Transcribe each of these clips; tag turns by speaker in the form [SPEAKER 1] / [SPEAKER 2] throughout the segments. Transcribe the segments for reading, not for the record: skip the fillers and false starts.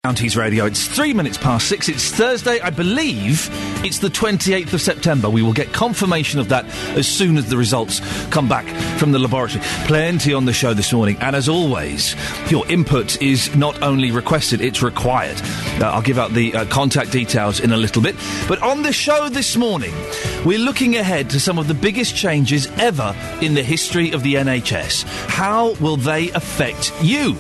[SPEAKER 1] Counties Radio. It's 3 minutes past 6. It's Thursday. I believe it's the 28th of September. We will get confirmation of that as soon as the results come back from the laboratory. Plenty on the show this morning. And as always, your input is not only requested, it's required. I'll give out the contact details in a little bit. But on the show this morning, we're looking ahead to some of the biggest changes ever in the history of the NHS. How will they affect you?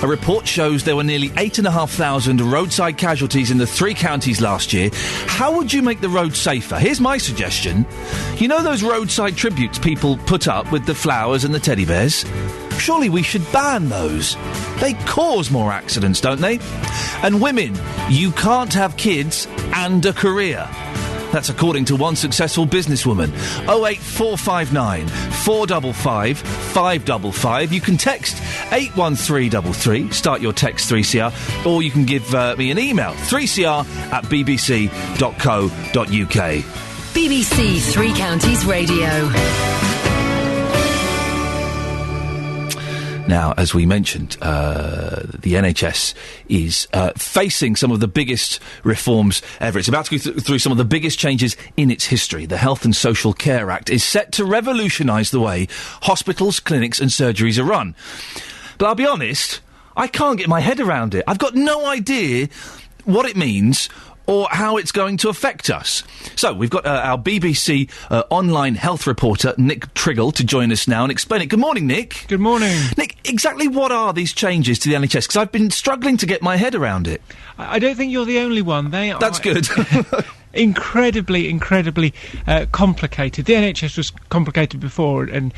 [SPEAKER 1] A report shows there were nearly 8,500 roadside casualties in the 3 counties last year. How would you make the road safer? Here's my suggestion. You know those roadside tributes people put up with the flowers and the teddy bears? Surely we should ban those. They cause more accidents, don't they? And women, you can't have kids and a career. That's according to one successful businesswoman. 08459 455 555. You can text 81333, start your text 3CR, or you can give me an email, 3cr@bbc.co.uk.
[SPEAKER 2] BBC Three Counties Radio.
[SPEAKER 1] Now, as we mentioned, the NHS is facing some of the biggest reforms ever. It's about to go through some of the biggest changes in its history. The Health and Social Care Act is set to revolutionise the way hospitals, clinics and surgeries are run. But I'll be honest, I can't get my head around it. I've got no idea what it means or how it's going to affect us. So, we've got our BBC online health reporter, Nick Triggle, to join us now and explain it. Good morning, Nick.
[SPEAKER 3] Good morning.
[SPEAKER 1] Nick, exactly what are these changes to the NHS? Because I've been struggling to get my head around it.
[SPEAKER 3] I don't think you're the only one.
[SPEAKER 1] That's good.
[SPEAKER 3] Incredibly complicated. The NHS was complicated before, and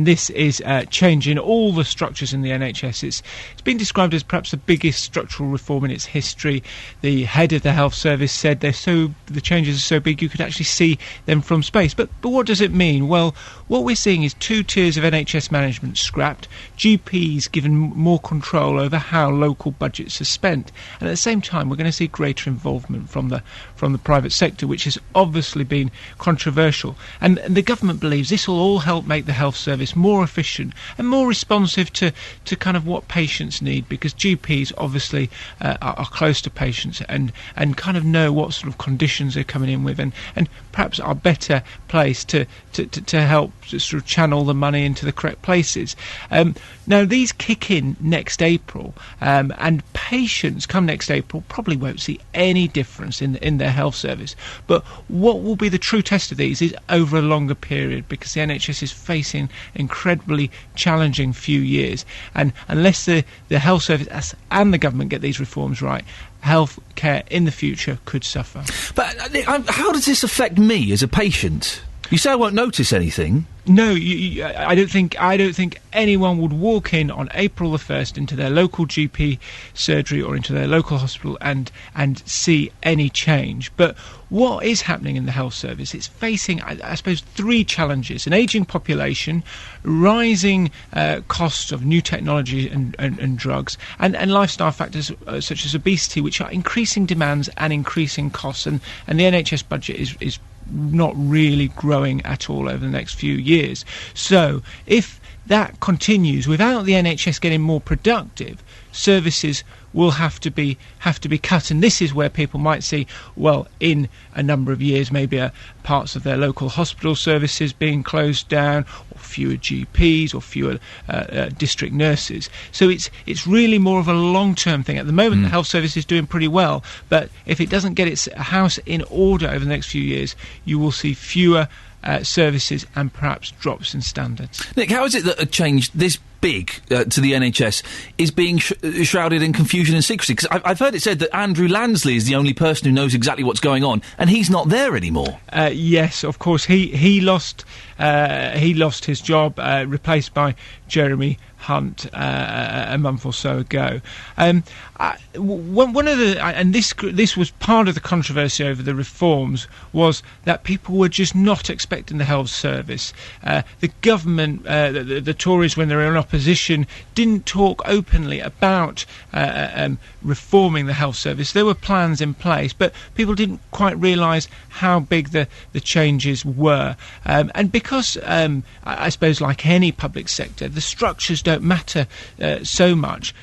[SPEAKER 3] this is changing all the structures in the NHS. It's been described as perhaps the biggest structural reform in its history. The head of the health service said the changes are so big you could actually see them from space. But what does it mean? Well, what we're seeing is 2 tiers of NHS management scrapped, GPs given more control over how local budgets are spent, and at the same time we're going to see greater involvement from the private sector, which has obviously been controversial. And the government believes this will all help make the health service more efficient and more responsive to kind of what patients need, because GPs obviously are close to patients and kind of know what sort of conditions they're coming in with, and perhaps are better placed to help sort of channel the money into the correct places. Now, these kick in next April, and patients come next April probably won't see any difference in their health service. But what will be the true test of these is over a longer period, because the NHS is facing incredibly challenging few years, and unless the health service and the government get these reforms right, health care in the future could suffer.
[SPEAKER 1] But how does this affect me as a patient? You say I won't notice anything.
[SPEAKER 3] No, I don't think anyone would walk in on April the 1st into their local GP surgery or into their local hospital and see any change. But what is happening in the health service? It's facing, I suppose, 3 challenges: an ageing population, rising costs of new technology and drugs, and lifestyle factors such as obesity, which are increasing demands and increasing costs. And the NHS budget is not really growing at all over the next few years. So if that continues without the NHS getting more productive, services will have to be cut, and this is where people might see, well, in a number of years, maybe parts of their local hospital services being closed down, or fewer GPs, or fewer district nurses. So it's really more of a long-term thing. At the moment, the health service is doing pretty well, but if it doesn't get its house in order over the next few years, you will see fewer services and perhaps drops in standards.
[SPEAKER 1] Nick, how is it that a change this big to the NHS is being shrouded in confusion and secrecy? Because I've heard it said that Andrew Lansley is the only person who knows exactly what's going on, and he's not there anymore.
[SPEAKER 3] Yes, of course. He lost his job, replaced by Jeremy Hunt a month or so ago. One of the and this was part of the controversy over the reforms, was that people were just not expecting the health service. The government, the Tories, when they were in opposition, didn't talk openly about reforming the health service. There were plans in place, but people didn't quite realise how big the changes were. And because, I suppose, like any public sector, the structures don't matter so much.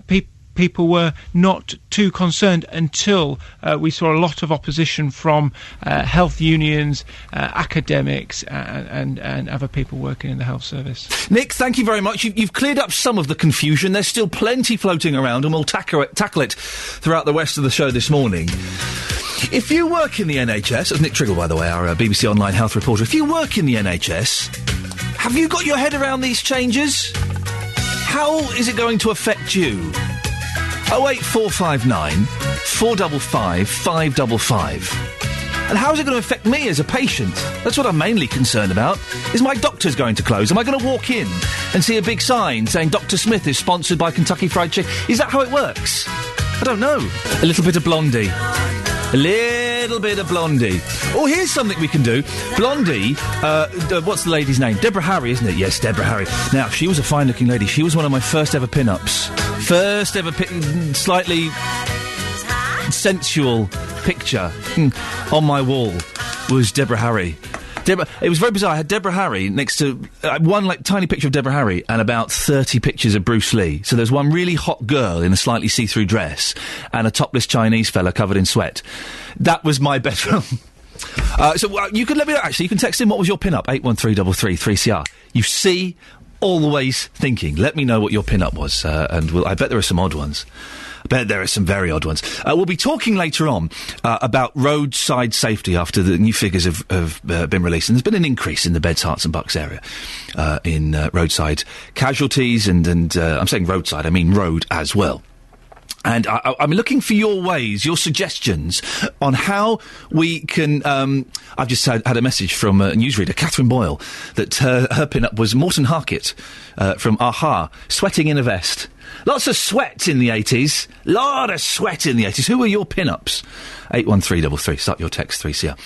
[SPEAKER 3] People people were not too concerned until we saw a lot of opposition from health unions, academics, and other people working in the health service.
[SPEAKER 1] Nick, thank you very much. You've cleared up some of the confusion. There's still plenty floating around, and we'll tackle it throughout the rest of the show this morning. If you work in the NHS, that's Nick Triggle, by the way, our BBC Online health reporter. If you work in the NHS, have you got your head around these changes? How is it going to affect you? 08459 455 555. And how is it going to affect me as a patient? That's what I'm mainly concerned about. Is my doctor's going to close? Am I going to walk in and see a big sign saying Dr. Smith is sponsored by Kentucky Fried Chicken? Is that how it works? I don't know. A little bit of Blondie. A little bit of Blondie. Oh, here's something we can do. Blondie, what's the lady's name? Deborah Harry, isn't it? Yes, Deborah Harry. Now, she was a fine-looking lady. She was one of my first ever pin-ups. First ever slightly sensual picture on my wall was Deborah Harry. It was very bizarre. I had Deborah Harry next to one tiny picture of Deborah Harry and about 30 pictures of Bruce Lee. So there's one really hot girl in a slightly see-through dress and a topless Chinese fella covered in sweat. That was my bedroom. So you can let me know, actually. You can text in what was your pin-up, 81333 3CR. You see, always thinking. Let me know what your pin-up was, and I bet there are some odd ones. I bet there are some very odd ones. We'll be talking later on about roadside safety after the new figures have been released. And there's been an increase in the Beds, Herts and Bucks area in roadside casualties. And I'm saying roadside, I mean road as well. And I'm looking for your ways, your suggestions on how we can... I've just had a message from a newsreader, Catherine Boyle, that her pin-up was Morton Harkett from Aha, sweating in a vest. Lots of sweat in the 80s. Lot of sweat in the 80s. Who were your pin-ups? 81333. Start your text 3CR.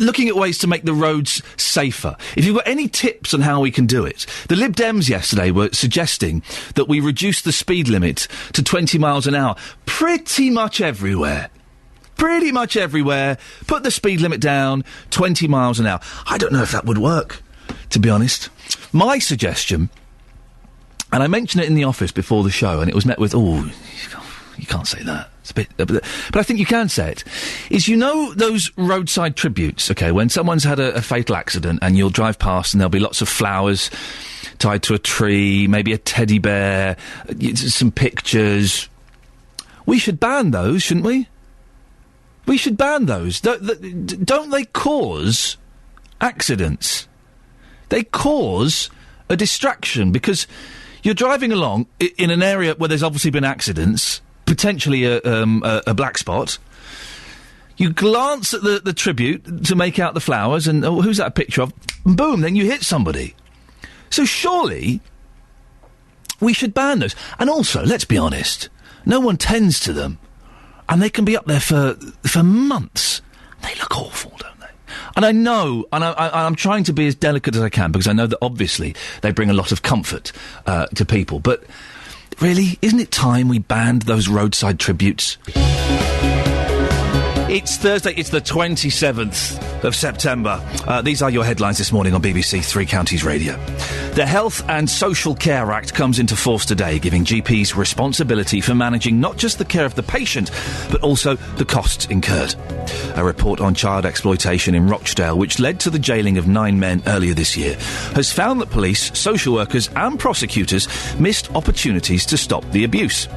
[SPEAKER 1] Looking at ways to make the roads safer. If you've got any tips on how we can do it. The Lib Dems yesterday were suggesting that we reduce the speed limit to 20 miles an hour pretty much everywhere. Pretty much everywhere. Put the speed limit down, 20 miles an hour. I don't know if that would work, to be honest. My suggestion... And I mentioned it in the office before the show, and it was met with, you can't say that. It's a bit, but I think you can say it. Is, you know, those roadside tributes, okay, when someone's had a fatal accident and you'll drive past and there'll be lots of flowers tied to a tree, maybe a teddy bear, some pictures. We should ban those, shouldn't we? We should ban those. Don't they cause accidents? They cause a distraction, because... You're driving along in an area where there's obviously been accidents, potentially a black spot. You glance at the tribute to make out the flowers, and who's that a picture of? And boom, then you hit somebody. So surely we should ban those. And also, let's be honest, no one tends to them, and they can be up there for months. They look awful, don't they? And I know, and I'm trying to be as delicate as I can, because I know that obviously they bring a lot of comfort to people. But really, isn't it time we banned those roadside tributes? It's Thursday, it's the 27th of September. These are your headlines this morning on BBC Three Counties Radio. The Health and Social Care Act comes into force today, giving GPs responsibility for managing not just the care of the patient, but also the costs incurred. A report on child exploitation in Rochdale, which led to the jailing of 9 men earlier this year, has found that police, social workers and prosecutors missed opportunities to stop the abuse.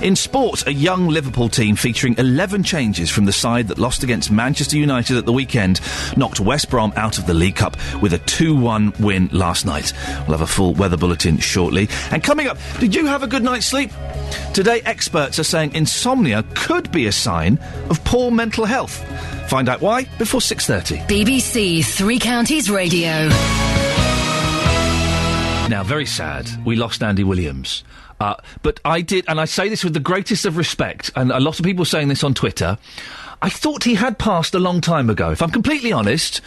[SPEAKER 1] In sport, a young Liverpool team featuring 11 changes from the side that lost against Manchester United at the weekend knocked West Brom out of the League Cup with a 2-1 win last night. We'll have a full weather bulletin shortly. And coming up, did you have a good night's sleep? Today, experts are saying insomnia could be a sign of poor mental health. Find out why before 6:30.
[SPEAKER 2] BBC Three Counties Radio.
[SPEAKER 1] Now, very sad, we lost Andy Williams. But I did, and I say this with the greatest of respect, and a lot of people are saying this on Twitter, I thought he had passed a long time ago. If I'm completely honest,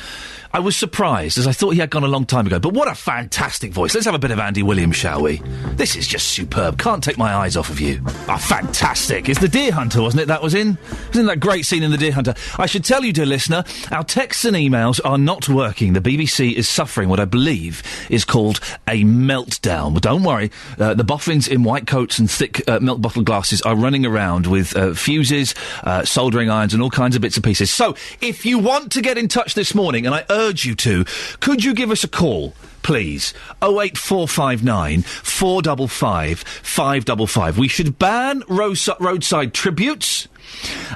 [SPEAKER 1] I was surprised, as I thought he had gone a long time ago. But what a fantastic voice. Let's have a bit of Andy Williams, shall we? This is just superb. Can't take my eyes off of you. Ah, fantastic. It's the Deer Hunter, wasn't it, that was in? Wasn't that great scene in the Deer Hunter? I should tell you, dear listener, our texts and emails are not working. The BBC is suffering what I believe is called a meltdown. But don't worry, the boffins in white coats and thick milk bottle glasses are running around with fuses, soldering irons and all kinds of bits and pieces. So, if you want to get in touch this morning, and I urge you to, could you give us a call, please? 08459 455 555. We should ban roadside tributes.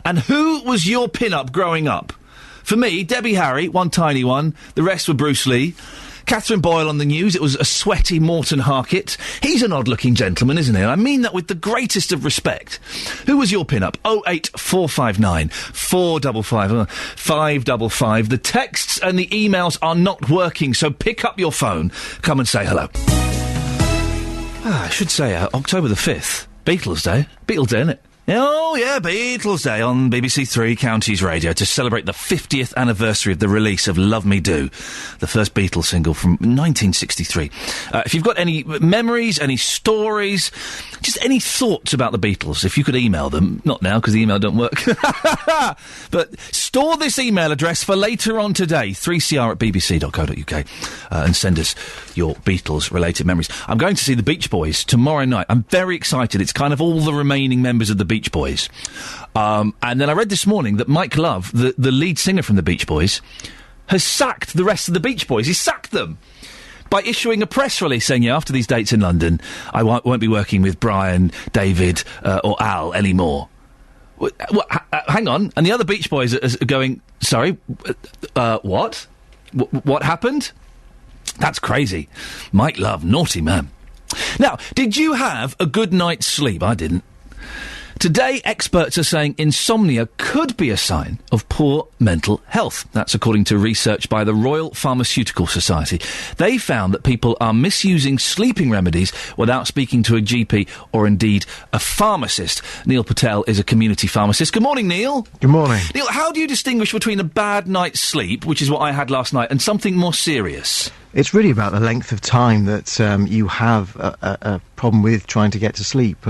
[SPEAKER 1] And who was your pin-up growing up? For me, Debbie Harry, one tiny one. The rest were Bruce Lee. Catherine Boyle on the news, it was a sweaty Morton Harkett. He's an odd-looking gentleman, isn't he? And I mean that with the greatest of respect. Who was your pin-up? 08459 455 555. The texts and the emails are not working, so pick up your phone. Come and say hello. I should say October the 5th. Beatles Day. Beatles Day, isn't it? Oh, yeah, Beatles Day on BBC Three Counties Radio to celebrate the 50th anniversary of the release of Love Me Do, the first Beatles single from 1963. If you've got any memories, any stories, just any thoughts about the Beatles, if you could email them, not now because the email don't work, but store this email address for later on today, 3cr@bbc.co.uk, and send us your Beatles-related memories. I'm going to see the Beach Boys tomorrow night. I'm very excited. It's kind of all the remaining members of the Beach Boys. And then I read this morning that Mike Love, the lead singer from the Beach Boys, has sacked the rest of the Beach Boys. He sacked them by issuing a press release saying, yeah, after these dates in London, I won't be working with Brian, David, or Al anymore. Hang on. And the other Beach Boys are going, sorry, what? What happened? That's crazy. Mike Love, naughty man. Now, did you have a good night's sleep? I didn't. Today, experts are saying insomnia could be a sign of poor mental health. That's according to research by the Royal Pharmaceutical Society. They found that people are misusing sleeping remedies without speaking to a GP or indeed a pharmacist. Neil Patel is a community pharmacist. Good morning, Neil.
[SPEAKER 4] Good morning.
[SPEAKER 1] Neil, how do you distinguish between a bad night's sleep, which is what I had last night, and something more serious?
[SPEAKER 4] It's really about the length of time that you have a problem with trying to get to sleep.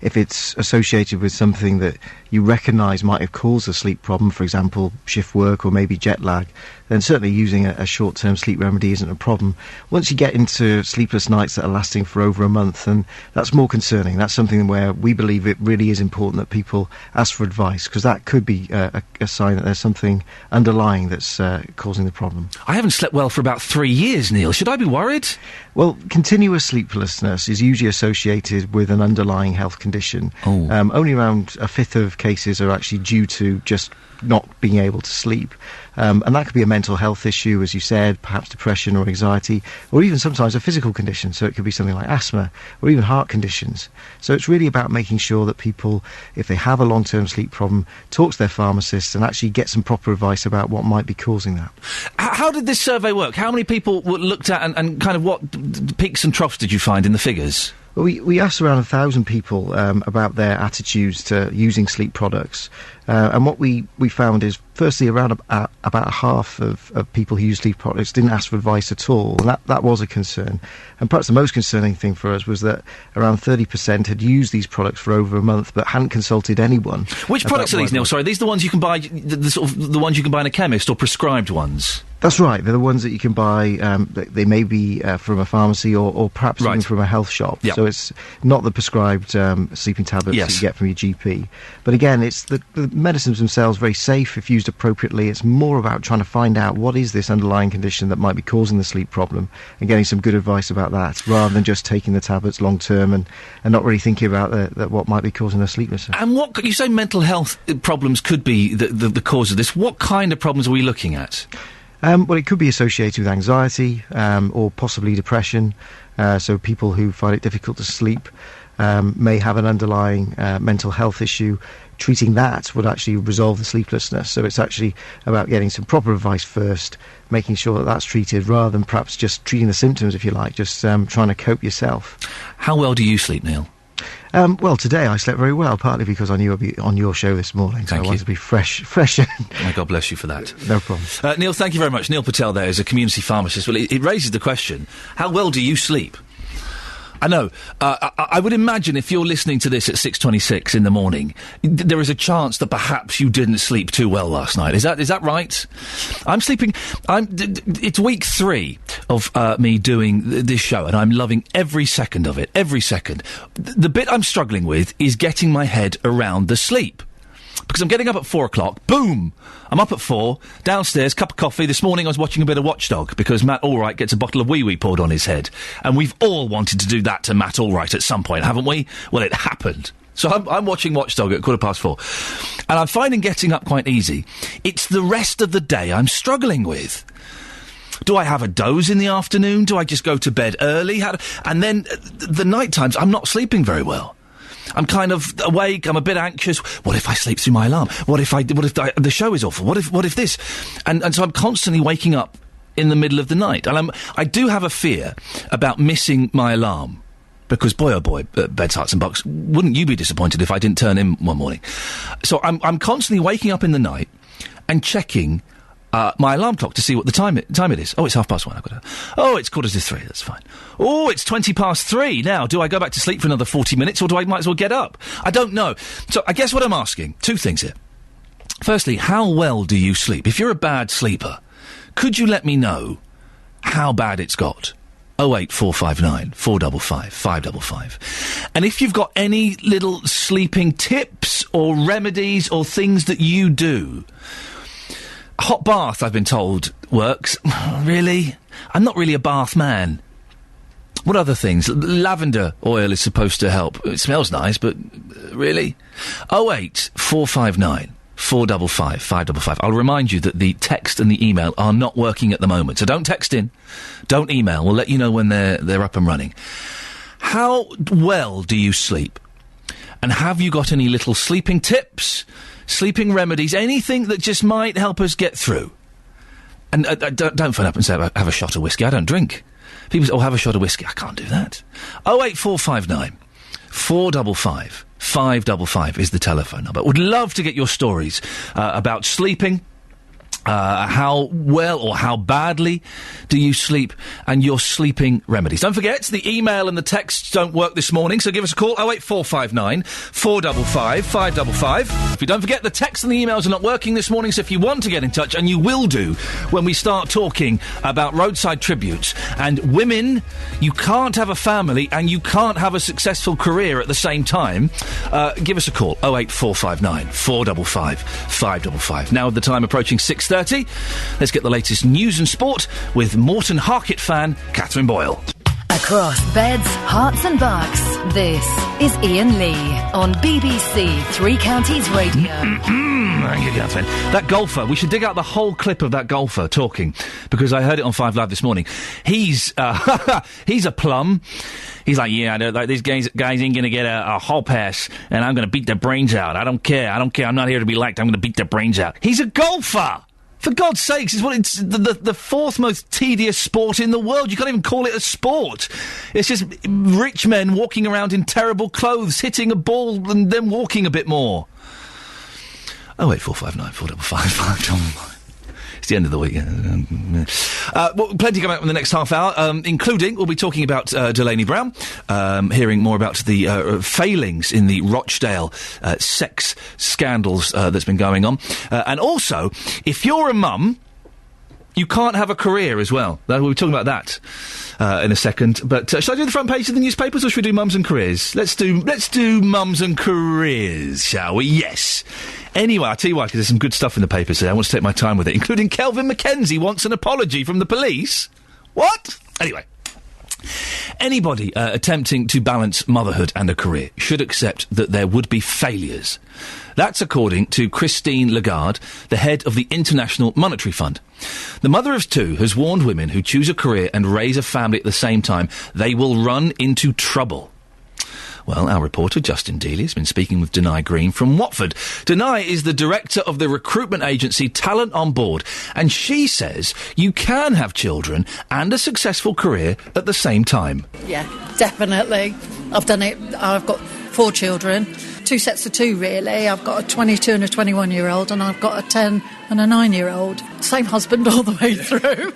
[SPEAKER 4] If it's associated with something that you recognise might have caused a sleep problem, for example, shift work or maybe jet lag, then certainly using a short-term sleep remedy isn't a problem. Once you get into sleepless nights that are lasting for over a month, then that's more concerning. That's something where we believe it really is important that people ask for advice, because that could be a sign that there's something underlying that's causing the problem.
[SPEAKER 1] I haven't slept well for about 3 years, Neil. Should I be worried?
[SPEAKER 4] Well, continuous sleeplessness is usually associated with an underlying health condition. Only around a fifth of cases are actually due to just not being able to sleep. And that could be a mental health issue, as you said, perhaps depression or anxiety, or even sometimes a physical condition. So it could be something like asthma or even heart conditions. So it's really about making sure that people, if they have a long-term sleep problem, talk to their pharmacist and actually get some proper advice about what might be causing that.
[SPEAKER 1] How did this survey work? How many people were looked at and kind of what peaks and troughs did you find in the figures?
[SPEAKER 4] Well, we asked around 1,000 people about their attitudes to using sleep products. And what we found is, firstly, around about half of people who use sleep products didn't ask for advice at all, and that was a concern. And perhaps the most concerning thing for us was that around 30% had used these products for over a month but hadn't consulted anyone.
[SPEAKER 1] Which products are these, Neil? Sorry, are these the ones you can buy, the sort of the ones you can buy in a chemist, or prescribed ones?
[SPEAKER 4] That's right. They're the ones that you can buy. They may be from a pharmacy or perhaps even from a health shop. Yep. So it's not the prescribed sleeping tablets that you get from your GP. But again, it's the medicines themselves very safe if used appropriately. It's more about trying to find out what is this underlying condition that might be causing the sleep problem and getting some good advice about that, rather than just taking the tablets long term and not really thinking about what might be causing the sleeplessness.
[SPEAKER 1] And what you say mental health problems could be the cause of this. What kind of problems are we looking at?
[SPEAKER 4] Well, it could be associated with anxiety or possibly depression. So people who find it difficult to sleep may have an underlying mental health issue. Treating that would actually resolve the sleeplessness. So it's actually about getting some proper advice first, making sure that that's treated, rather than perhaps just treating the symptoms, if you like, just trying to cope yourself.
[SPEAKER 1] How well do you sleep, Neil?
[SPEAKER 4] Well, today I slept very well, partly because I knew I'd be on your show this morning, so I wanted to be fresh.
[SPEAKER 1] My God bless you for that.
[SPEAKER 4] No problem.
[SPEAKER 1] Neil, thank you very much. Neil Patel there is a community pharmacist. Well, it raises the question, how well do you sleep? I know. I would imagine if you're listening to this at 6:26 in the morning, there is a chance that perhaps you didn't sleep too well last night. Is that right? I'm sleeping. It's week 3 of me doing this show, and I'm loving every second of it. Every second. The bit I'm struggling with is getting my head around the sleep. Because I'm getting up at 4 o'clock, boom! I'm up at 4, downstairs, cup of coffee. This morning I was watching a bit of Watchdog, because Matt Allwright gets a bottle of wee-wee poured on his head. And we've all wanted to do that to Matt Allwright at some point, haven't we? Well, it happened. So I'm watching Watchdog at 4:15. And I'm finding getting up quite easy. It's the rest of the day I'm struggling with. Do I have a doze in the afternoon? Do I just go to bed early? And then the night times, I'm not sleeping very well. I'm kind of awake. I'm a bit anxious. What if I sleep through my alarm? What if the show is awful? What if this? And so I'm constantly waking up in the middle of the night. And I do have a fear about missing my alarm. Because boy, oh boy, Beds, Hearts and Bucks, wouldn't you be disappointed if I didn't turn in one morning? So I'm constantly waking up in the night and checking my alarm clock to see what the time it is. Oh, it's 1:30. Oh, it's 2:45. That's fine. Oh, it's 3:20 now. Do I go back to sleep for another 40 minutes, or do I might as well get up? I don't know. So I guess what I'm asking, 2 things here. Firstly, how well do you sleep? If you're a bad sleeper, could you let me know how bad it's got? 08459 455 555. And if you've got any little sleeping tips or remedies or things that you do. Hot bath, I've been told, works. Really? I'm not really a bath man. What other things? Lavender oil is supposed to help. It smells nice, but really? 08459 455 555. I'll remind you that the text and the email are not working at the moment. So don't text in. Don't email. We'll let you know when they're up and running. How well do you sleep? And have you got any little sleeping tips? Sleeping remedies, anything that just might help us get through. And don't phone up and say, have a shot of whiskey. I don't drink. People say, have a shot of whiskey. I can't do that. 08459 455 555 is the telephone number. Would love to get your stories about sleeping. How well or how badly do you sleep, and your sleeping remedies. Don't forget, the email and the texts don't work this morning, so give us a call, 08459 455 555. If you don't forget, the texts and the emails are not working this morning, so if you want to get in touch, and you will do when we start talking about roadside tributes and women, you can't have a family and you can't have a successful career at the same time, give us a call, 08459 455 555. Now, with the time approaching 6:30, let's get the latest news and sport with Morton Harkett fan Catherine Boyle.
[SPEAKER 2] Across Beds, Hearts and Bucks, this is Iain Lee on BBC Three Counties Radio.
[SPEAKER 1] Thank you, Catherine. That golfer, we should dig out the whole clip of that golfer talking, because I heard it on 5 Live this morning. He's a plum. He's like, these guys ain't going to get a hall pass, and I'm going to beat their brains out. I don't care. I'm not here to be liked. I'm going to beat their brains out. He's a golfer! For God's sakes, it's the fourth most tedious sport in the world. You can't even call it a sport. It's just rich men walking around in terrible clothes, hitting a ball and then walking a bit more. 08459 455 555. It's the end of the week. Well, plenty coming up in the next half hour, including we'll be talking about Delaney Brown, hearing more about the failings in the Rochdale sex scandals that's been going on. And also, if you're a mum, you can't have a career as well. We'll be talking about that in a second. But shall I do the front page of the newspapers, or should we do mums and careers? Let's do mums and careers, shall we? Yes. Anyway, I'll tell you why, because there's some good stuff in the papers today. I want to take my time with it, including Kelvin McKenzie wants an apology from the police. What? Anyway. Anybody attempting to balance motherhood and a career should accept that there would be failures. That's according to Christine Lagarde, the head of the International Monetary Fund. The mother of 2 has warned women who choose a career and raise a family at the same time they will run into trouble. Well, our reporter, Justin Dealey, has been speaking with Denai Green from Watford. Denai is the director of the recruitment agency Talent on Board, and she says you can have children and a successful career at the same time.
[SPEAKER 5] Yeah, definitely. I've done it. I've got 4 children, 2 sets of 2 really. I've got a 22 and a 21-year-old, and I've got a 10 and a 9-year-old. Same husband all the way through.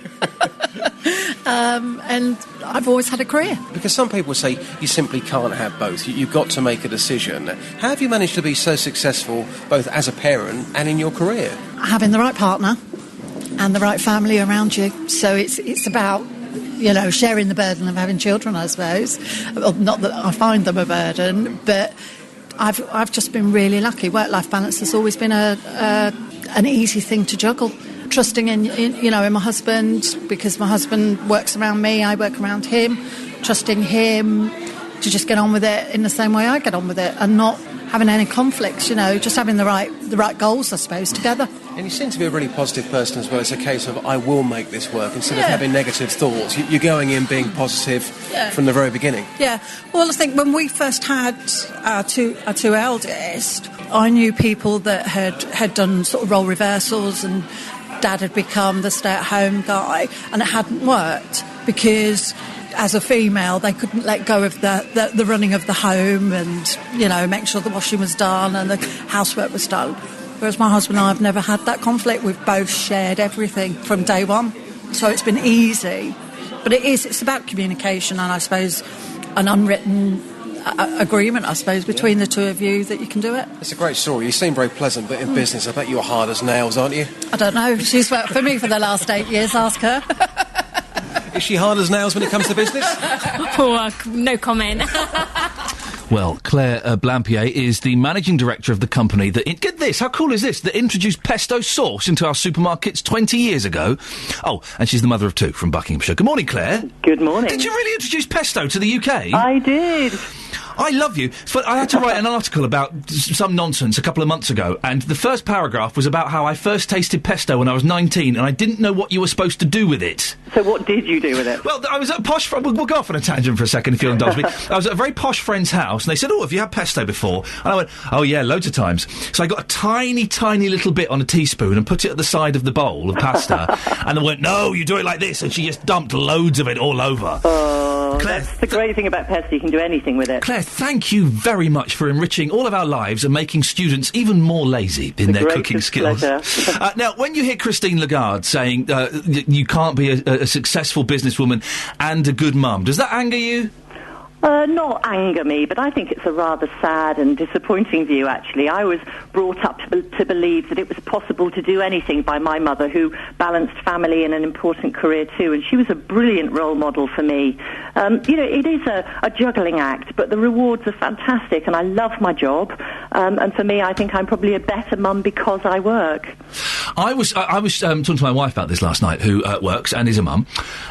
[SPEAKER 5] And I've always had a career.
[SPEAKER 6] Because some people say you simply can't have both. You've got to make a decision. How have you managed to be so successful both as a parent and in your career?
[SPEAKER 5] Having the right partner and the right family around you. So it's about, you know, sharing the burden of having children, I suppose. Well, not that I find them a burden, but I've just been really lucky. Work-life balance has always been an easy thing to juggle. Trusting in my husband, because my husband works around me, I work around him. Trusting him to just get on with it in the same way I get on with it, and not having any conflicts. You know, just having the right goals, I suppose, together.
[SPEAKER 6] And you seem to be a really positive person as well. It's a case of, I will make this work, instead of having negative thoughts. You're going in being positive from the very beginning. Yeah.
[SPEAKER 5] Well, I think when we first had our two eldest, I knew people that had done sort of role reversals, and Dad had become the stay-at-home guy, and it hadn't worked because as a female they couldn't let go of the running of the home and, you know, make sure the washing was done and the housework was done. Whereas my husband and I have never had that conflict. We've both shared everything from day one. So it's been easy. But it's about communication, and I suppose an unwritten agreement, I suppose, between the two of you that you can do it.
[SPEAKER 6] It's a great story. You seem very pleasant, but in business, I bet you're hard as nails, aren't you?
[SPEAKER 5] I don't know. She's worked for me for the last 8 years. Ask her.
[SPEAKER 6] Is she hard as nails when it comes to business?
[SPEAKER 7] No comment.
[SPEAKER 1] Well, Claire Blampier is the managing director of the company that... get this, how cool is this? That introduced pesto sauce into our supermarkets 20 years ago. Oh, and she's the mother of 2 from Buckinghamshire. Good morning, Claire.
[SPEAKER 8] Good morning.
[SPEAKER 1] Did you really introduce pesto to the UK?
[SPEAKER 8] I did.
[SPEAKER 1] I love you. But I had to write an article about some nonsense a couple of months ago, and the first paragraph was about how I first tasted pesto when I was 19, and I didn't know what you were supposed to do with it.
[SPEAKER 8] So what did you do with it?
[SPEAKER 1] Well, I was at a posh... We'll go off on a tangent for a second, if you'll indulge me. I was at a very posh friend's house, and they said, have you had pesto before? And I went, oh, yeah, loads of times. So I got a tiny, tiny little bit on a teaspoon and put it at the side of the bowl of pasta, and they went, no, you do it like this, and she just dumped loads of it all over.
[SPEAKER 8] Claire, that's the great thing about pesto, you can do anything with it.
[SPEAKER 1] Claire, thank you very much for enriching all of our lives and making students even more lazy in their cooking skills. Now, when you hear Christine Lagarde saying you can't be a successful businesswoman and a good mum, does that anger you?
[SPEAKER 8] Not anger me, but I think it's a rather sad and disappointing view, actually. I was brought up to believe that it was possible to do anything by my mother, who balanced family and an important career too, and she was a brilliant role model for me. It is a juggling act, but the rewards are fantastic, and I love my job. And for me, I think I'm probably a better mum because I work.
[SPEAKER 1] I was talking to my wife about this last night, who works and is a mum,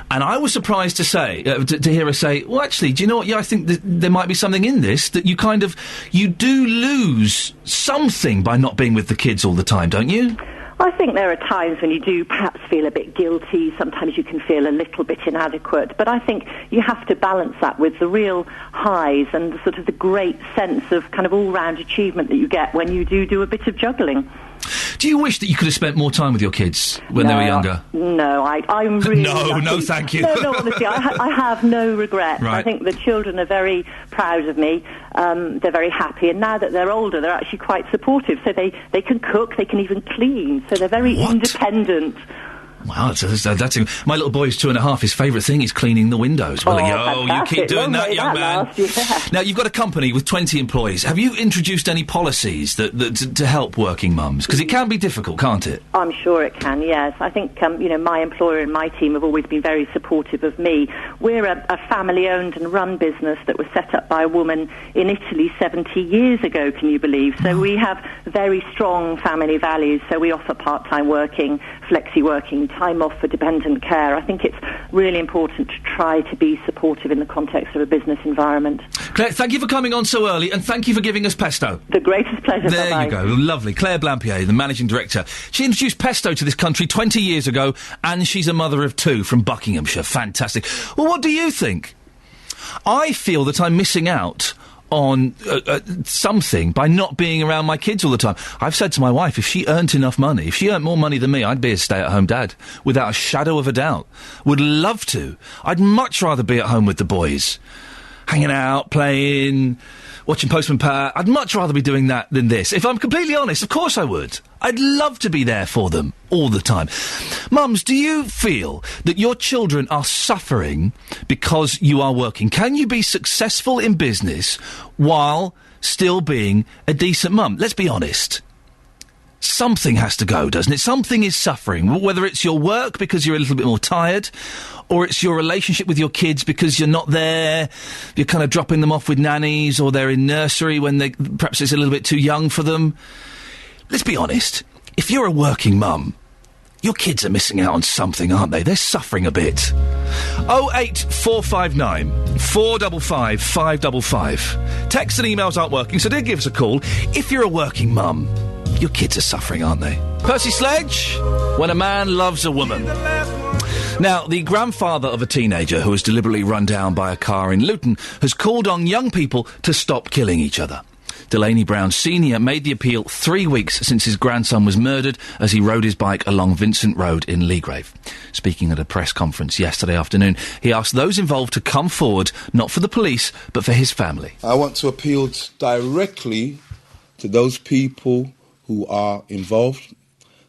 [SPEAKER 1] and I was surprised to say to hear her say, well, actually, do you know what? Yeah, I think that there might be something in this, that you do lose something by not being with the kids all the time, don't you?
[SPEAKER 8] I think there are times when you do perhaps feel a bit guilty. Sometimes you can feel a little bit inadequate. But I think you have to balance that with the real highs and the sort of the great sense of kind of all-round achievement that you get when you do a bit of juggling.
[SPEAKER 1] Do you wish that you could have spent more time with your kids when they were younger?
[SPEAKER 8] No, I'm really lucky.
[SPEAKER 1] No, thank you.
[SPEAKER 8] No, honestly, I have no regrets.
[SPEAKER 1] Right.
[SPEAKER 8] I think the children are very proud of me. They're very happy, and now that they're older, they're actually quite supportive. So they can cook, they can even clean. So they're very independent.
[SPEAKER 1] Wow, that's my little boy's 2.5. His favourite thing is cleaning the windows. Well, you keep doing that, young man. Now, you've got a company with 20 employees. Have you introduced any policies that to help working mums? Because it can be difficult, can't it?
[SPEAKER 8] I'm sure it can, yes. I think, my employer and my team have always been very supportive of me. We're a family-owned and run business that was set up by a woman in Italy 70 years ago, can you believe? So we have very strong family values. So we offer part-time working, flexi-working, time off for dependent care. I think it's really important to try to be supportive in the context of a business environment.
[SPEAKER 1] Claire, thank you for coming on so early, and thank you for giving us pesto.
[SPEAKER 8] The greatest pleasure.
[SPEAKER 1] There
[SPEAKER 8] Bye-bye.
[SPEAKER 1] you go. Lovely. Claire Blampier, the managing director. She introduced pesto to this country 20 years ago, and she's a mother of 2 from Buckinghamshire. Fantastic. Well, what do you think? I feel that I'm missing out on something by not being around my kids all the time. I've said to my wife, if she earned enough money, if she earned more money than me, I'd be a stay-at-home dad, without a shadow of a doubt. Would love to. I'd much rather be at home with the boys, hanging out, playing, watching Postman Pat. I'd much rather be doing that than this. If I'm completely honest, of course I would. I'd love to be there for them all the time. Mums, do you feel that your children are suffering because you are working? Can you be successful in business while still being a decent mum? Let's be honest. Something has to go, doesn't it? Something is suffering, whether it's your work because you're a little bit more tired, or it's your relationship with your kids because you're not there, you're kind of dropping them off with nannies, or they're in nursery when perhaps it's a little bit too young for them. Let's be honest, if you're a working mum, your kids are missing out on something, aren't they? They're suffering a bit. 08459 455 555. Texts and emails aren't working, so do give us a call. If you're a working mum, your kids are suffering, aren't they? Percy Sledge, When a Man Loves a Woman. Now, the grandfather of a teenager who was deliberately run down by a car in Luton has called on young people to stop killing each other. Delaney Brown Sr. made the appeal 3 weeks since his grandson was murdered as he rode his bike along Vincent Road in Leagrave. Speaking at a press conference yesterday afternoon, he asked those involved to come forward, not for the police, but for his family.
[SPEAKER 9] I want to appeal directly to those people who are involved.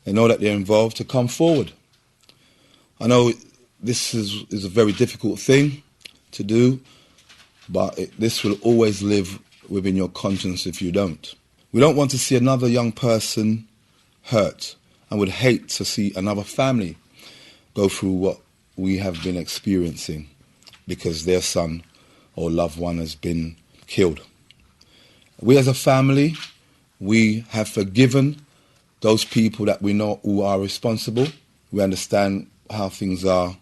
[SPEAKER 9] They know that they're involved, to come forward. I know this is a very difficult thing to do, but this will always live within your conscience if you don't. We don't want to see another young person hurt, and would hate to see another family go through what we have been experiencing because their son or loved one has been killed. We as a family, we have forgiven those people that we know who are responsible. We understand how things are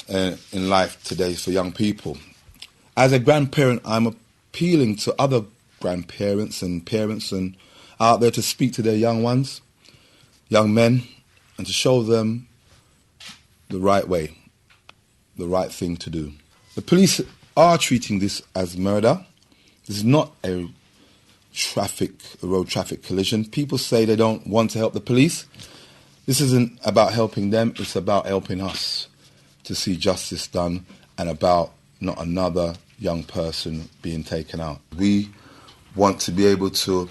[SPEAKER 9] in life today for young people. As a grandparent, I'm appealing to other grandparents and parents and out there to speak to their young ones, young men, and to show them the right way, the right thing to do. The police are treating this as murder. This is not a road traffic collision. People say they don't want to help the police. This isn't about helping them, it's about helping us to see justice done and about not another young person being taken out. We want to be able to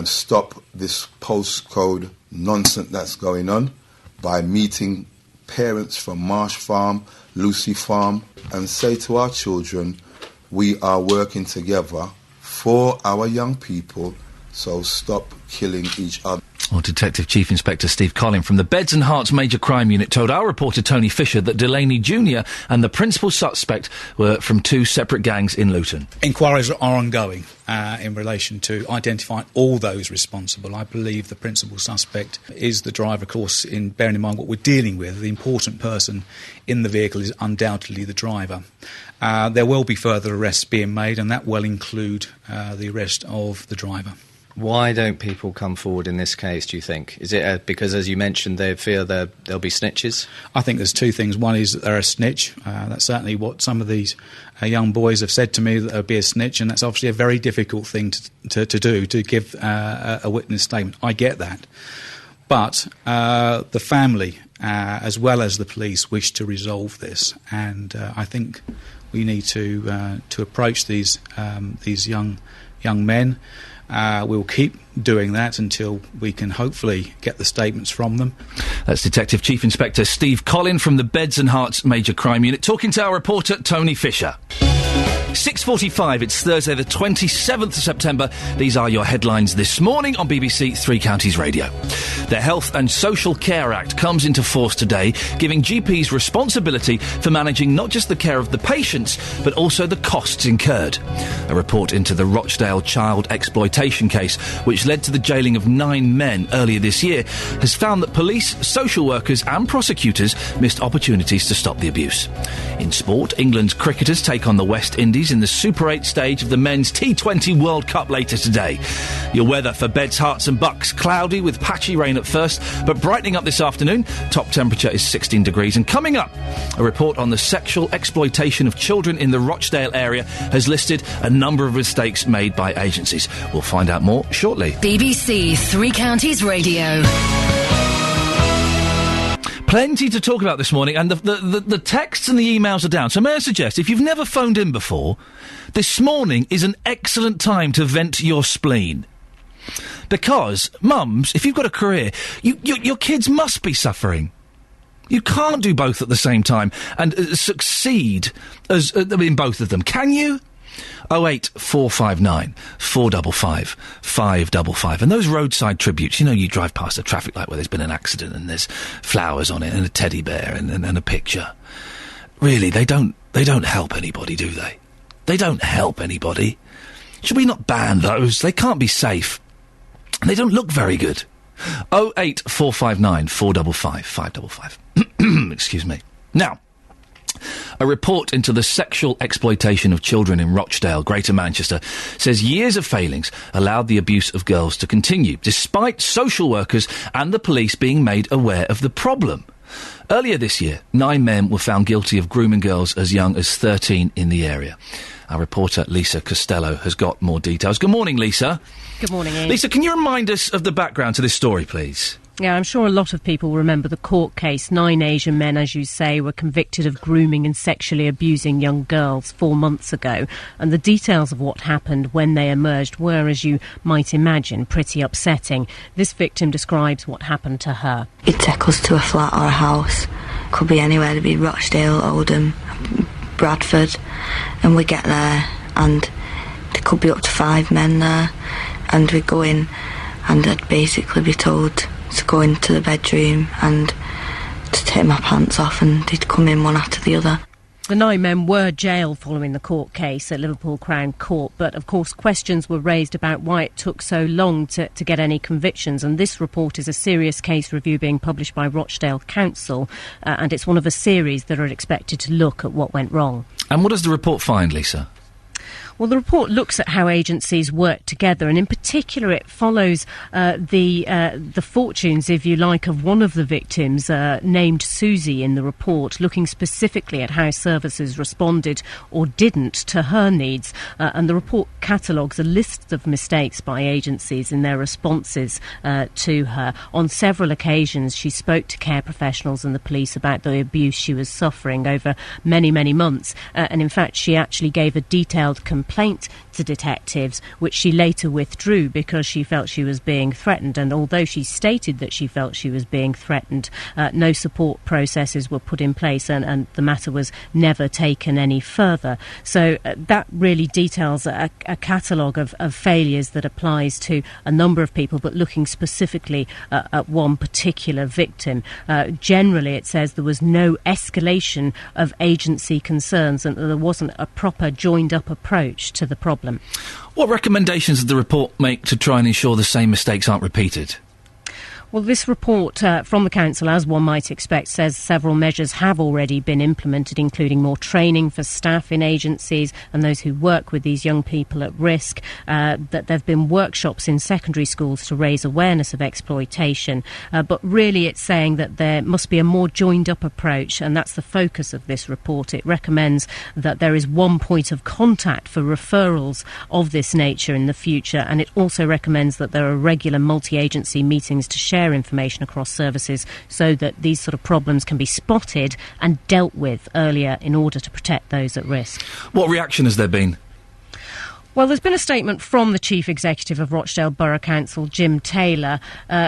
[SPEAKER 9] stop this postcode nonsense that's going on by meeting parents from Marsh Farm, Lucy Farm, and say to our children, we are working together for our young people, so stop killing each other.
[SPEAKER 1] Well, Detective Chief Inspector Steve Collin from the Beds and Hearts Major Crime Unit told our reporter Tony Fisher that Delaney Jr. and the principal suspect were from two separate gangs in Luton.
[SPEAKER 10] Inquiries are ongoing in relation to identifying all those responsible. I believe the principal suspect is the driver, of course, in bearing in mind what we're dealing with. The important person in the vehicle is undoubtedly the driver. There will be further arrests being made, and that will include the arrest of the driver.
[SPEAKER 11] Why don't people come forward in this case, do you think? Is it because, as you mentioned, they fear there'll be snitches?
[SPEAKER 10] I think there's two things. One is that they're a snitch. That's certainly what some of these young boys have said to me, that they'll be a snitch, and that's obviously a very difficult thing to do, to give a witness statement. I get that. But the family, as well as the police, wish to resolve this, and I think we need to approach these young men. We'll keep doing that until we can hopefully get the statements from them.
[SPEAKER 1] That's Detective Chief Inspector Steve Collin from the Beds and Hearts Major Crime Unit, talking to our reporter Tony Fisher. 6:45, it's Thursday the 27th of September. These are your headlines this morning on BBC Three Counties Radio. The Health and Social Care Act comes into force today, giving GPs responsibility for managing not just the care of the patients, but also the costs incurred. A report into the Rochdale child exploitation case, which led to the jailing of 9 men earlier this year, has found that police, social workers and prosecutors missed opportunities to stop the abuse. In sport, England's cricketers take on the West Indies degrees in the Super 8 stage of the men's T20 World Cup later today. Your weather for Beds, Herts and Bucks. Cloudy with patchy rain at first, but brightening up this afternoon. Top temperature is 16 degrees. And coming up, a report on the sexual exploitation of children in the Rochdale area has listed a number of mistakes made by agencies. We'll find out more shortly.
[SPEAKER 2] BBC Three Counties Radio.
[SPEAKER 1] Plenty to talk about this morning, and the texts and the emails are down. So may I suggest, if you've never phoned in before, this morning is an excellent time to vent your spleen. Because, mums, if you've got a career, your kids must be suffering. You can't do both at the same time and succeed in both of them. Can you? 08459 455 555. And those roadside tributes, you drive past a traffic light where there's been an accident and there's flowers on it and a teddy bear and a picture. Really, they don't help anybody, do they? They don't help anybody. Should we not ban those? They can't be safe. And they don't look very good. 08459 455 555. Excuse me. Now, a report into the sexual exploitation of children in Rochdale, Greater Manchester, says years of failings allowed the abuse of girls to continue, despite social workers and the police being made aware of the problem. Earlier this year, 9 men were found guilty of grooming girls as young as 13 in the area. Our reporter, Lisa Costello, has got more details. Good morning, Lisa.
[SPEAKER 12] Good morning, Ian.
[SPEAKER 1] Lisa, can you remind us of the background to this story, please?
[SPEAKER 12] Yeah, I'm sure a lot of people remember the court case. 9 Asian men, as you say, were convicted of grooming and sexually abusing young girls 4 months ago. And the details of what happened when they emerged were, as you might imagine, pretty upsetting. This victim describes what happened to her.
[SPEAKER 13] He'd take us to a flat or a house. Could be anywhere. It'd be Rochdale, Oldham, Bradford. And we get there and there could be up to 5 men there. And we'd go in and I'd basically be told to go into the bedroom and to take my pants off, and they'd come in one after the other.
[SPEAKER 12] The 9 men were jailed following the court case at Liverpool Crown Court, but of course questions were raised about why it took so long to get any convictions, and this report is a serious case review being published by Rochdale Council, and it's one of a series that are expected to look at what went wrong.
[SPEAKER 1] And what does the report find, Lisa?
[SPEAKER 12] Well, the report looks at how agencies work together, and in particular it follows the fortunes, if you like, of one of the victims, named Susie in the report, looking specifically at how services responded or didn't to her needs. And the report catalogues a list of mistakes by agencies in their responses to her. On several occasions, she spoke to care professionals and the police about the abuse she was suffering over many, many months. And in fact, she actually gave a detailed complaint to detectives, which she later withdrew because she felt she was being threatened. And although she stated that she felt she was being threatened, no support processes were put in place, and the matter was never taken any further. So that really details a catalogue of failures that applies to a number of people, but looking specifically at one particular victim. Generally, it says there was no escalation of agency concerns and there wasn't a proper joined-up approach to the problem.
[SPEAKER 1] What recommendations does the report make to try and ensure the same mistakes aren't repeated?
[SPEAKER 12] Well, this report from the Council, as one might expect, says several measures have already been implemented, including more training for staff in agencies and those who work with these young people at risk, that there have been workshops in secondary schools to raise awareness of exploitation. But really it's saying that there must be a more joined-up approach, and that's the focus of this report. It recommends that there is one point of contact for referrals of this nature in the future, and it also recommends that there are regular multi-agency meetings to share information across services so that these sort of problems can be spotted and dealt with earlier in order to protect those at risk.
[SPEAKER 1] What reaction has there been?
[SPEAKER 12] Well, there's been a statement from the Chief Executive of Rochdale Borough Council, Jim Taylor,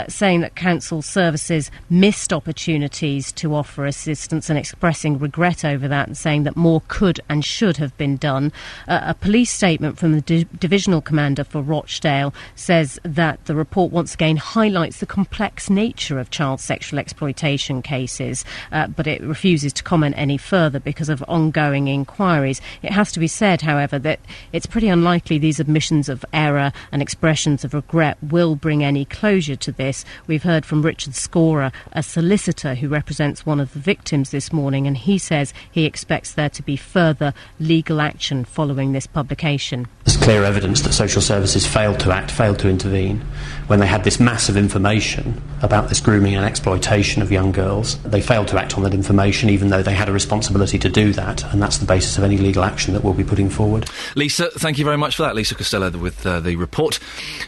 [SPEAKER 12] saying that council services missed opportunities to offer assistance and expressing regret over that and saying that more could and should have been done. A police statement from the Divisional Commander for Rochdale says that the report once again highlights the complex nature of child sexual exploitation cases, but it refuses to comment any further because of ongoing inquiries. It has to be said, however, that it's pretty unlikely unlikely these admissions of error and expressions of regret will bring any closure to this. We've heard from Richard Scorer, a solicitor who represents one of the victims this morning, and he says he expects there to be further legal action following this publication.
[SPEAKER 14] There's clear evidence that social services failed to act, failed to intervene when they had this massive information about this grooming and exploitation of young girls. They failed to act on that information even though they had a responsibility to do that, and that's the basis of any legal action that we'll be putting forward.
[SPEAKER 1] Lisa, thank you very much for that. Lisa Costello with the report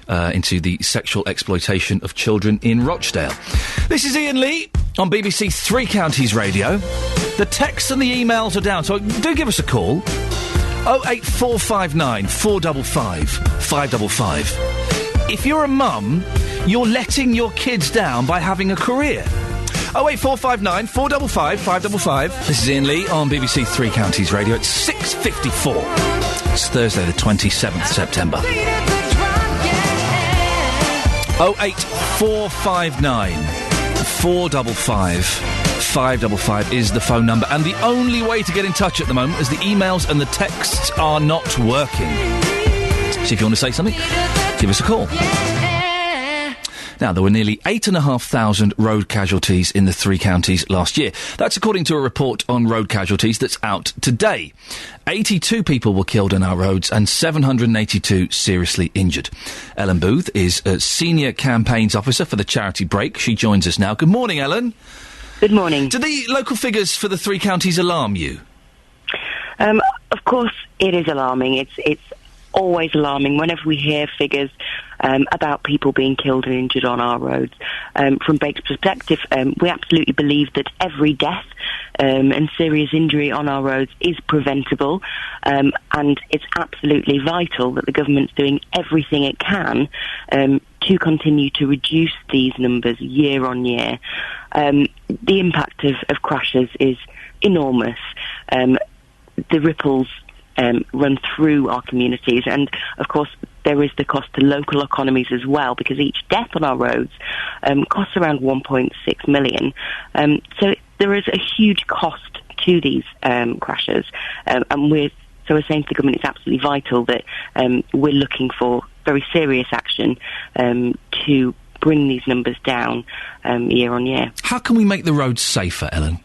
[SPEAKER 1] into the sexual exploitation of children in Rochdale. This is Iain Lee on BBC Three Counties Radio. The texts and the emails are down, so do give us a call. 08459 455 555. If you're a mum, you're letting your kids down by having a career. 08459 455 555. This is Iain Lee on BBC Three Counties Radio. It's 6:54. It's Thursday the 27th September. 08459 455 555 is the phone number, and the only way to get in touch at the moment is the emails and the texts are not working. So if you want to say something, give us a call. Now, there were nearly 8,500 road casualties in the three counties last year. That's according to a report on road casualties that's out today. 82 people were killed on our roads and 782 seriously injured. Ellen Booth is a Senior Campaigns Officer for the charity Break. She joins us now. Good morning, Ellen.
[SPEAKER 15] Good morning.
[SPEAKER 1] Do the local figures for the three counties alarm you?
[SPEAKER 15] Of course, it is alarming. It's always alarming whenever we hear figures about people being killed and injured on our roads. From Break's perspective, we absolutely believe that every death and serious injury on our roads is preventable, and it's absolutely vital that the government's doing everything it can to continue to reduce these numbers year on year. The impact of crashes is enormous. The ripples run through our communities, and of course there is the cost to local economies as well, because each death on our roads costs around 1.6 million. So there is a huge cost to these crashes, and we're saying to the government it's absolutely vital that we're looking for very serious action to bring these numbers down year on year.
[SPEAKER 1] How can we make the roads safer, Ellen?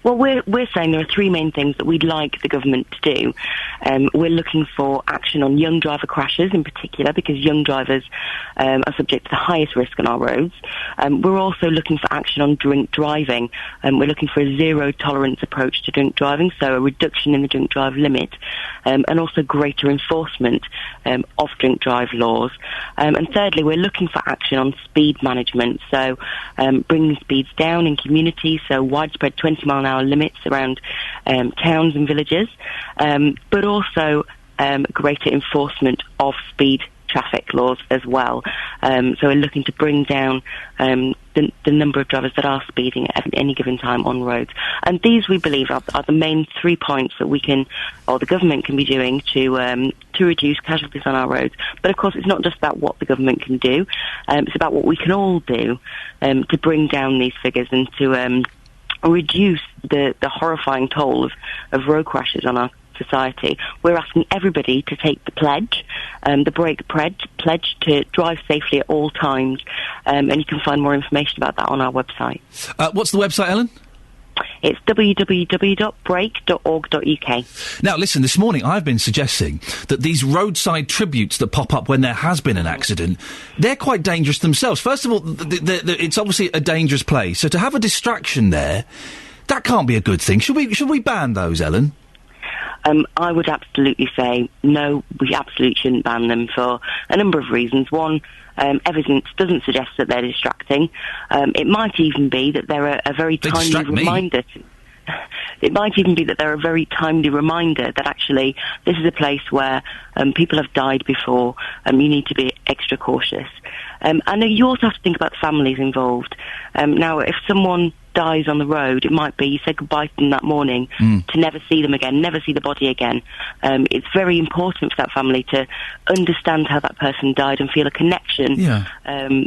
[SPEAKER 15] Well, we're saying there are three main things that we'd like the government to do. We're looking for action on young driver crashes in particular, because young drivers are subject to the highest risk on our roads. We're also looking for action on drink driving. We're looking for a zero-tolerance approach to drink driving, so a reduction in the drink drive limit, and also greater enforcement of drink drive laws. And thirdly, we're looking for action on speed management, so bringing speeds down in communities, so widespread 20-mile-an-hour limits around towns and villages, but also greater enforcement of speed traffic laws as well. So we're looking to bring down the number of drivers that are speeding at any given time on roads. And these, we believe, are the main 3 points that we can, or the government can be doing to reduce casualties on our roads. But of course, it's not just about what the government can do. It's about what we can all do to bring down these figures and to reduce the horrifying toll of road crashes on our society. We're asking everybody to take the pledge, the Break pledge to drive safely at all times, and you can find more information about that on our website.
[SPEAKER 1] What's the website, Ellen?
[SPEAKER 15] It's www.break.org.uk.
[SPEAKER 1] Now, listen, this morning I've been suggesting that these roadside tributes that pop up when there has been an accident, they're quite dangerous themselves. First of all, it's obviously a dangerous place, so to have a distraction there, that can't be a good thing. Should we ban those, Ellen?
[SPEAKER 15] I would absolutely say no, we absolutely shouldn't ban them for a number of reasons. One, evidence doesn't suggest that they're distracting. It might even be that they're a very timely reminder. It might even be that they're a very timely reminder that actually this is a place where people have died before, you need to be extra cautious. And you also have to think about the families involved. Now, if someone dies on the road, it might be you said goodbye to them that morning to never see them again, never see the body again. It's very important for that family to understand how that person died and feel a connection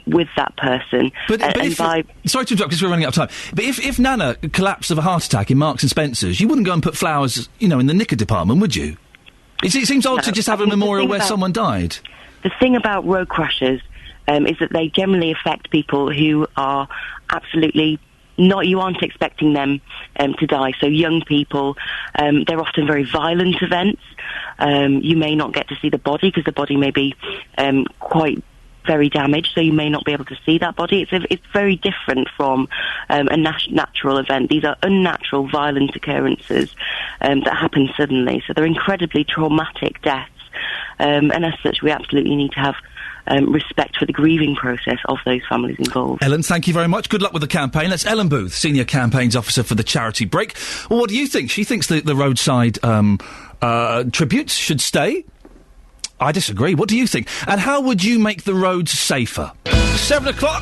[SPEAKER 15] with that person.
[SPEAKER 1] Sorry to interrupt because we're running out of time. But if Nana collapsed of a heart attack in Marks and Spencer's, you wouldn't go and put flowers, in the knicker department, would you? It seems odd to just have a memorial where someone died.
[SPEAKER 15] The thing about road crashes is that they generally affect people who are absolutely not, you aren't expecting them to die. So young people, they're often very violent events. You may not get to see the body because the body may be quite very damaged, so you may not be able to see that body. It's very different from a natural event. These are unnatural, violent occurrences that happen suddenly. So they're incredibly traumatic deaths. And as such, we absolutely need to have respect for the grieving process of those families involved.
[SPEAKER 1] Ellen, thank you very much. Good luck with the campaign. That's Ellen Booth, Senior Campaigns Officer for the Charity Break. Well, what do you think? She thinks that the roadside tributes should stay. I disagree. What do you think? And how would you make the roads safer? 7 o'clock.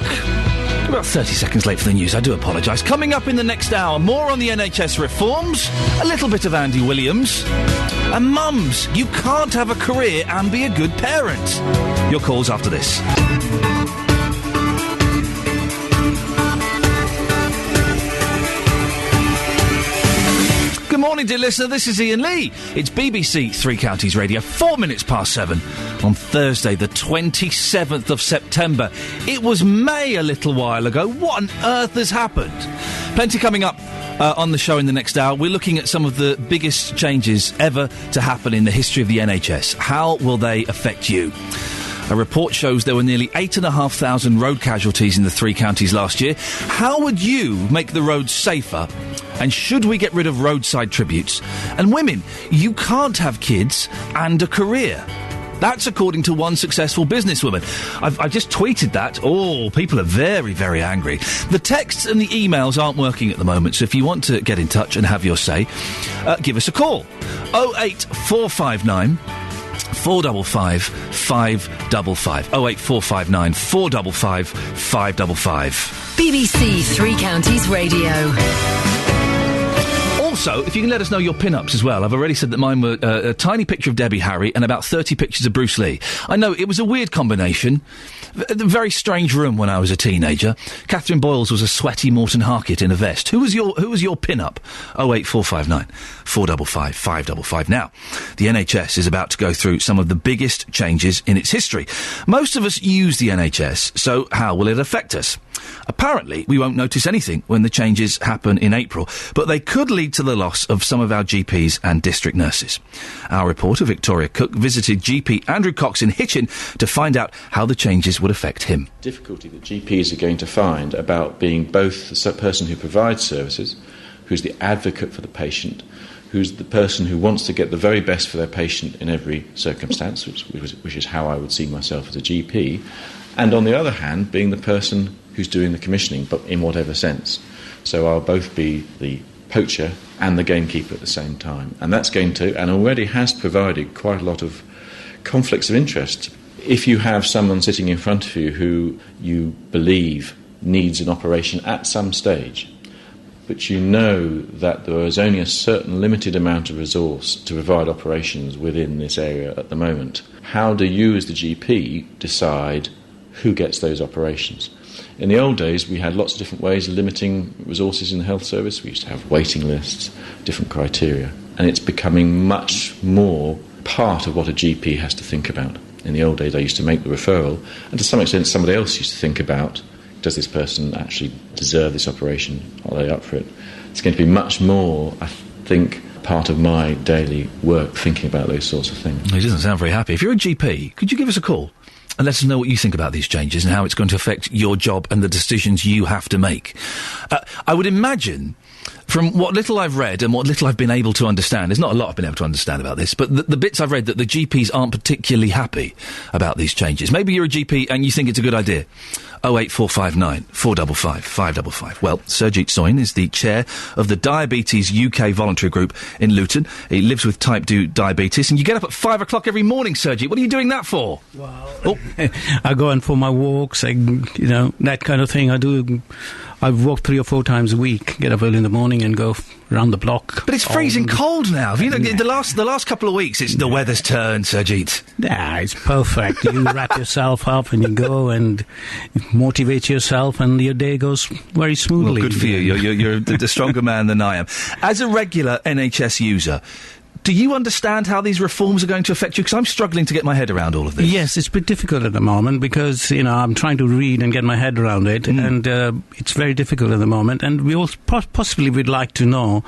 [SPEAKER 1] About 30 seconds late for the news. I do apologise. Coming up in the next hour, more on the NHS reforms, a little bit of Andy Williams, and mums, you can't have a career and be a good parent. Your calls after this. Good morning, dear listener. This is Iain Lee. It's BBC Three Counties Radio, 4 minutes past 7 on Thursday, the 27th of September. It was May a little while ago. What on earth has happened? Plenty coming up on the show in the next hour. We're looking at some of the biggest changes ever to happen in the history of the NHS. How will they affect you? A report shows there were nearly 8,500 road casualties in the three counties last year. How would you make the roads safer? And should we get rid of roadside tributes? And women, you can't have kids and a career. That's according to one successful businesswoman. I've just tweeted that. Oh, people are very, very angry. The texts and the emails aren't working at the moment, so if you want to get in touch and have your say, give us a call. 08459 455 555. 08459 455 555.
[SPEAKER 2] BBC Three Counties Radio.
[SPEAKER 1] Also, if you can let us know your pin-ups as well. I've already said that mine were a tiny picture of Debbie Harry and about 30 pictures of Bruce Lee. I know, it was a weird combination. A very strange room when I was a teenager. Catherine Boyles was a sweaty Morton Harkett in a vest. Who was your pin-up? 08459 455 555. Now, the NHS is about to go through some of the biggest changes in its history. Most of us use the NHS, so how will it affect us? Apparently, we won't notice anything when the changes happen in April, but they could lead to the loss of some of our GPs and district nurses. Our reporter, Victoria Cook, visited GP Andrew Cox in Hitchin to find out how the changes would affect him.
[SPEAKER 16] Difficulty that GPs are going to find about being both the person who provides services, who's the advocate for the patient, who's the person who wants to get the very best for their patient in every circumstance, which is how I would see myself as a GP, and on the other hand, being the person who's doing the commissioning, but in whatever sense. So I'll both be the poacher and the gamekeeper at the same time. And that's going to, and already has provided, quite a lot of conflicts of interest. If you have someone sitting in front of you who you believe needs an operation at some stage, but you know that there is only a certain limited amount of resource to provide operations within this area at the moment, how do you as the GP decide who gets those operations? In the old days, we had lots of different ways of limiting resources in the health service. We used to have waiting lists, different criteria, and it's becoming much more part of what a GP has to think about. In the old days, I used to make the referral, and to some extent, somebody else used to think about, does this person actually deserve this operation? Are they up for it? It's going to be much more, I think, part of my daily work, thinking about those sorts of things.
[SPEAKER 1] He doesn't sound very happy. If you're a GP, could you give us a call and let us know what you think about these changes and how it's going to affect your job and the decisions you have to make? I would imagine, from what little I've read and what little I've been able to understand, there's not a lot I've been able to understand about this, but the bits I've read, that the GPs aren't particularly happy about these changes. Maybe you're a GP and you think it's a good idea. 08459 455 555. Well, Surjit Soin is the chair of the Diabetes UK Voluntary Group in Luton. He lives with type 2 diabetes, and you get up at 5 o'clock every morning, Surjit. What are you doing that for?
[SPEAKER 17] Well, I go on for my walks, that kind of thing. I walk 3 or 4 times a week, get up early in the morning and go around the block.
[SPEAKER 1] But it's freezing cold now. The last couple of weeks, the weather's turned, Surjit.
[SPEAKER 17] Yeah, it's perfect. You wrap yourself up and you go and motivate yourself, and your day goes very smoothly.
[SPEAKER 1] Well, good for you. You're a stronger man than I am. As a regular NHS user, Do you understand how these reforms are going to affect you? Because I'm struggling to get my head around all of this.
[SPEAKER 17] Yes, it's a bit difficult at the moment because, I'm trying to read and get my head around it, and it's very difficult at the moment. And we also possibly would like to know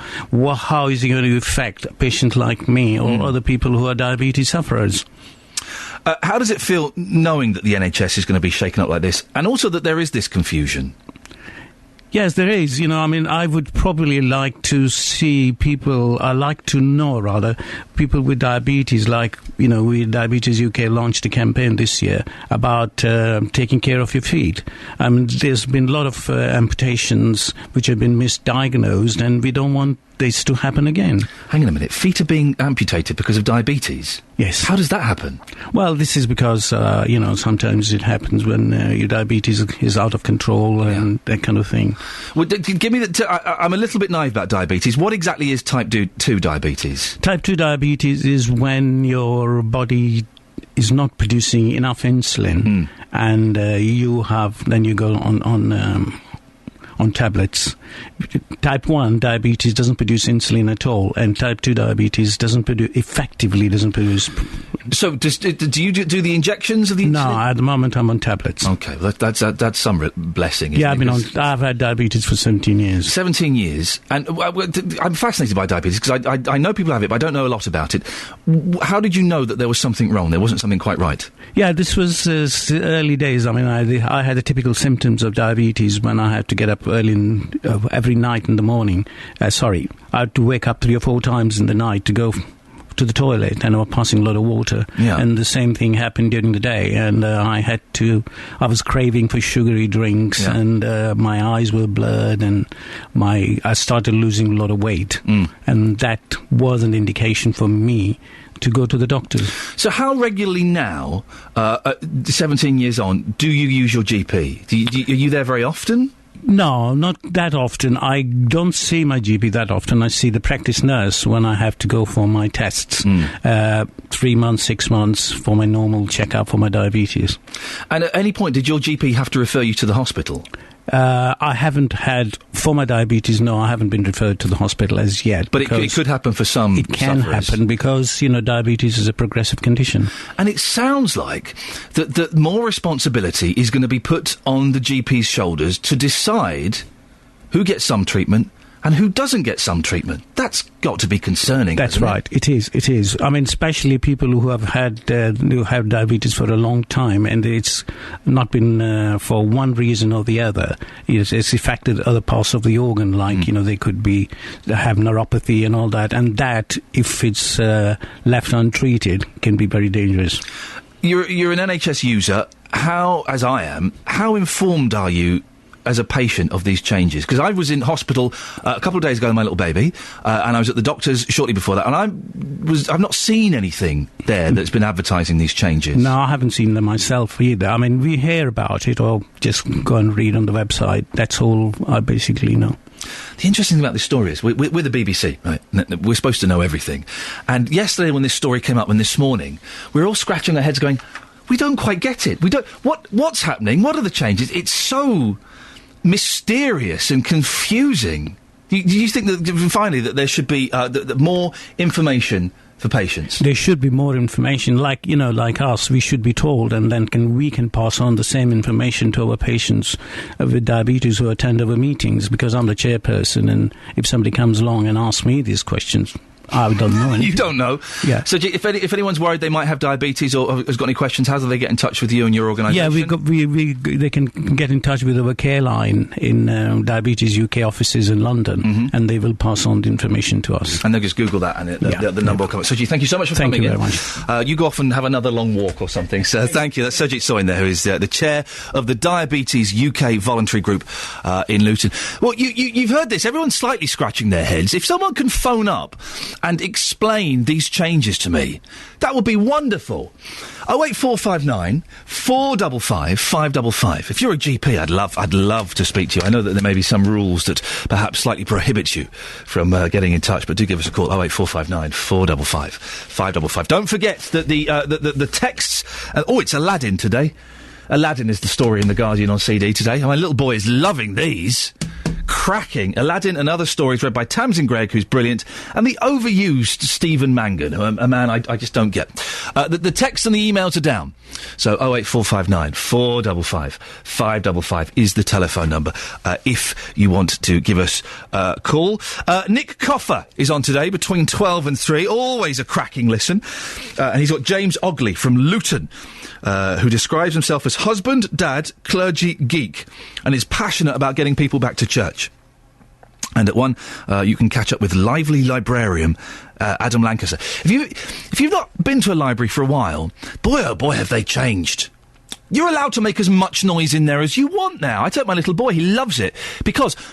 [SPEAKER 17] how is it going to affect a patient like me or other people who are diabetes sufferers.
[SPEAKER 1] How does it feel knowing that the NHS is going to be shaken up like this, and also that there is this confusion?
[SPEAKER 17] Yes, there is. I would probably like to see people, people with diabetes, Diabetes UK launched a campaign this year about taking care of your feet. There's been a lot of amputations which have been misdiagnosed, and we don't want this to happen again.
[SPEAKER 1] Hang on a minute. Feet are being amputated because of diabetes?
[SPEAKER 17] Yes.
[SPEAKER 1] How does that happen?
[SPEAKER 17] Well, this is because, sometimes it happens when your diabetes is out of control and that kind of thing.
[SPEAKER 1] Well, give me I'm a little bit naive about diabetes. What exactly is type 2 diabetes?
[SPEAKER 17] Type 2 diabetes is when your body is not producing enough insulin, and you go on tablets. Type 1 diabetes doesn't produce insulin at all, and type 2 diabetes effectively doesn't produce.
[SPEAKER 1] So, do you do the injections of the insulin?
[SPEAKER 17] No, at the moment I'm on tablets.
[SPEAKER 1] Okay, well, that's some blessing.
[SPEAKER 17] Yeah, I've had diabetes for 17 years.
[SPEAKER 1] 17 years, and I'm fascinated by diabetes because I know people have it, but I don't know a lot about it. How did you know that there was something wrong? There wasn't something quite right.
[SPEAKER 17] Yeah, this was early days. I had the typical symptoms of diabetes when I had to get up early every night in the morning. I had to wake up 3 or 4 times in the night to go to the toilet, and I was passing a lot of water.
[SPEAKER 1] Yeah.
[SPEAKER 17] And the same thing happened during the day, and I was craving for sugary drinks, and my eyes were blurred, and I started losing a lot of weight, and that was an indication for me to go to the doctors.
[SPEAKER 1] So how regularly now, 17 years on, do you use your GP? Are you there very often?
[SPEAKER 17] No, not that often. I don't see my GP that often. I see the practice nurse when I have to go for my tests. 3 months, 6 months for my normal checkup for my diabetes.
[SPEAKER 1] And at any point, did your GP have to refer you to the hospital?
[SPEAKER 17] I haven't had, for my diabetes, no, I haven't been referred to the hospital as yet.
[SPEAKER 1] But it could happen for some
[SPEAKER 17] It can
[SPEAKER 1] sufferers.
[SPEAKER 17] happen because, diabetes is a progressive condition.
[SPEAKER 1] And it sounds like that more responsibility is going to be put on the GP's shoulders to decide who gets some treatment and who doesn't get some treatment. That's got to be concerning.
[SPEAKER 17] That's right. It is. Especially people who have had diabetes for a long time, and it's not been for one reason or the other. It's affected other parts of the organ, like they could have neuropathy and all that, and that, if it's left untreated, can be very dangerous.
[SPEAKER 1] You're an NHS user. As I am, how informed are you as a patient of these changes? Because I was in hospital a couple of days ago with my little baby, and I was at the doctor's shortly before that, and I've not seen anything there that's been advertising these changes.
[SPEAKER 17] No, I haven't seen them myself either. We hear about it, or just go and read on the website. That's all I basically know.
[SPEAKER 1] The interesting thing about this story is we're the BBC, right? We're supposed to know everything. And yesterday when this story came up, and this morning, we were all scratching our heads going, we don't quite get it. We don't. What's happening? What are the changes? It's so mysterious and confusing. Do you think that finally that there should be more information for patients?
[SPEAKER 17] There should be more information, like us. We should be told, and then we can pass on the same information to our patients with diabetes who attend our meetings. Because I'm the chairperson, and if somebody comes along and asks me these questions, I don't know anything.
[SPEAKER 1] You don't know?
[SPEAKER 17] Yeah.
[SPEAKER 1] So if anyone's worried they might have diabetes or has got any questions, how do they get in touch with you and your organisation?
[SPEAKER 17] Yeah, they can get in touch with our care line in Diabetes UK offices in London, and they will pass on the information to us.
[SPEAKER 1] And they'll just Google that and the number will come up. Sajid, thank you so much for coming in.
[SPEAKER 17] Thank you very much.
[SPEAKER 1] You go off and have another long walk or something. So thank you. That's Sajid Soin there, who is the chair of the Diabetes UK voluntary group in Luton. Well, you've heard this. Everyone's slightly scratching their heads. If someone can phone up and explain these changes to me, that would be wonderful. 08459 455 555. If you're a GP, I'd love to speak to you. I know that there may be some rules that perhaps slightly prohibit you from getting in touch, but do give us a call. 08459 455 555. Don't forget that the texts. It's Aladdin today. Aladdin is the story in The Guardian on CD today. My little boy is loving these. cracking. Aladdin and other stories read by Tamsin Gregg, who's brilliant, and the overused Stephen Mangan, a man I just don't get. The texts and the emails are down. So 08459 455 555 is the telephone number if you want to give us a call. Nick Coffer is on today between 12 and 3. Always a cracking listen. And he's got James Ogley from Luton, who describes himself as husband, dad, clergy, geek, and is passionate about getting people back to church. And at 1, you can catch up with lively librarian Adam Lancaster. If you've not been to a library for a while, boy oh boy have they changed. You're allowed to make as much noise in there as you want now. I take my little boy, he loves it.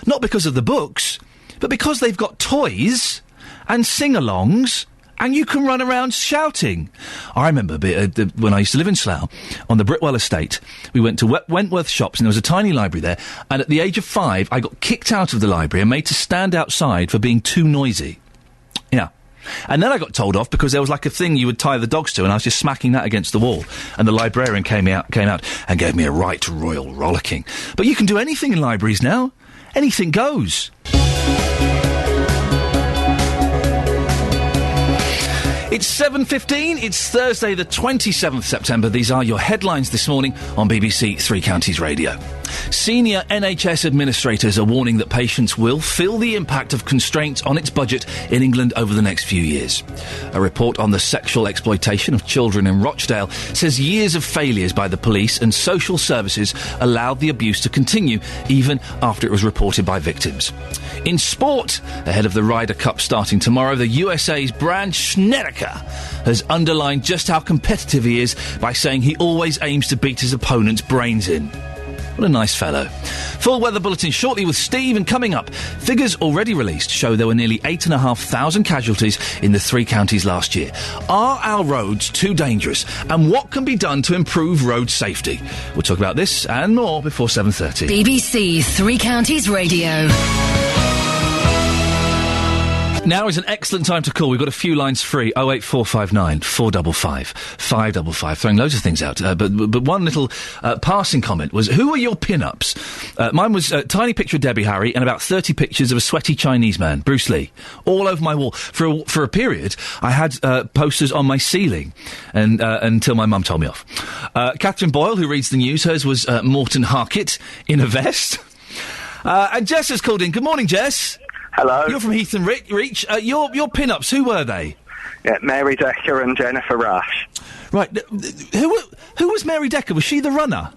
[SPEAKER 1] Not because of the books, but because they've got toys and sing-alongs, and you can run around shouting. I remember when I used to live in Slough, on the Britwell estate, we went to Wentworth Shops, and there was a tiny library there, and at the age of 5, I got kicked out of the library and made to stand outside for being too noisy. Yeah. And then I got told off because there was like a thing you would tie the dogs to, and I was just smacking that against the wall, and the librarian came out and gave me a right to royal rollicking. But you can do anything in libraries now. Anything goes. It's 7:15, it's Thursday the 27th September. These are your headlines this morning on BBC Three Counties Radio. Senior NHS administrators are warning that patients will feel the impact of constraints on its budget in England over the next few years. A report on the sexual exploitation of children in Rochdale says years of failures by the police and social services allowed the abuse to continue even after it was reported by victims. In sport, ahead of the Ryder Cup starting tomorrow, the USA's Brand Snedeker has underlined just how competitive he is by saying he always aims to beat his opponent's brains in. What a nice fellow. Full weather bulletin shortly with Steve, and coming up, figures already released show there were nearly 8,500 casualties in the three counties last year. Are our roads too dangerous? And what can be done to improve road safety? We'll talk about this and more before 7:30.
[SPEAKER 2] BBC Three Counties Radio.
[SPEAKER 1] Now is an excellent time to call. We've got a few lines free. 08459 455 555. Throwing loads of things out. But one little passing comment was, who are your pin-ups? Mine was a tiny picture of Debbie Harry and about 30 pictures of a sweaty Chinese man, Bruce Lee, all over my wall. For a period, I had posters on my ceiling and until my mum told me off. Catherine Boyle, who reads the news, hers was Morton Harkett in a vest. And Jess has called in. Good morning, Jess.
[SPEAKER 18] Hello.
[SPEAKER 1] You're from Heath and Reach. Your pin-ups, who were they?
[SPEAKER 18] Yeah, Mary Decker and Jennifer Rush.
[SPEAKER 1] Right. Who was Mary Decker? Was she the runner?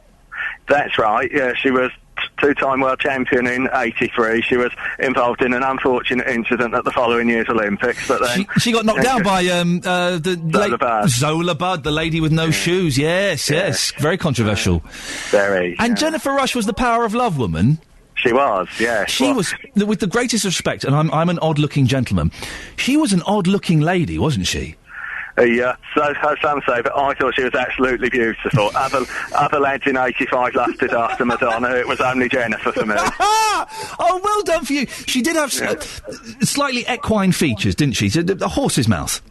[SPEAKER 18] That's right, yeah. She was two-time world champion in '83. She was involved in an unfortunate incident at the following year's Olympics, but then...
[SPEAKER 1] She got knocked down by Zola Budd, the lady with no shoes. Yes. Very controversial.
[SPEAKER 18] Very.
[SPEAKER 1] And Jennifer Rush was the Power of Love woman?
[SPEAKER 18] She was, yeah.
[SPEAKER 1] She was, with the greatest respect, and I'm an odd-looking gentleman, she was an odd-looking lady, wasn't she?
[SPEAKER 18] Yeah, so some say, but I thought she was absolutely beautiful. Other lads in '85 lusted after Madonna. It was only Jennifer for me.
[SPEAKER 1] Oh, well done for you. She did have slightly equine features, didn't she? A horse's mouth.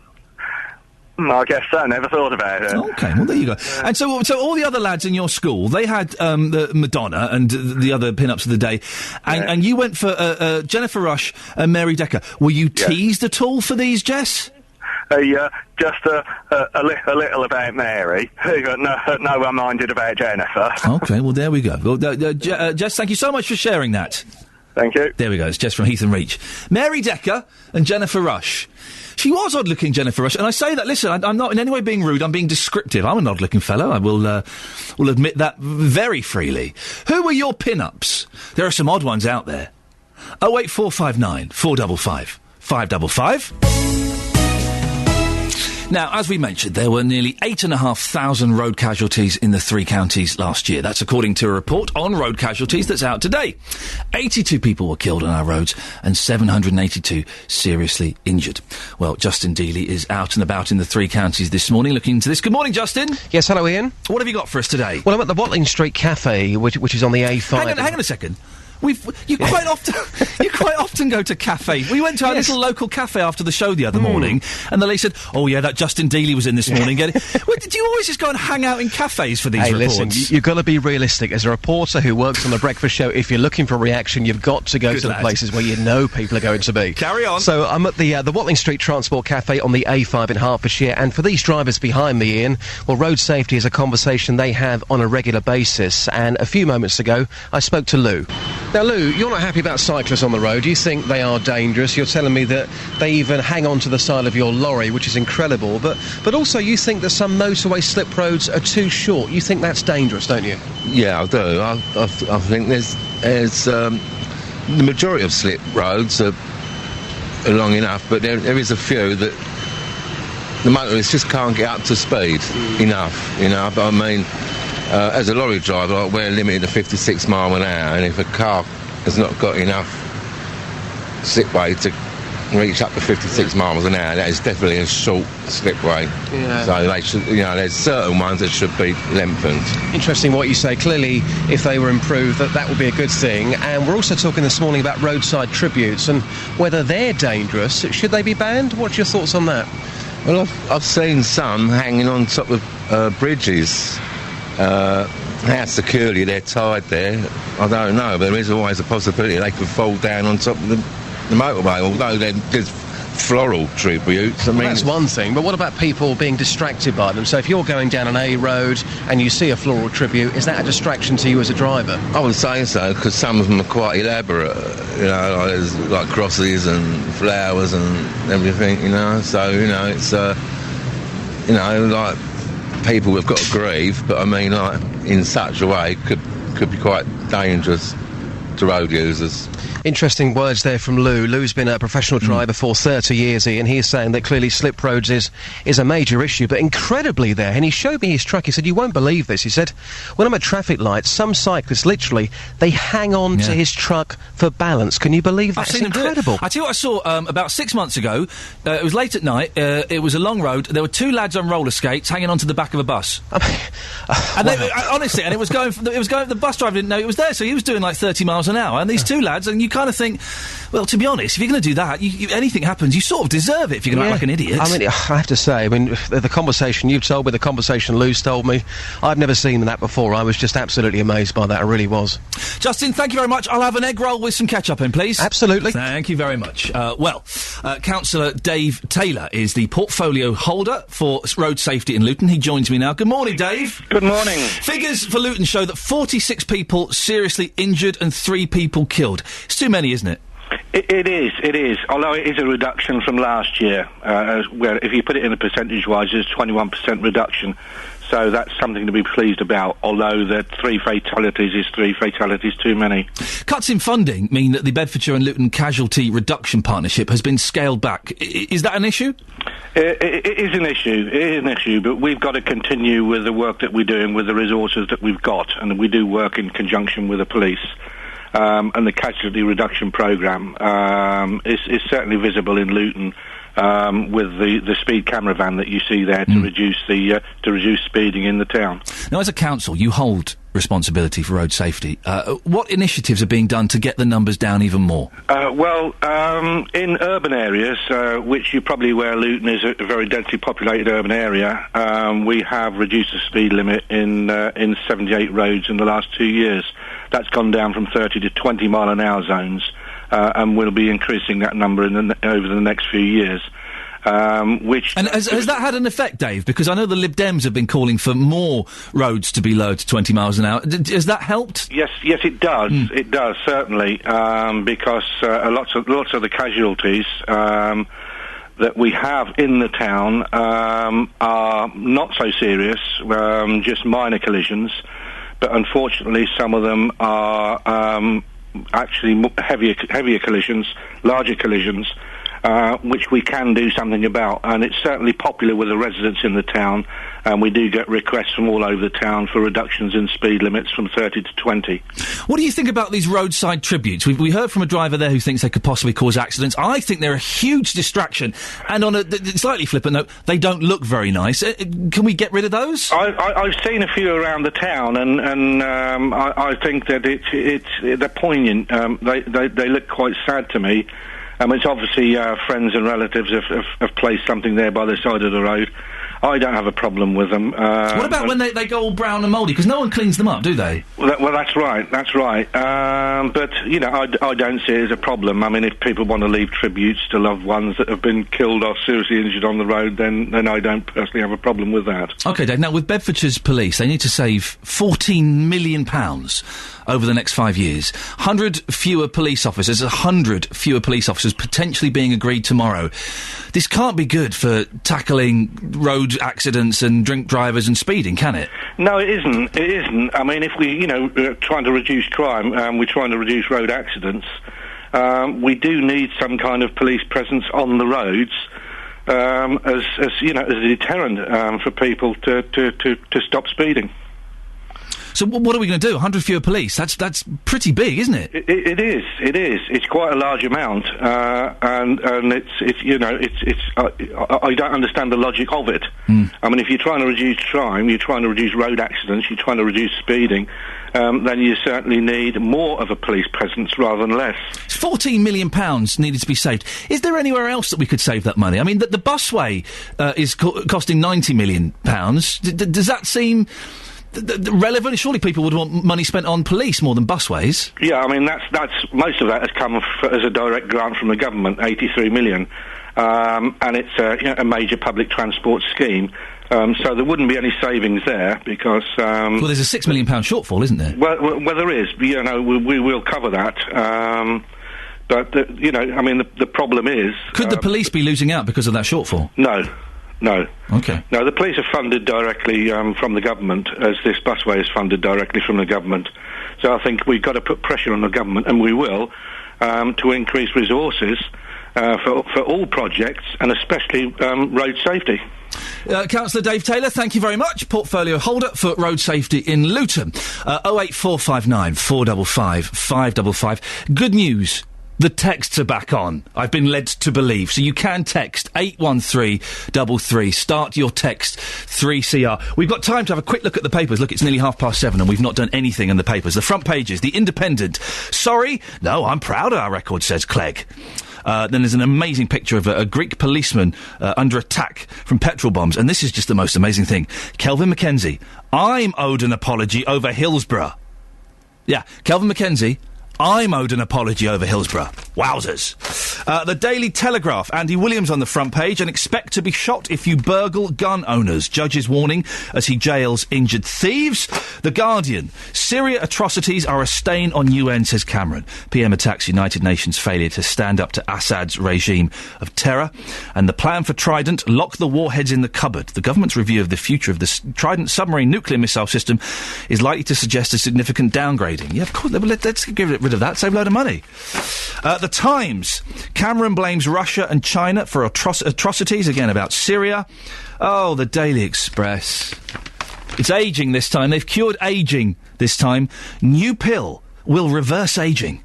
[SPEAKER 18] I guess so. Never thought about it.
[SPEAKER 1] Okay, well there you go. And so all the other lads in your school, they had the Madonna and the other pin-ups of the day, and you went for Jennifer Rush and Mary Decker. Were you teased at all for these, Jess?
[SPEAKER 18] Just a little about Mary. No one minded about Jennifer.
[SPEAKER 1] Okay, well there we go. Well, Jess, thank you so much for sharing that.
[SPEAKER 18] Thank you.
[SPEAKER 1] There we go. It's Jess from Heath and Reach. Mary Decker and Jennifer Rush. She was odd-looking, Jennifer Rush, and I say that, listen, I'm not in any way being rude, I'm being descriptive. I'm an odd-looking fellow, I will admit that very freely. Who were your pin-ups? There are some odd ones out there. 08459 455 555. Now, as we mentioned, there were nearly 8,500 road casualties in the three counties last year. That's according to a report on road casualties that's out today. 82 people were killed on our roads and 782 seriously injured. Well, Justin Dealey is out and about in the three counties this morning looking into this. Good morning, Justin.
[SPEAKER 19] Yes, hello, Ian.
[SPEAKER 1] What have you got for us today?
[SPEAKER 19] Well, I'm at the Watling Street Cafe, which is on the A5.
[SPEAKER 1] Hang on a second. You quite often go to cafes. We went to our little local cafe after the show the other morning, and the lady said, "Oh yeah, that Justin Dealey was in this morning." Did you always just go and hang out in cafes for these reports?
[SPEAKER 19] Listen, you've got to be realistic. As a reporter who works on the breakfast show, if you're looking for reaction, you've got to go to the places where you know people are going to be.
[SPEAKER 1] Carry on.
[SPEAKER 19] So I'm at the Watling Street Transport Cafe on the A5 in Hertfordshire, and for these drivers behind me, Ian, well, road safety is a conversation they have on a regular basis, and a few moments ago I spoke to Lou. Now Lou, you're not happy about cyclists on the road. You think they are dangerous. You're telling me that they even hang on to the side of your lorry, which is incredible, but also you think that some motorway slip roads are too short. You think that's dangerous, don't you?
[SPEAKER 20] Yeah, I do. I think there's the majority of slip roads are long enough, but there is a few that the motorists just can't get up to speed enough, But I mean, as a lorry driver, we're limited to 56 mile an hour, and if a car has not got enough slipway to reach up to 56 miles an hour, that is definitely a short slipway.
[SPEAKER 19] Yeah.
[SPEAKER 20] So they should, there's certain ones that should be lengthened.
[SPEAKER 19] Interesting what you say. Clearly, if they were improved, that would be a good thing. And we're also talking this morning about roadside tributes and whether they're dangerous. Should they be banned? What's your thoughts on that?
[SPEAKER 20] Well, I've seen some hanging on top of bridges. How securely they're tied there, I don't know, but there is always a possibility they could fall down on top of the motorway, although they're just floral tributes.
[SPEAKER 19] Well, that's one thing, but what about people being distracted by them? So if you're going down an A road and you see a floral tribute, is that a distraction to you as a driver?
[SPEAKER 20] I would say so, because some of them are quite elaborate, there's like crosses and flowers and everything, so, it's, like people have got to grieve, but I mean, like, in such a way, could be quite dangerous to road users.
[SPEAKER 19] Interesting words there from Lou. Lou's been a professional driver for 30 years, Ian. He's saying that clearly slip roads is a major issue, but incredibly there, and he showed me his truck, he said, you won't believe this, he said, when I'm at traffic lights, some cyclists literally, they hang on to his truck for balance. Can you believe that?
[SPEAKER 1] I've seen incredible. I tell you what I saw about 6 months ago, it was late at night, it was a long road, there were two lads on roller skates hanging onto the back of a bus. And honestly, and it was going, the bus driver didn't know it was there, so he was doing like 30 miles an hour, and these two lads, and you kind of think, well, to be honest, if you're going to do that, anything happens, you sort of deserve it if you're going to act like an idiot.
[SPEAKER 19] I mean, I have to say, the conversation you've told me, the conversation Lou's told me, I've never seen that before. I was just absolutely amazed by that, I really was.
[SPEAKER 1] Justin, thank you very much. I'll have an egg roll with some ketchup in, please.
[SPEAKER 19] Absolutely.
[SPEAKER 1] Thank you very much. Councillor Dave Taylor is the portfolio holder for road safety in Luton. He joins me now. Good morning, Dave.
[SPEAKER 21] Good morning.
[SPEAKER 1] Figures for Luton show that 46 people seriously injured and 3 people killed. It's too many, isn't it?
[SPEAKER 21] It is. Although it is a reduction from last year, where if you put it in a percentage-wise, there's 21% reduction. So that's something to be pleased about, although the 3 fatalities is 3 fatalities too many.
[SPEAKER 1] Cuts in funding mean that the Bedfordshire and Luton Casualty Reduction Partnership has been scaled back. Is that an issue?
[SPEAKER 21] It is an issue. It is an issue, but we've got to continue with the work that we're doing with the resources that we've got, and we do work in conjunction with the police. And the casualty reduction programme is certainly visible in Luton with the speed camera van that you see there to reduce speeding in the town.
[SPEAKER 1] Now, as a council, you hold responsibility for road safety. What initiatives are being done to get the numbers down even more?
[SPEAKER 21] In urban areas, which you're probably aware Luton is a very densely populated urban area, we have reduced the speed limit in 78 roads in the last 2 years. That's gone down from 30 to 20 mile an hour zones, and we'll be increasing that number over the next few years.
[SPEAKER 1] Has that had an effect, Dave? Because I know the Lib Dems have been calling for more roads to be lowered to 20 miles an hour. Has that helped?
[SPEAKER 21] Yes, it does. It does, certainly, because lots of the casualties that we have in the town are not so serious, just minor collisions. But unfortunately, some of them are actually heavier collisions, larger collisions, which we can do something about, and it's certainly popular with the residents in the town, and we do get requests from all over the town for reductions in speed limits from 30 to 20.
[SPEAKER 1] What do you think about these roadside tributes? We heard from a driver there who thinks they could possibly cause accidents. I think they're a huge distraction, and on a slightly flippant note, they don't look very nice. Can we get rid of those?
[SPEAKER 21] I've seen a few around the town, and I think that they're poignant. They look quite sad to me. It's obviously friends and relatives have placed something there by the side of the road. I don't have a problem with them.
[SPEAKER 1] What about when they go all brown and mouldy? Because no one cleans them up, do they?
[SPEAKER 21] Well, that's right. But, you know, I don't see it as a problem. I mean, if people want to leave tributes to loved ones that have been killed or seriously injured on the road, then I don't personally have a problem with that.
[SPEAKER 1] OK, Dave. Now, with Bedfordshire's police, they need to save £14 million over the next 5 years. 100 fewer police officers, 100 fewer police officers potentially being agreed tomorrow. This can't be good for tackling road accidents and drink drivers and speeding, can it?
[SPEAKER 21] No, it isn't. It isn't. I mean, if we, trying to reduce crime, we're trying to reduce road accidents, we do need some kind of police presence on the roads, as a deterrent for people to stop speeding.
[SPEAKER 1] So what are we going to do? 100 fewer police? That's pretty big, isn't it?
[SPEAKER 21] It is. It's quite a large amount, and I don't understand the logic of it. I mean, if you're trying to reduce crime, you're trying to reduce road accidents, you're trying to reduce speeding, then you certainly need more of a police presence rather than less.
[SPEAKER 1] £14 million needed to be saved. Is there anywhere else that we could save that money? I mean, the busway is costing £90 million. Does that seem relevant? Surely people would want money spent on police more than busways.
[SPEAKER 21] Yeah, I mean, that's most of that has come as a direct grant from the government, 83 million, and it's a major public transport scheme. So there wouldn't be any savings there because... well,
[SPEAKER 1] there's a £6 million shortfall, isn't there?
[SPEAKER 21] Well, there is. We will cover that. But, the problem is...
[SPEAKER 1] Could the police be losing out because of that shortfall?
[SPEAKER 21] No.
[SPEAKER 1] Okay.
[SPEAKER 21] No, the police are funded directly from the government, as this busway is funded directly from the government. So I think we've got to put pressure on the government, and we will, to increase resources for all projects, and especially road safety.
[SPEAKER 1] Councillor Dave Taylor, thank you very much. Portfolio holder for road safety in Luton. 08459 455 555. Good news. The texts are back on, I've been led to believe. So you can text 81333. Start your text 3CR. We've got time to have a quick look at the papers. Look, it's nearly 7:30 and we've not done anything in the papers. The front pages, The Independent. Sorry? No, I'm proud of our record, says Clegg. Then there's an amazing picture of a Greek policeman under attack from petrol bombs. And this is just the most amazing thing. Kelvin Mackenzie. I'm owed an apology over Hillsborough. Yeah, Kelvin Mackenzie. I'm owed an apology over Hillsborough. Wowzers. The Daily Telegraph. Andy Williams on the front page. And expect to be shot if you burgle gun owners. Judge's warning as he jails injured thieves. The Guardian. Syria atrocities are a stain on UN, says Cameron. PM attacks United Nations failure to stand up to Assad's regime of terror. And the plan for Trident. Lock the warheads in the cupboard. The government's review of the future of the Trident submarine nuclear missile system is likely to suggest a significant downgrading. Yeah, of course. Let's give it rid of that, save a load of money. The Times. Cameron blames Russia and China for atrocities, again about Syria. Oh, the Daily Express. It's ageing this time. They've cured ageing this time. New pill will reverse ageing.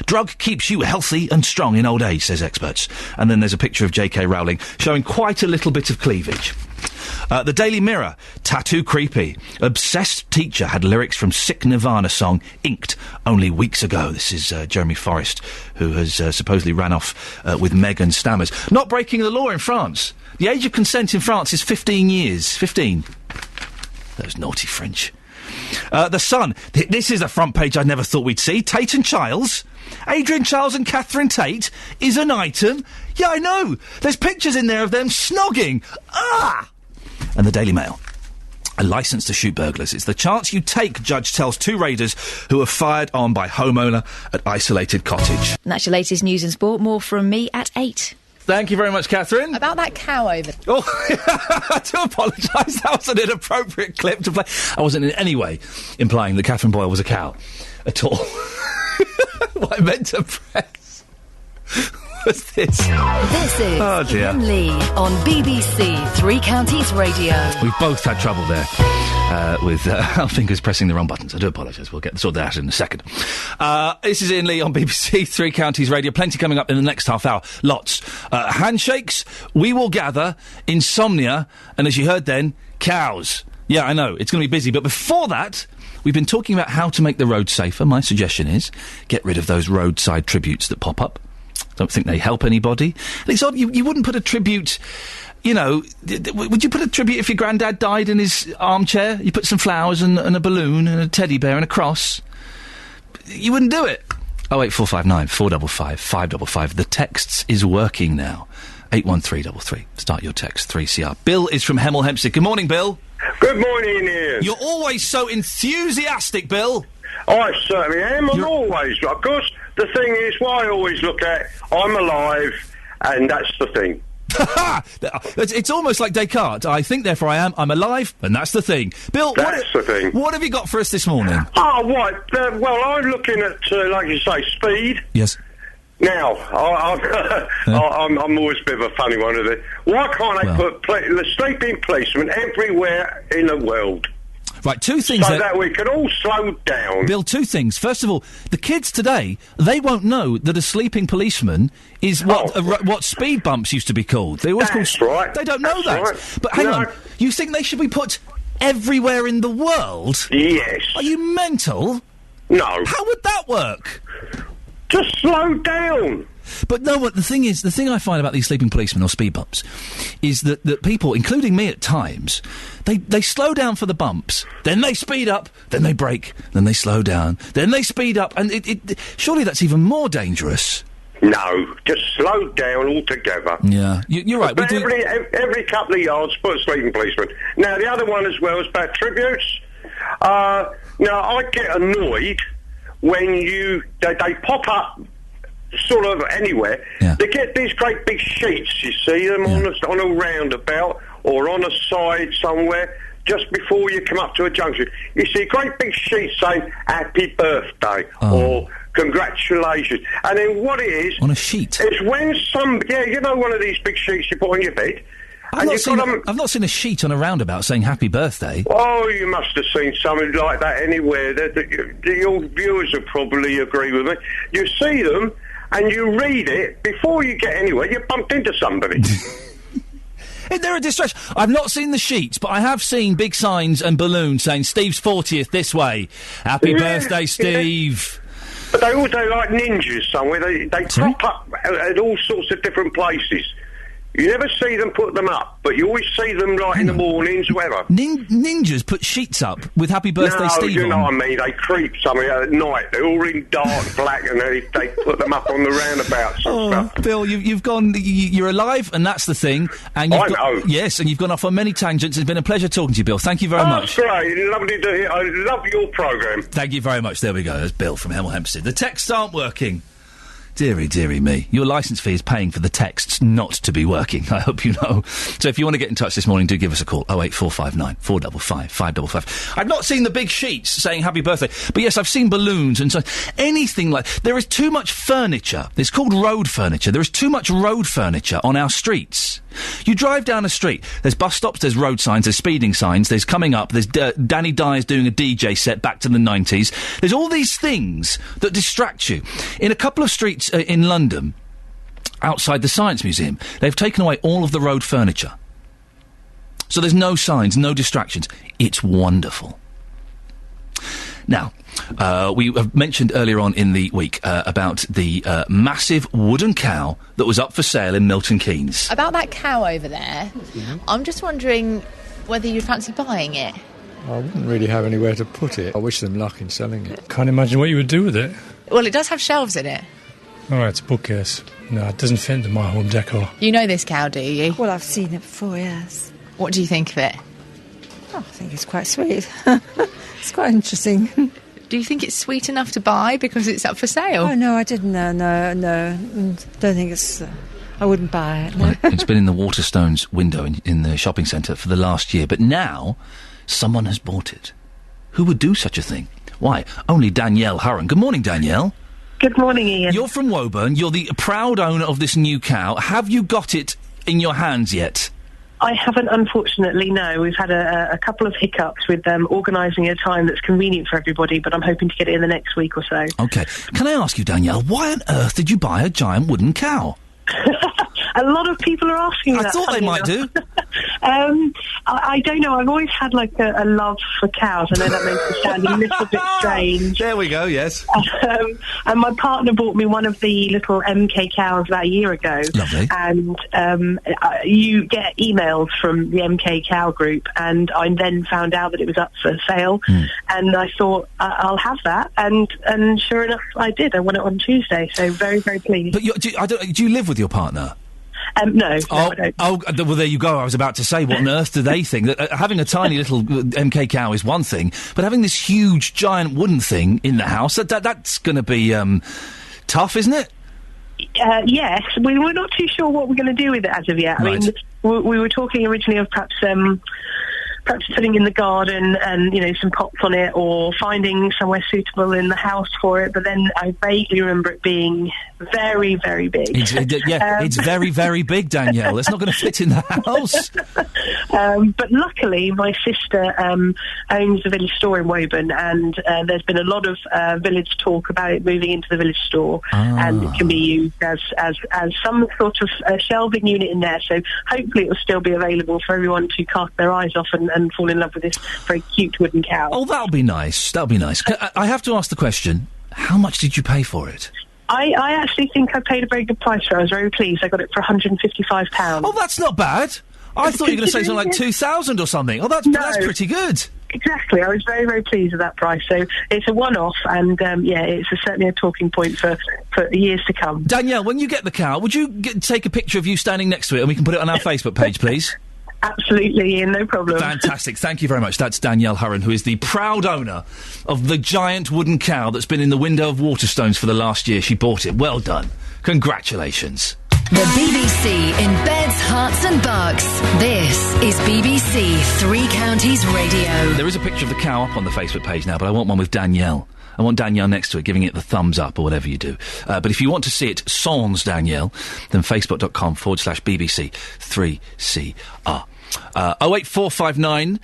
[SPEAKER 1] Drug keeps you healthy and strong in old age, says experts. And then there's a picture of J.K. Rowling showing quite a little bit of cleavage. The Daily Mirror. Tattoo creepy. Obsessed teacher had lyrics from sick Nirvana song inked only weeks ago. This is Jeremy Forrest, who has supposedly ran off with Meghan Stammers. Not breaking the law in France. The age of consent in France is 15 years. 15. Those naughty French. The Sun. This is a front page I never thought we'd see. Tate and Childs. Adrian Chiles and Catherine Tate is an item. Yeah, I know. There's pictures in there of them snogging. Ah! And the Daily Mail. A licence to shoot burglars. It's the chance you take, judge tells two raiders who were fired on by homeowner at isolated cottage.
[SPEAKER 3] And that's your latest news and sport. More from me at 8.
[SPEAKER 1] Thank you very much, Catherine.
[SPEAKER 3] About that cow over...
[SPEAKER 1] Oh, I do apologise. That was an inappropriate clip to play. I wasn't in any way implying that Catherine Boyle was a cow at all. What I meant to press was this?
[SPEAKER 2] This is Iain Lee on BBC Three Counties Radio.
[SPEAKER 1] We've both had trouble there with our fingers pressing the wrong buttons. I do apologise. We'll sort that out in a second. This is Iain Lee on BBC Three Counties Radio. Plenty coming up in the next half hour. Lots. Handshakes, we will gather, insomnia, and as you heard then, cows. Yeah, I know, it's going to be busy. But before that, we've been talking about how to make the road safer. My suggestion is get rid of those roadside tributes that pop up. Don't think they help anybody. And it's odd, you wouldn't put a tribute... You know, would you put a tribute if your granddad died in his armchair? You put some flowers and a balloon and a teddy bear and a cross? You wouldn't do it. 08459 455 555. The texts is working now. 81333. Start your text, 3CR. Bill is from Hemel Hempstead. Good morning, Bill.
[SPEAKER 4] Good morning, Ian.
[SPEAKER 1] You're always so enthusiastic, Bill.
[SPEAKER 4] I certainly am. I'm always. Of course, the thing is, what I always look at, I'm alive, and that's the thing.
[SPEAKER 1] It's almost like Descartes. I think, therefore I am. I'm alive, and that's the thing. Bill,
[SPEAKER 4] that's the thing.
[SPEAKER 1] What have you got for us this morning?
[SPEAKER 4] Oh, right. Well, I'm looking at, like you say, speed.
[SPEAKER 1] Yes.
[SPEAKER 4] Now, I'm always a bit of a funny one of it. Why can't they put the sleeping policemen everywhere in the world?
[SPEAKER 1] Right, two things.
[SPEAKER 4] So that we can all slow down.
[SPEAKER 1] Bill, two things. First of all, the kids today, they won't know that a sleeping policeman is what speed bumps used to be called. They always
[SPEAKER 4] right.
[SPEAKER 1] They don't know that. Right. But hang on, you think they should be put everywhere in the world?
[SPEAKER 4] Yes.
[SPEAKER 1] Are you mental?
[SPEAKER 4] No.
[SPEAKER 1] How would that work?
[SPEAKER 4] Just slow down.
[SPEAKER 1] But no, what the thing I find about these sleeping policemen or speed bumps is that people, including me at times, they slow down for the bumps, then they speed up, then they brake, then they slow down, then they speed up, and surely that's even more dangerous.
[SPEAKER 4] No, just slow down altogether.
[SPEAKER 1] Yeah, you're right.
[SPEAKER 4] Every couple of yards, put a sleeping policeman. Now, the other one as well is about tributes. Now, I get annoyed when they pop up sort of anywhere.
[SPEAKER 1] Yeah.
[SPEAKER 4] They get these great big sheets, you see them on a roundabout or on a side somewhere just before you come up to a junction. You see great big sheets saying happy birthday or congratulations. And then what it is...
[SPEAKER 1] On a sheet?
[SPEAKER 4] It's when you know one of these big sheets you put on your bed...
[SPEAKER 1] I've not seen a sheet on a roundabout saying happy birthday.
[SPEAKER 4] Oh, you must have seen something like that anywhere. Your viewers will probably agree with me. You see them, and you read it, before you get anywhere, you bumped into somebody.
[SPEAKER 1] They're a distraction. I've not seen the sheets, but I have seen big signs and balloons saying Steve's 40th this way. Happy birthday, Steve.
[SPEAKER 4] Yeah. But they all do like ninjas somewhere. They crop up at all sorts of different places. You never see them put them up, but you always see them in the mornings, whatever.
[SPEAKER 1] Ninjas put sheets up with Happy Birthday Steve
[SPEAKER 4] you know
[SPEAKER 1] on.
[SPEAKER 4] what I mean? They creep somewhere at night. They're all in dark black, and they put them up on the roundabouts and stuff.
[SPEAKER 1] Bill, you've gone... You're alive, and that's the thing. And
[SPEAKER 4] I know.
[SPEAKER 1] Yes, and you've gone off on many tangents. It's been a pleasure talking to you, Bill. Thank you very much.
[SPEAKER 4] That's great. Lovely to hear. I love your programme.
[SPEAKER 1] Thank you very much. There we go. There's Bill from Hemel Hempstead. The texts aren't working. Deary, deary me. Your licence fee is paying for the texts not to be working, I hope you know. So if you want to get in touch this morning, do give us a call. 08459 455 555. I've not seen the big sheets saying happy birthday, but yes, I've seen balloons and so anything like... There is too much furniture. It's called road furniture. There is too much road furniture on our streets. You drive down a street, there's bus stops, there's road signs, there's speeding signs, there's coming up, there's Danny Dyer's doing a DJ set back to the 90s. There's all these things that distract you. In a couple of streets in London, outside the Science Museum, they've taken away all of the road furniture. So there's no signs, no distractions. It's wonderful. Now, we have mentioned earlier on in the week about the massive wooden cow that was up for sale in Milton Keynes.
[SPEAKER 3] About that cow over there, I'm just wondering whether you'd fancy buying it.
[SPEAKER 22] I wouldn't really have anywhere to put it. I wish them luck in selling it. Can't imagine what you would do with it.
[SPEAKER 3] Well, it does have shelves in it.
[SPEAKER 22] All right, it's a bookcase. No, it doesn't fit into my home decor.
[SPEAKER 3] You know this cow, do you?
[SPEAKER 23] Well, I've seen it before, yes.
[SPEAKER 3] What do you think of it?
[SPEAKER 23] Oh, I think it's quite sweet. It's quite interesting.
[SPEAKER 3] Do you think it's sweet enough to buy because it's up for sale?
[SPEAKER 23] Oh, no, I didn't. No. Don't think it's... I wouldn't buy it. No.
[SPEAKER 1] Well, it's been in the Waterstones window in the shopping centre for the last year, but now someone has bought it. Who would do such a thing? Why, only Danielle Hurren. Good morning, Danielle.
[SPEAKER 5] Good morning, Ian.
[SPEAKER 1] You're from Woburn. You're the proud owner of this new cow. Have you got it in your hands yet?
[SPEAKER 5] I haven't, unfortunately, no. We've had a couple of hiccups with organising a time that's convenient for everybody, but I'm hoping to get it in the next week or so.
[SPEAKER 1] OK. Can I ask you, Danielle, why on earth did you buy a giant wooden cow?
[SPEAKER 5] A lot of people are asking me that.
[SPEAKER 1] I thought they might do.
[SPEAKER 5] I don't know. I've always had like a love for cows. I know that makes me sound a little bit strange.
[SPEAKER 1] There we go, yes.
[SPEAKER 5] And my partner bought me one of the little MK cows about a year ago.
[SPEAKER 1] Lovely.
[SPEAKER 5] And you get emails from the MK cow group, and I then found out that it was up for sale. And I thought, I'll have that. And sure enough, I did. I won it on Tuesday, so very, very pleased.
[SPEAKER 1] But do you live with your partner?
[SPEAKER 5] No, I don't.
[SPEAKER 1] Well, there you go. I was about to say, what on earth do they think? That having a tiny little MK cow is one thing, but having this huge, giant wooden thing in the house, that's going to be tough, isn't it?
[SPEAKER 5] Yes. We're not too sure what we're going to do with it as of yet.
[SPEAKER 1] Right.
[SPEAKER 5] I mean, we were talking originally of perhaps putting in the garden and, some pots on it, or finding somewhere suitable in the house for it. But then I vaguely remember it being very, very big.
[SPEAKER 1] It's very, very big, Danielle. It's not going to fit in the house.
[SPEAKER 5] But luckily, my sister owns the village store in Woburn, and there's been a lot of village talk about it moving into the village store, and it can be used as some sort of shelving unit in there. So hopefully it will still be available for everyone to cast their eyes off and fall in love with this very cute wooden cow.
[SPEAKER 1] Oh, that'll be nice. That'll be nice. I have to ask the question, how much did you pay for it?
[SPEAKER 5] I actually think I paid a very good price for it. I was very pleased. I got it for £155.
[SPEAKER 1] Oh, that's not bad. I thought you were going to say something like 2,000 or something. Oh, that's pretty good.
[SPEAKER 5] Exactly. I was very, very pleased with that price. So it's a one-off, and it's certainly a talking point for years to come.
[SPEAKER 1] Danielle, when you get the cow, would you take a picture of you standing next to it and we can put it on our Facebook page, please?
[SPEAKER 5] Absolutely, Ian, no problem.
[SPEAKER 1] Fantastic. Thank you very much. That's Danielle Hurren, who is the proud owner of the giant wooden cow that's been in the window of Waterstones for the last year. She bought it. Well done. Congratulations.
[SPEAKER 2] The BBC in beds, hearts and bucks. This is BBC Three Counties Radio.
[SPEAKER 1] There is a picture of the cow up on the Facebook page now, but I want one with Danielle. I want Danielle next to it, giving it the thumbs up or whatever you do. But if you want to see it sans Danielle, then facebook.com/BBC 3CR. 08459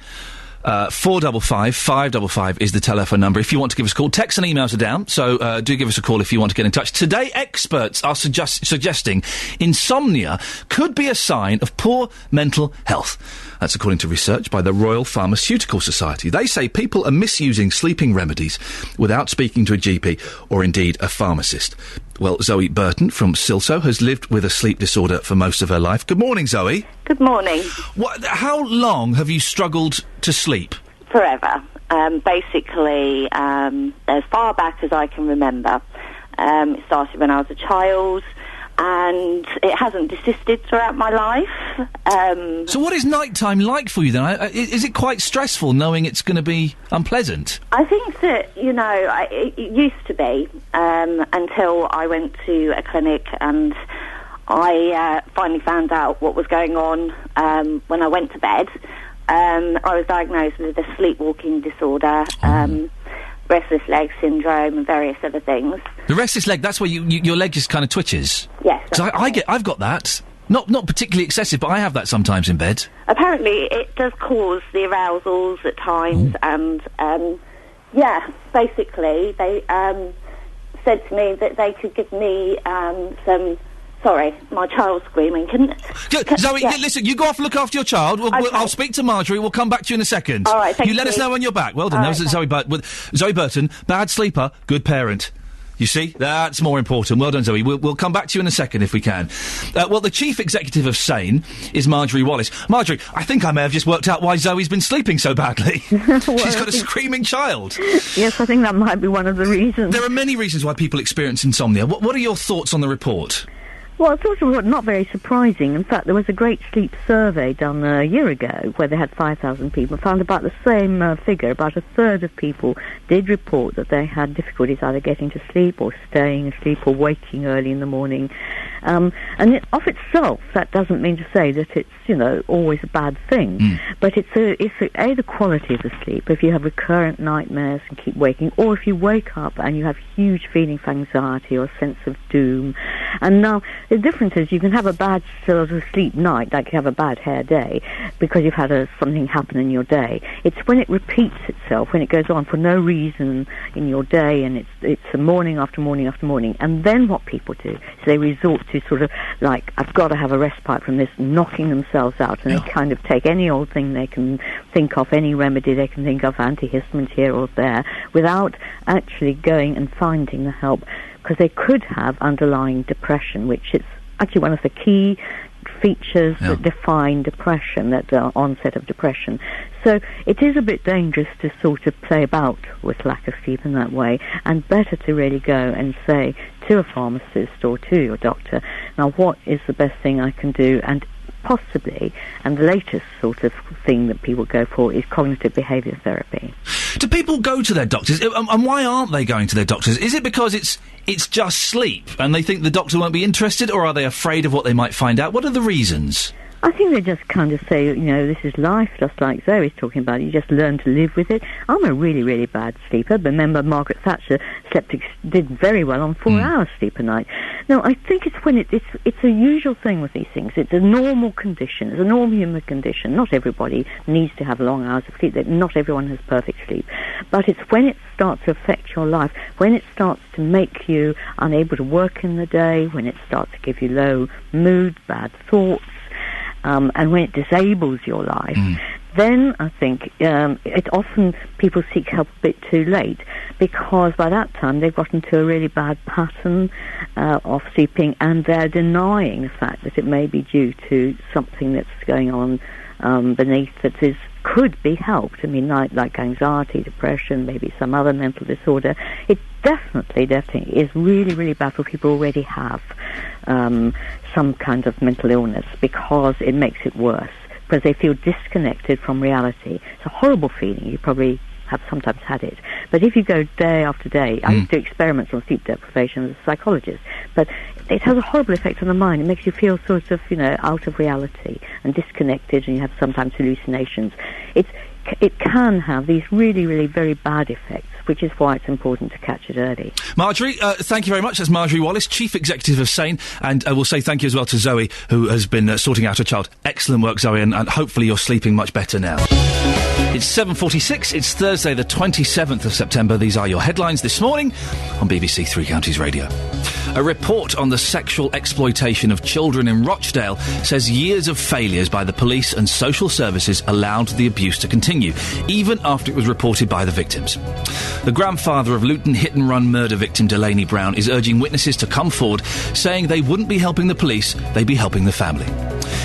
[SPEAKER 1] 455 555 is the telephone number if you want to give us a call. Texts and emails are down, so do give us a call if you want to get in touch. Today, experts are suggesting insomnia could be a sign of poor mental health. That's according to research by the Royal Pharmaceutical Society. They say people are misusing sleeping remedies without speaking to a GP or indeed a pharmacist. Well, Zoe Burton from Silso has lived with a sleep disorder for most of her life. Good morning, Zoe.
[SPEAKER 6] Good morning.
[SPEAKER 1] How long have you struggled to sleep?
[SPEAKER 6] Forever. Basically, as far back as I can remember. It started when I was a child, and it hasn't desisted throughout my life.
[SPEAKER 1] So what is nighttime like for you then? Is it quite stressful knowing it's going to be unpleasant?
[SPEAKER 6] I think that, it used to be, until I went to a clinic and I finally found out what was going on when I went to bed. I was diagnosed with a sleepwalking disorder, restless leg syndrome and various other things.
[SPEAKER 1] The restless leg, that's where your leg just kind of twitches?
[SPEAKER 6] Yes.
[SPEAKER 1] Because I've got that. Not particularly excessive, but I have that sometimes in bed.
[SPEAKER 6] Apparently it does cause the arousals at times, and basically they said to me that they could give me some... Sorry, my child's screaming.
[SPEAKER 1] Zoe, listen, you go off and look after your child. I'll speak to Marjorie. We'll come back to you in a second.
[SPEAKER 6] All right, thank you.
[SPEAKER 1] Let us know when you're back. Well done. That was Zoe Burton, bad sleeper, good parent. You see? That's more important. Well done, Zoe. We'll come back to you in a second if we can. Well, the chief executive of SANE is Marjorie Wallace. Marjorie, I think I may have just worked out why Zoe's been sleeping so badly. She's got a screaming child.
[SPEAKER 7] Yes, I think that might be one of the reasons.
[SPEAKER 1] There are many reasons why people experience insomnia. What are your thoughts on the report?
[SPEAKER 7] Well, it's also not very surprising. In fact, there was a great sleep survey done a year ago where they had 5,000 people, found about the same figure. About a third of people did report that they had difficulties either getting to sleep or staying asleep or waking early in the morning. And of itself, that doesn't mean to say that it's, always a bad thing. But it's the quality of the sleep. If you have recurrent nightmares and keep waking, or if you wake up and you have huge feeling of anxiety or sense of doom. And now, the difference is you can have a bad sort of sleep night, like you have a bad hair day, because you've had something happen in your day. It's when it repeats itself, when it goes on for no reason in your day, and it's a morning after morning after morning. And then what people do is they resort to sort of like, I've got to have a respite from this, knocking themselves out, and they kind of take any old thing they can think of, any remedy they can think of, antihistamines here or there, without actually going and finding the help, because they could have underlying depression, which is actually one of the key features that define depression, that the onset of depression. So it is a bit dangerous to sort of play about with lack of sleep in that way, and better to really go and say to a pharmacist or to your doctor, now what is the best thing I can do? And possibly, and the latest sort of thing that people go for is cognitive behaviour therapy.
[SPEAKER 1] Do people go to their doctors? And why aren't they going to their doctors? Is it because it's just sleep and they think the doctor won't be interested, or are they afraid of what they might find out? What are the reasons?
[SPEAKER 7] I think they just kind of say, this is life, just like Zoe's talking about. You just learn to live with it. I'm a really, really bad sleeper. Remember, Margaret Thatcher did very well on 4 hours sleep a night. No, I think it's when it's a usual thing with these things. It's a normal condition. It's a normal human condition. Not everybody needs to have long hours of sleep. Not everyone has perfect sleep. But it's when it starts to affect your life, when it starts to make you unable to work in the day, when it starts to give you low mood, bad thoughts, and when it disables your life, then I think it often people seek help a bit too late, because by that time they've got into a really bad pattern of sleeping, and they're denying the fact that it may be due to something that's going on beneath that could be helped. I mean, like anxiety, depression, maybe some other mental disorder. It definitely is really, really bad for people who already have some kind of mental illness, because it makes it worse, because they feel disconnected from reality. It's a horrible feeling. You probably have sometimes had it. But if you go day after day, I used to do experiments on sleep deprivation as a psychologist, but it has a horrible effect on the mind. It makes you feel sort of, out of reality and disconnected, and you have sometimes hallucinations. It can have these really, really very bad effects, which is why it's important to catch it early.
[SPEAKER 1] Marjorie, thank you very much. That's Marjorie Wallace, Chief Executive of SANE, and we'll say thank you as well to Zoe, who has been sorting out her child. Excellent work, Zoe, and hopefully you're sleeping much better now. It's 7:46, it's Thursday the 27th of September. These are your headlines this morning on BBC Three Counties Radio. A report on the sexual exploitation of children in Rochdale says years of failures by the police and social services allowed the abuse to continue, even after it was reported by the victims. The grandfather of Luton hit-and-run murder victim Delaney Brown is urging witnesses to come forward, saying they wouldn't be helping the police, they'd be helping the family.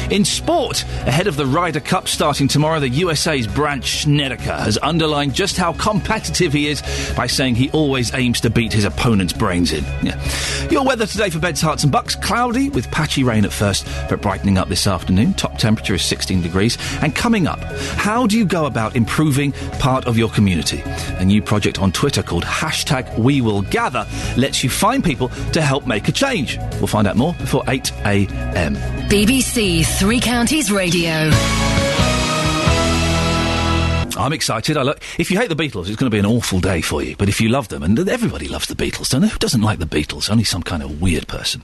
[SPEAKER 1] In sport, ahead of the Ryder Cup starting tomorrow, the USA's Brandt Snedeker has underlined just how competitive he is by saying he always aims to beat his opponent's brains in. Yeah. Your weather today for Beds, Herts and Bucks, cloudy with patchy rain at first, but brightening up this afternoon. Top temperature is 16 degrees. And coming up, how do you go about improving part of your community? A new project on Twitter called #WeWillGather lets you find people to help make a change. We'll find out more before 8 a.m.
[SPEAKER 2] BBC Three Counties Radio.
[SPEAKER 1] I'm excited. If you hate the Beatles, it's going to be an awful day for you. But if you love them, and everybody loves the Beatles, don't they? Who doesn't like the Beatles? Only some kind of weird person.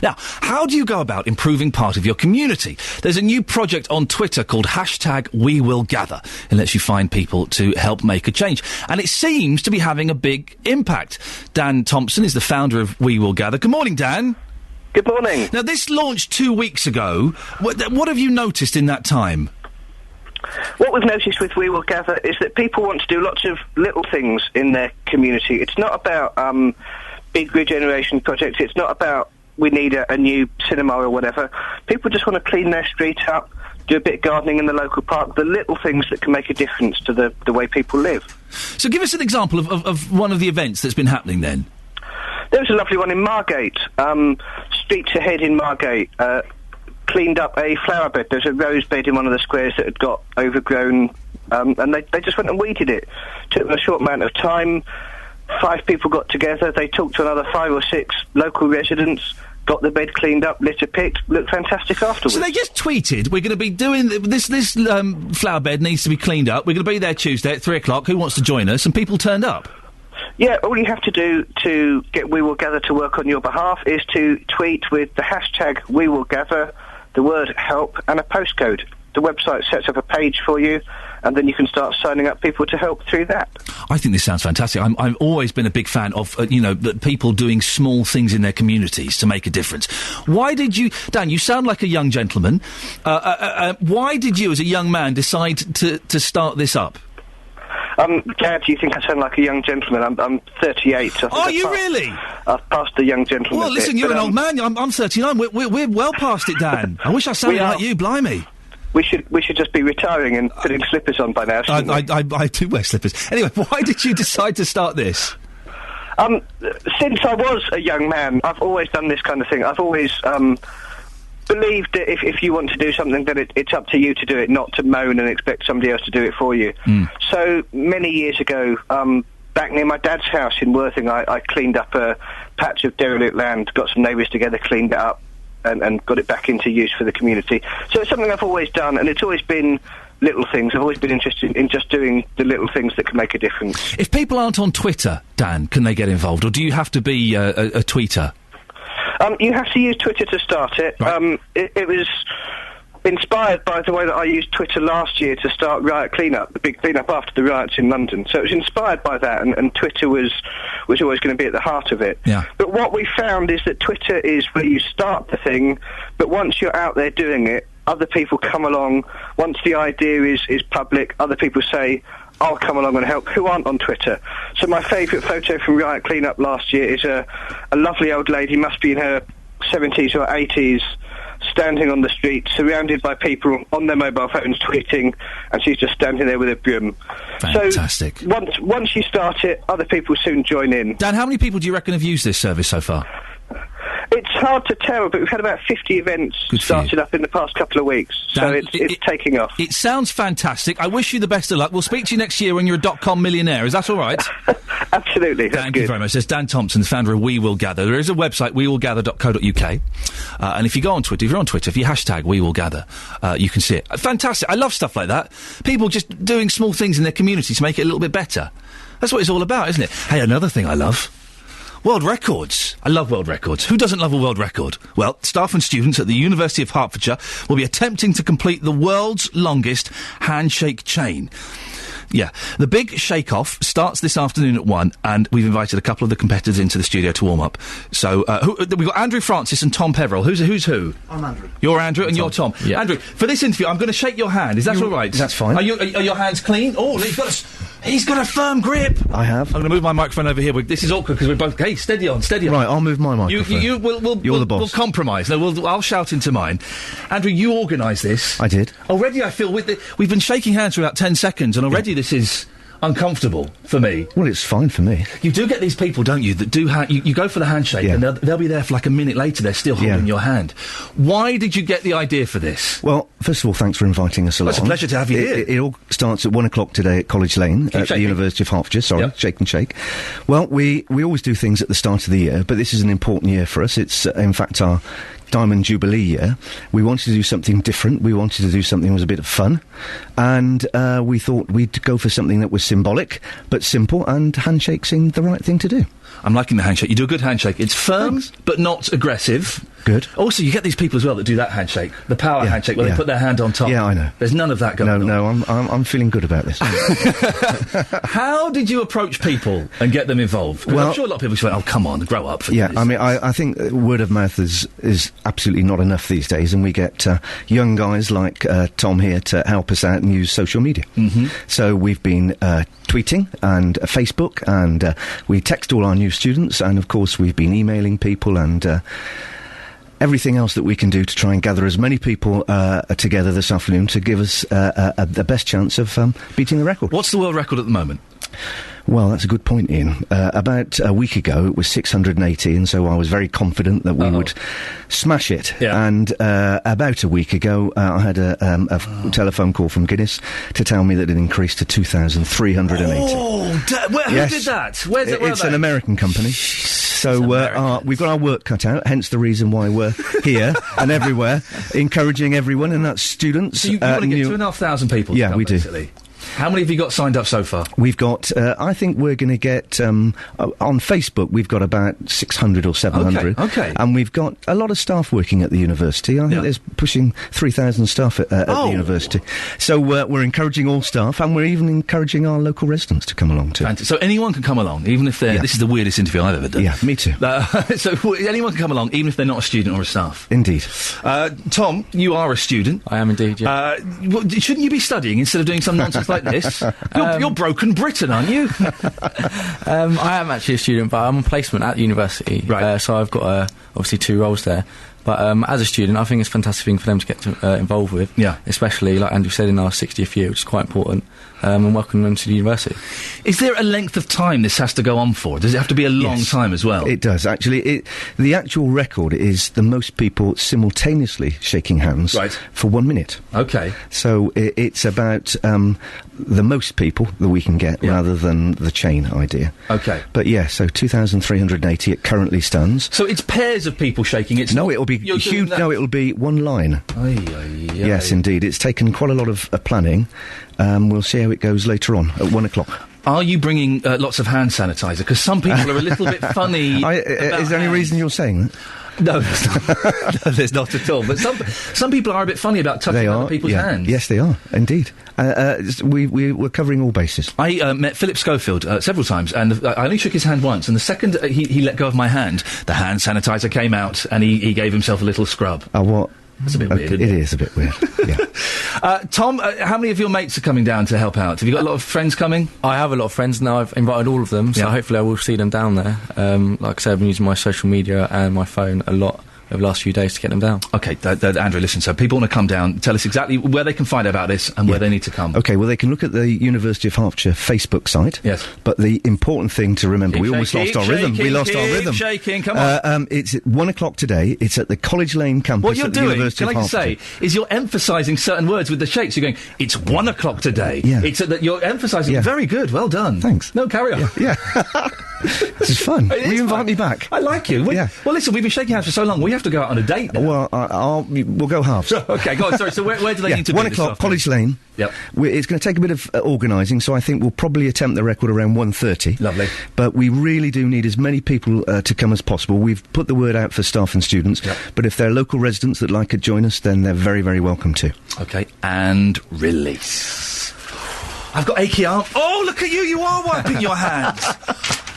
[SPEAKER 1] Now, how do you go about improving part of your community? There's a new project on Twitter called #WeWillGather. It lets you find people to help make a change. And it seems to be having a big impact. Dan Thompson is the founder of We Will Gather. Good morning, Dan.
[SPEAKER 8] Good morning.
[SPEAKER 1] Now, this launched 2 weeks ago. What have you noticed in that time?
[SPEAKER 8] What we've noticed with We Will Gather is that people want to do lots of little things in their community. It's not about big regeneration projects. It's not about we need a new cinema or whatever. People just want to clean their street up, do a bit of gardening in the local park, the little things that can make a difference to the way people live.
[SPEAKER 1] So give us an example of one of the events that's been happening then.
[SPEAKER 8] There was a lovely one in Margate. Streets ahead in Margate cleaned up a flower bed. There's a rose bed in one of the squares that had got overgrown, and they just went and weeded it. Took them a short amount of time. 5 people got together. They talked to another 5 or 6 local residents, got the bed cleaned up, litter picked, looked fantastic afterwards.
[SPEAKER 1] So they just tweeted, we're going to be doing this flower bed needs to be cleaned up. We're going to be there Tuesday at 3 o'clock. Who wants to join us? And people turned up.
[SPEAKER 8] Yeah, all you have to do to get We Will Gather to work on your behalf is to tweet with the hashtag We Will Gather, the word help, and a postcode. The website sets up a page for you, and then you can start signing up people to help through that.
[SPEAKER 1] I think this sounds fantastic. I've always been a big fan of, people doing small things in their communities to make a difference. Why did you... Dan, you sound like a young gentleman. Why did you, as a young man, decide to start this up?
[SPEAKER 8] Dad, you think I sound like a young gentleman? I'm 38. So
[SPEAKER 1] Are you really?
[SPEAKER 8] I've passed the young gentleman.
[SPEAKER 1] Well, listen, you're an old man. I'm 39. We're well past it, Dan. I wish I sounded like you, blimey.
[SPEAKER 8] We should just be retiring and putting slippers on by now.
[SPEAKER 1] I do wear slippers. Anyway, why did you decide to start this?
[SPEAKER 8] Since I was a young man, I've always done this kind of thing. I've always believed that if you want to do something, then it's up to you to do it, not to moan and expect somebody else to do it for you. So many years ago, back near my dad's house in Worthing, I cleaned up a patch of derelict land, got some neighbours together, cleaned it up, and got it back into use for the community. So it's something I've always done, and it's always been little things. I've always been interested in just doing the little things that can make a difference.
[SPEAKER 1] If people aren't on Twitter, Dan, can they get involved, or do you have to be a tweeter?
[SPEAKER 8] You have to use Twitter to start it. Right. It was inspired by the way that I used Twitter last year to start Riot Cleanup, the big cleanup after the riots in London. So it was inspired by that, and Twitter was always going to be at the heart of it.
[SPEAKER 1] Yeah.
[SPEAKER 8] But what we found is that Twitter is where you start the thing, but once you're out there doing it, other people come along. Once the idea is public, other people say, I'll come along and help, who aren't on Twitter. So my favourite photo from Riot Cleanup last year is a lovely old lady, must be in her 70s or 80s, standing on the street, surrounded by people on their mobile phones tweeting, and she's just standing there with a broom.
[SPEAKER 1] Fantastic.
[SPEAKER 8] So once you start it, other people soon join in.
[SPEAKER 1] Dan, how many people do you reckon have used this service so far?
[SPEAKER 8] It's hard to tell, but we've had about 50 events started up in the past couple of weeks,
[SPEAKER 1] Dan,
[SPEAKER 8] so it's taking off.
[SPEAKER 1] It sounds fantastic. I wish you the best of luck. We'll speak to you next year when you're a .com millionaire. Is that all right?
[SPEAKER 8] Absolutely.
[SPEAKER 1] Thank you very much. There's Dan Thompson, the founder of We Will Gather. There is a website, wewillgather.co.uk. And if you go on Twitter, if you're on Twitter, if you hashtag We Will Gather, you can see it. Fantastic. I love stuff like that. People just doing small things in their community to make it a little bit better. That's what it's all about, isn't it? Hey, another thing I love. World records. I love world records. Who doesn't love a world record? Well, staff and students at the University of Hertfordshire will be attempting to complete the world's longest handshake chain. Yeah. The big shake-off starts this afternoon at 1, and we've invited a couple of the competitors into the studio to warm up. So, we've got Andrew Francis and Tom Peverell. Who's who?
[SPEAKER 9] I'm Andrew.
[SPEAKER 1] You're Andrew and
[SPEAKER 9] Tom.
[SPEAKER 1] You're Tom.
[SPEAKER 9] Yeah.
[SPEAKER 1] Andrew, for this interview, I'm going to shake your hand. Is that all right?
[SPEAKER 9] That's fine.
[SPEAKER 1] Are your hands clean? Oh, he's got a firm grip.
[SPEAKER 9] I have.
[SPEAKER 1] I'm going to move my microphone over here. This is awkward because we're both... Hey, steady on.
[SPEAKER 9] Right, I'll move my microphone.
[SPEAKER 1] You're
[SPEAKER 9] the boss.
[SPEAKER 1] We'll compromise. No, I'll shout into mine. Andrew, you organised this.
[SPEAKER 9] I did.
[SPEAKER 1] Already I feel we've been shaking hands for about 10 seconds, and already this is uncomfortable for me.
[SPEAKER 9] Well, it's fine for me.
[SPEAKER 1] You do get these people, don't you, that do... you go for the handshake, and they'll be there for like a minute later, they're still holding your hand. Why did you get the idea for this?
[SPEAKER 9] Well, first of all, thanks for inviting us along.
[SPEAKER 1] It's a pleasure to have you here.
[SPEAKER 9] It all starts at 1 o'clock today at College Lane at the University of Hertfordshire. Sorry, shake and shake. Well, we always do things at the start of the year, but this is an important year for us. It's, in fact, our Diamond Jubilee year. We wanted to do something different. We wanted to do something that was a bit of fun. And we thought we'd go for something that was symbolic, but simple, and handshake seemed the right thing to do.
[SPEAKER 1] I'm liking the handshake. You do a good handshake. It's firm, but not aggressive.
[SPEAKER 9] Good.
[SPEAKER 1] Also, you get these people as well that do that handshake, the power handshake, where they put their hand on top.
[SPEAKER 9] Yeah, I know.
[SPEAKER 1] There's none of that going on.
[SPEAKER 9] No, I'm feeling good about this.
[SPEAKER 1] How did you approach people and get them involved? Well, I'm sure a lot of people say, "Oh, come on, grow up." For this.
[SPEAKER 9] I mean, I think word of mouth is absolutely not enough these days, and we get young guys like Tom here to help us out and use social media.
[SPEAKER 1] Mm-hmm.
[SPEAKER 9] So we've been tweeting and Facebook, and we text all our new students, and of course we've been emailing people and everything else that we can do to try and gather as many people together this afternoon to give us the best chance of beating the record.
[SPEAKER 1] What's the world record at the moment?
[SPEAKER 9] Well, that's a good point, Ian. About a week ago, it was 680, and so I was very confident that we would smash it.
[SPEAKER 1] Yeah.
[SPEAKER 9] And about a week ago, I had a telephone call from Guinness to tell me that it increased to 2,380.
[SPEAKER 1] Oh, who did that?
[SPEAKER 9] It's an American company. So we've got our work cut out, hence the reason why we're here and everywhere, encouraging everyone, and that's students.
[SPEAKER 1] So you want to get 2,500 people to come,
[SPEAKER 9] we do.
[SPEAKER 1] Basically. How many have you got signed up so far?
[SPEAKER 9] We've got, I think we're going to get, on Facebook, we've got about 600 or 700.
[SPEAKER 1] Okay.
[SPEAKER 9] And we've got a lot of staff working at the university. I think there's pushing 3,000 staff at the university. So we're encouraging all staff, and we're even encouraging our local residents to come along too.
[SPEAKER 1] So anyone can come along, even if they're... This is the weirdest interview I've ever done.
[SPEAKER 9] Yeah, me too.
[SPEAKER 1] So anyone can come along, even if they're not a student or a staff.
[SPEAKER 9] Indeed.
[SPEAKER 1] Tom, you are a student.
[SPEAKER 10] I am indeed, yeah.
[SPEAKER 1] Shouldn't you be studying instead of doing some nonsense like this? You're broken Britain, aren't you?
[SPEAKER 10] I am actually a student, but I'm on placement at the university. Right. So I've got, obviously, 2 roles there. But as a student, I think it's a fantastic thing for them to get involved with. Yeah. Especially, like Andrew said, in our 60th year, which is quite important, and welcoming them to the university.
[SPEAKER 1] Is there a length of time this has to go on for? Does it have to be a long time as well?
[SPEAKER 9] It does, actually. The actual record is the most people simultaneously shaking hands for 1 minute.
[SPEAKER 1] Okay.
[SPEAKER 9] So it's about the most people that we can get rather than the chain idea.
[SPEAKER 1] Okay.
[SPEAKER 9] But so 2,380 it currently stands.
[SPEAKER 1] So it's pairs of people shaking. It'll be huge. No, it'll be one line. Yes, indeed. It's taken quite a lot of planning. We'll see how it goes later on at 1 o'clock. Are you bringing lots of hand sanitizer? Because some people are a little bit funny.
[SPEAKER 9] Is there any reason you're saying that?
[SPEAKER 1] No, there's not at all. But some people are a bit funny about touching other people's hands.
[SPEAKER 9] Yes, they are, indeed. We're covering all bases.
[SPEAKER 1] I met Philip Schofield several times, and I only shook his hand once, and the second he let go of my hand, the hand sanitizer came out, and he gave himself a little scrub.
[SPEAKER 9] Oh, what?
[SPEAKER 1] That's a bit weird.
[SPEAKER 9] It is a bit weird, yeah.
[SPEAKER 1] Tom, how many of your mates are coming down to help out? Have you got a lot of friends coming?
[SPEAKER 10] I have a lot of friends now. I've invited all of them, so hopefully I will see them down there. Like I said, I've been using my social media and my phone a lot over the last few days to get them down.
[SPEAKER 1] Okay, Andrew, listen, so people want to come down, tell us exactly where they can find out about this and where they need to come.
[SPEAKER 9] Okay, well, they can look at the University of Hertfordshire Facebook site.
[SPEAKER 1] Yes.
[SPEAKER 9] But the important thing to remember, we almost lost our rhythm. We lost our rhythm.
[SPEAKER 1] Shaking, come on.
[SPEAKER 9] It's at 1 o'clock today. It's at the College Lane campus
[SPEAKER 1] what you're
[SPEAKER 9] at the
[SPEAKER 1] doing,
[SPEAKER 9] University of Hertfordshire.
[SPEAKER 1] Can I just say, is you're emphasising certain words with the shakes. You're going, it's 1 o'clock today.
[SPEAKER 9] Yeah.
[SPEAKER 1] You're emphasising, very good, well done.
[SPEAKER 9] Thanks.
[SPEAKER 1] No, carry on.
[SPEAKER 9] Yeah. This is fun. Will you invite me back?
[SPEAKER 1] I like you. Well, listen, we've been shaking hands for so long, we have to go out on a date now.
[SPEAKER 9] Well, we'll go halves.
[SPEAKER 1] Okay, go on, sorry, so where do they need to be?
[SPEAKER 9] 1 o'clock, College Lane.
[SPEAKER 1] Yep.
[SPEAKER 9] It's going to take a bit of organising, so I think we'll probably attempt the record around 1:30.
[SPEAKER 1] Lovely.
[SPEAKER 9] But we really do need as many people to come as possible. We've put the word out for staff and students, but if there are local residents that like to join us, then they're very, very welcome too.
[SPEAKER 1] Okay, and release. I've got achy arm. Oh, look at you! You are wiping your hands.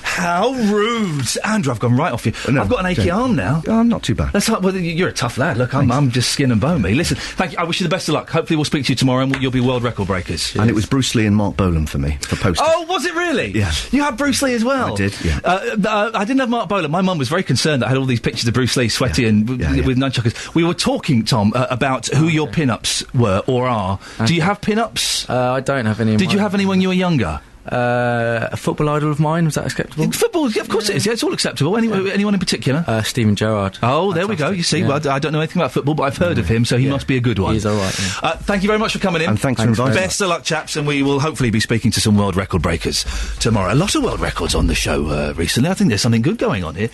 [SPEAKER 1] How rude, Andrew! I've gone right off you.
[SPEAKER 9] No,
[SPEAKER 1] I've got an achy arm now.
[SPEAKER 9] I'm not too bad.
[SPEAKER 1] Well, you're a tough lad. Look, I'm just skin and bone. Me. Listen, thank you. I wish you the best of luck. Hopefully, we'll speak to you tomorrow, and you'll be world record breakers.
[SPEAKER 9] Cheers. And it was Bruce Lee and Mark Bolan for me for posting.
[SPEAKER 1] Oh, was it really?
[SPEAKER 9] Yeah.
[SPEAKER 1] You had Bruce Lee as well.
[SPEAKER 9] I did. Yeah.
[SPEAKER 1] I didn't have Mark Bolan. My mum was very concerned that I had all these pictures of Bruce Lee sweaty and with nunchuckers. We were talking, Tom, about who your pin-ups were or are. Okay. Do you have pin-ups?
[SPEAKER 10] I don't have any.
[SPEAKER 1] Did you have any when you were younger?
[SPEAKER 10] A football idol of mine, was that acceptable?
[SPEAKER 1] Football, of course it is. Yeah, it's all acceptable. Anyone in particular?
[SPEAKER 10] Steven Gerrard.
[SPEAKER 1] Oh, there we go. You see, well, I don't know anything about football, but I've heard of him, so he must be a good one.
[SPEAKER 10] He's all right.
[SPEAKER 1] Thank you very much for coming in.
[SPEAKER 9] And thanks for inviting us.
[SPEAKER 1] Best of luck, chaps, and we will hopefully be speaking to some world record breakers tomorrow. A lot of world records on the show recently. I think there's something good going on here.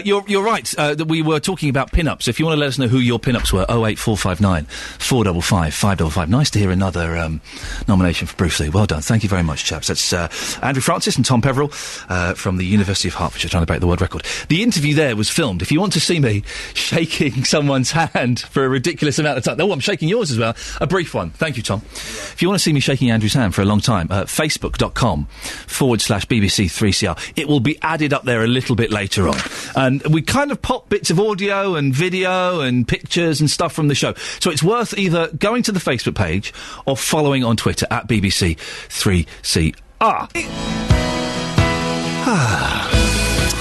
[SPEAKER 1] You're right that we were talking about pin-ups. If you want to let us know who your pin-ups were, 08459 455 555. Nice to hear another nomination for Bruce Lee. Well done. Thank you very much, chaps. That's Andrew Francis and Tom Peveril from the University of Hertfordshire trying to break the world record. The interview there was filmed. If you want to see me shaking someone's hand for a ridiculous amount of time... Oh, I'm shaking yours as well. A brief one. Thank you, Tom. If you want to see me shaking Andrew's hand for a long time, facebook.com/BBC3CR. It will be added up there a little bit later on. And we kind of pop bits of audio and video and pictures and stuff from the show. So it's worth either going to the Facebook page or following on Twitter at BBC3CR.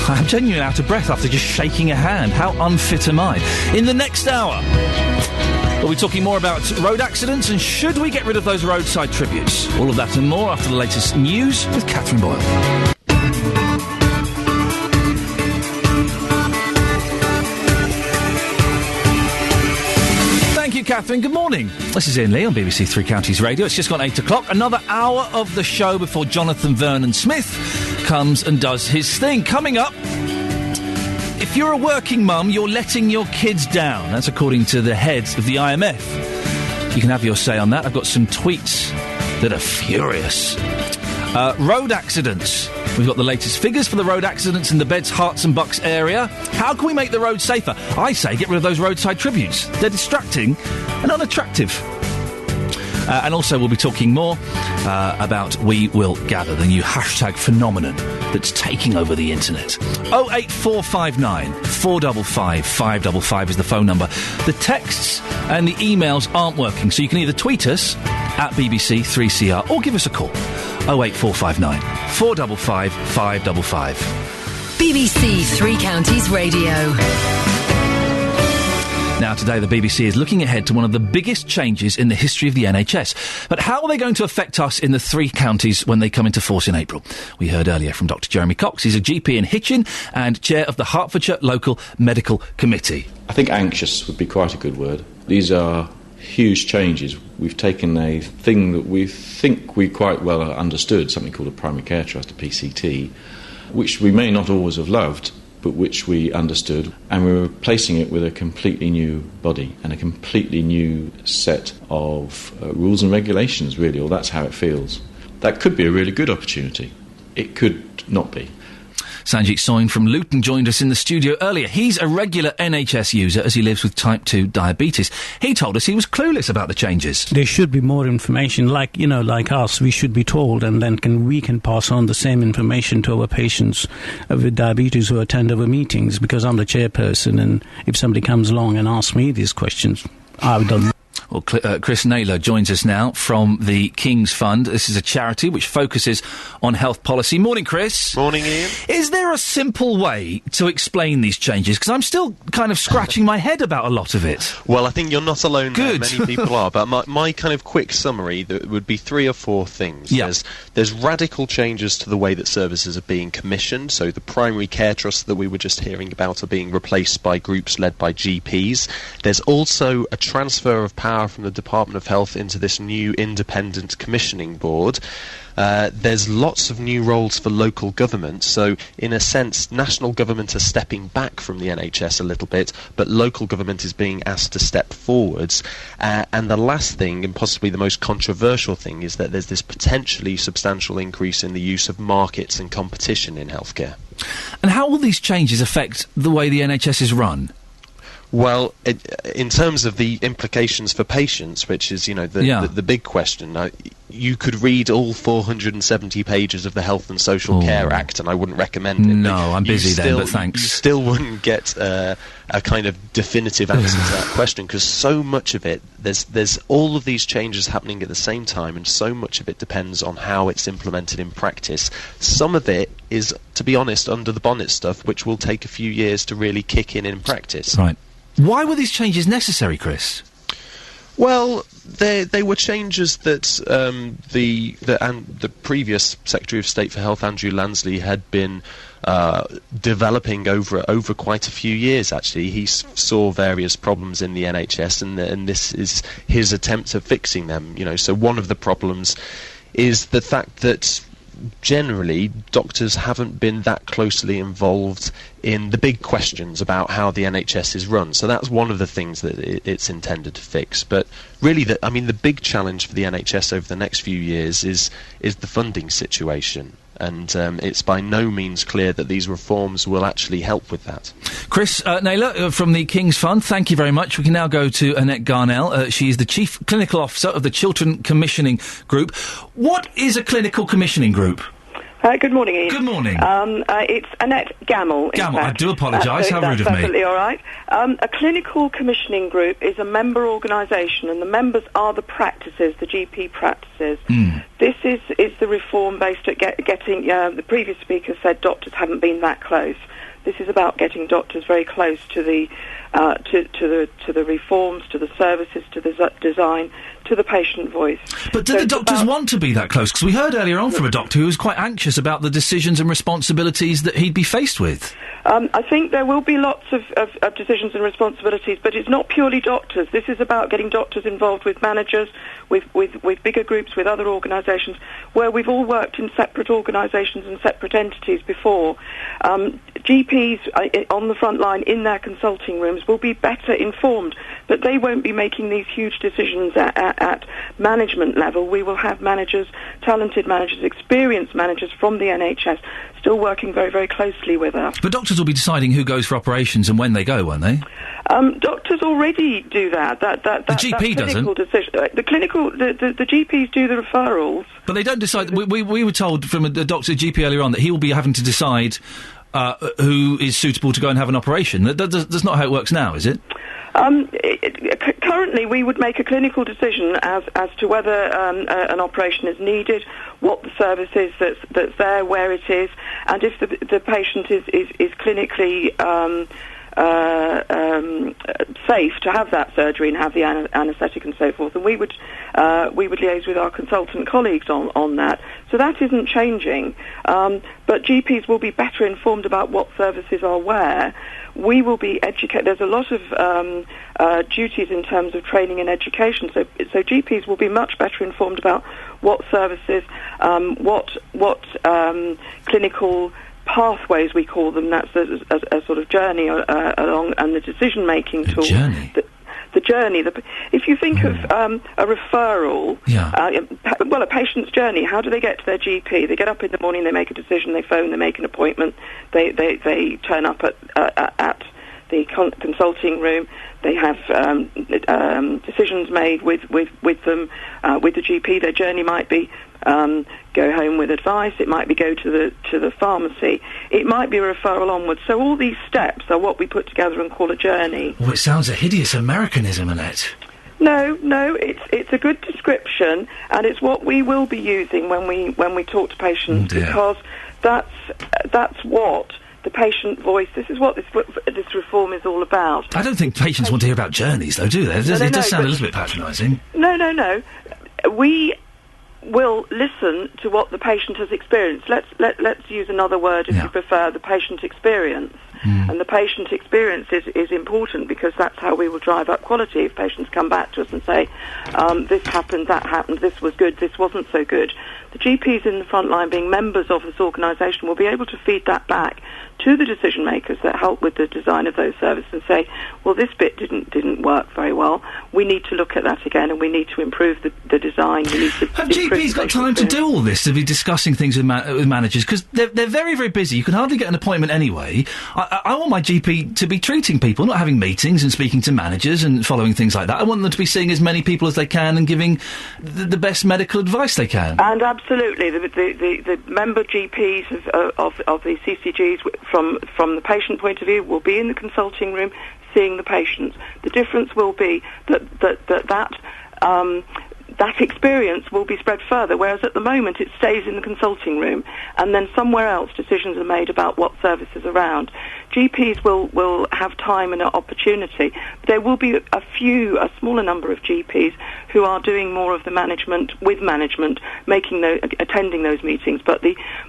[SPEAKER 1] I'm genuinely out of breath after just shaking a hand. How unfit am I? In the next hour, we'll be talking more about road accidents and should we get rid of those roadside tributes. All of that and more after the latest news with Catherine Boyle. Thank you, Catherine. Good morning. This is Iain Lee on BBC Three Counties Radio. It's just gone 8 o'clock. Another hour of the show before Jonathan Vernon Smith comes and does his thing. Coming up, If you're a working mum, you're letting your kids down. That's according to the heads of the IMF. You can have your say on that. I've got some tweets that are furious. Road accidents. We've got the latest figures for the road accidents in the Beds, Herts and Bucks area. How can we make the roads safer? I say get rid of those roadside tributes. They're distracting and unattractive. And also we'll be talking more about We Will Gather, the new hashtag phenomenon that's taking over the internet. 08459 455 555 is the phone number. The texts and the emails aren't working, so you can either tweet us at BBC3CR or give us a call. 08459 455 555.
[SPEAKER 2] BBC Three Counties Radio.
[SPEAKER 1] Now, today the BBC is looking ahead to one of the biggest changes in the history of the NHS. But how are they going to affect us in the three counties when they come into force in April? We heard earlier from Dr Jeremy Cox. He's a GP in Hitchin and chair of the Hertfordshire Local Medical Committee.
[SPEAKER 16] I think anxious would be quite a good word. These are huge changes. We've taken a thing that we think we quite well understood, something called a primary care trust, a PCT, which we may not always have loved, but which we understood, and we're replacing it with a completely new body and a completely new set of rules and regulations, really, or that's how it feels. That could be a really good opportunity. It could not be.
[SPEAKER 1] Sanjeet Soin from Luton joined us in the studio earlier. He's a regular NHS user as he lives with type 2 diabetes. He told us he was clueless about the changes.
[SPEAKER 17] There should be more information, like us, we should be told, and then we can pass on the same information to our patients with diabetes who attend our meetings, because I'm the chairperson, and if somebody comes along and asks me these questions, I've done.
[SPEAKER 1] Well, Chris Naylor joins us now from the King's Fund. This is a charity which focuses on health policy. Morning, Chris.
[SPEAKER 11] Morning, Ian.
[SPEAKER 1] Is there a simple way to explain these changes? Because I'm still kind of scratching my head about a lot of it.
[SPEAKER 11] Well, I think you're not alone.
[SPEAKER 1] Good.
[SPEAKER 11] There. Many people are. But my kind of quick summary that would be 3 or 4 things.
[SPEAKER 1] Yeah.
[SPEAKER 11] There's radical changes to the way that services are being commissioned. So the primary care trusts that we were just hearing about are being replaced by groups led by GPs. There's also a transfer of power from the Department of Health into this new independent commissioning board. There's lots of new roles for local government, so in a sense national government are stepping back from the NHS a little bit, but local government is being asked to step forwards. And the last thing, and possibly the most controversial thing, is that there's this potentially substantial increase in the use of markets and competition in healthcare.
[SPEAKER 1] And how will these changes affect the way the NHS is run?
[SPEAKER 11] Well, in terms of the implications for patients, which is, the big question, you could read all 470 pages of the Health and Social Care Act, and I wouldn't recommend it.
[SPEAKER 1] No, I'm busy then, but thanks.
[SPEAKER 11] You still wouldn't get a kind of definitive answer to that question, because so much of it, there's all of these changes happening at the same time, and so much of it depends on how it's implemented in practice. Some of it is, to be honest, under the bonnet stuff, which will take a few years to really kick in practice.
[SPEAKER 1] Right. Why were these changes necessary, Chris?
[SPEAKER 11] Well, they were changes that the previous Secretary of State for Health, Andrew Lansley, had been developing over quite a few years. Actually, he saw various problems in the NHS, and this is his attempt at fixing them. So one of the problems is the fact that generally doctors haven't been that closely involved in the big questions about how the NHS is run. So that's one of the things that it's intended to fix. But really, the big challenge for the NHS over the next few years is the funding situation. And it's by no means clear that these reforms will actually help with that.
[SPEAKER 1] Chris Naylor from the King's Fund, thank you very much. We can now go to Annette Garnell. She is the Chief Clinical Officer of the Chiltern Commissioning Group. What is a clinical commissioning group?
[SPEAKER 12] Good morning, Ian.
[SPEAKER 1] Good morning.
[SPEAKER 12] It's Annette Gammell.
[SPEAKER 1] Gammell, I do apologise. How rude of me.
[SPEAKER 12] That's perfectly all right. A clinical commissioning group is a member organisation, and the members are the practices, the GP practices. This is the reform based at getting. The previous speaker said doctors haven't been that close. This is about getting doctors very close to the reforms, to the services, to the design, to the patient voice.
[SPEAKER 1] But do the doctors want to be that close? Because we heard earlier on from a doctor who was quite anxious about the decisions and responsibilities that he'd be faced with.
[SPEAKER 12] I think there will be lots of decisions and responsibilities, but it's not purely doctors. This is about getting doctors involved with managers, with bigger groups, with other organisations, where we've all worked in separate organisations and separate entities before. GPs on the front line in their consulting rooms will be better informed, but they won't be making these huge decisions at management level. We will have managers, talented managers, experienced managers from the NHS still working very, very closely with us.
[SPEAKER 1] But doctors will be deciding who goes for operations and when they go, won't they?
[SPEAKER 12] Doctors already do that. The
[SPEAKER 1] GP doesn't.
[SPEAKER 12] The GPs do the referrals.
[SPEAKER 1] But they don't decide. We were told from a doctor GP earlier on that he will be having to decide who is suitable to go and have an operation. That's not how it works now, is it?
[SPEAKER 12] Currently, we would make a clinical decision as to whether an operation is needed, what the service is that's there, where it is, and if the patient is clinically safe to have that surgery and have the anaesthetic and so forth. And we would liaise with our consultant colleagues on that. So that isn't changing. But GPs will be better informed about what services are where. We will be educated. There's a lot of duties in terms of training and education. So GPs will be much better informed about what services, what clinical pathways we call them. That's a sort of journey along, and the decision-making tool.
[SPEAKER 1] Journey.
[SPEAKER 12] The journey. If you think of a referral, a patient's journey, how do they get to their GP? They get up in the morning, they make a decision, they phone, they make an appointment, they turn up at the consulting room. They have decisions made with them with the GP. Their journey might be go home with advice. It might be go to the pharmacy. It might be a referral onwards. So all these steps are what we put together and call a journey.
[SPEAKER 1] Oh, it sounds a hideous Americanism, Annette.
[SPEAKER 12] No, it's a good description, and it's what we will be using when we talk to patients, because that's what the patient voice. This is what this reform is all about.
[SPEAKER 1] I don't think patients want to hear about journeys, though, do they? It does sound a little bit patronising.
[SPEAKER 12] No. We will listen to what the patient has experienced. Let's use another word, if you prefer, the patient experience. And the patient experience is important, because that's how we will drive up quality. If patients come back to us and say, this happened, that happened, this was good, this wasn't so good, the GPs in the front line, being members of this organisation, will be able to feed that back to the decision makers that help with the design of those services and say, well, this bit didn't work very well. We need to look at that again, and we need to improve the design. We need to
[SPEAKER 1] have GPs got time to do all this, to be discussing things with managers? Because they're very, very busy. You can hardly get an appointment anyway. I want my GP to be treating people, not having meetings and speaking to managers and following things like that. I want them to be seeing as many people as they can and giving the best medical advice they can.
[SPEAKER 12] And absolutely, the member GPs of the CCGs, from the patient point of view, will be in the consulting room seeing the patients. The difference will be that experience will be spread further, whereas at the moment it stays in the consulting room, and then somewhere else decisions are made about what services are around. GPs will have time and opportunity. There will be a smaller number of GPs who are doing more of the management, with management, attending those meetings. But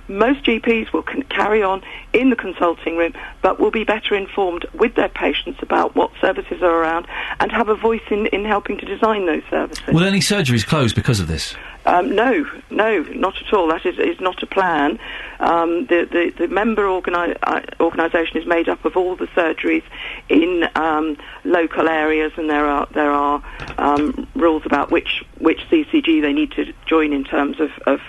[SPEAKER 12] most GPs will carry on in the consulting room, but will be better informed with their patients about what services are around, and have a voice in helping to design those services.
[SPEAKER 1] Will any surgeries close because of this?
[SPEAKER 12] No, not at all. That is not a plan. The member organisation is made up of all the surgeries in local areas, and there are rules about which CCG they need to join in terms of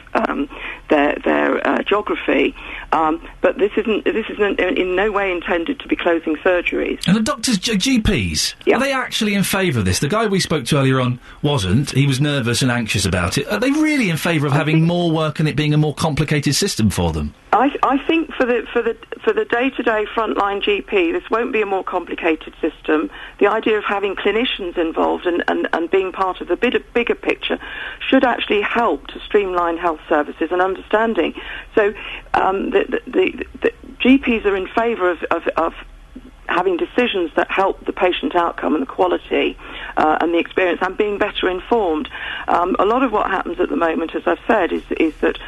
[SPEAKER 12] their geography. But this isn't in no way intended to be closing surgeries.
[SPEAKER 1] And the doctors, GPs, are they actually in favour of this? The guy we spoke to earlier on wasn't. He was nervous and anxious about it. Are they really in favour of having more work and it being a more complicated system for them?
[SPEAKER 12] I think for the day-to-day frontline GP, this won't be a more complicated system. The idea of having clinicians involved and being part of the bigger picture should actually help to streamline health services and understanding. So the GPs are in favour of having decisions that help the patient outcome and the quality and the experience, and being better informed. A lot of what happens at the moment, as I've said, is that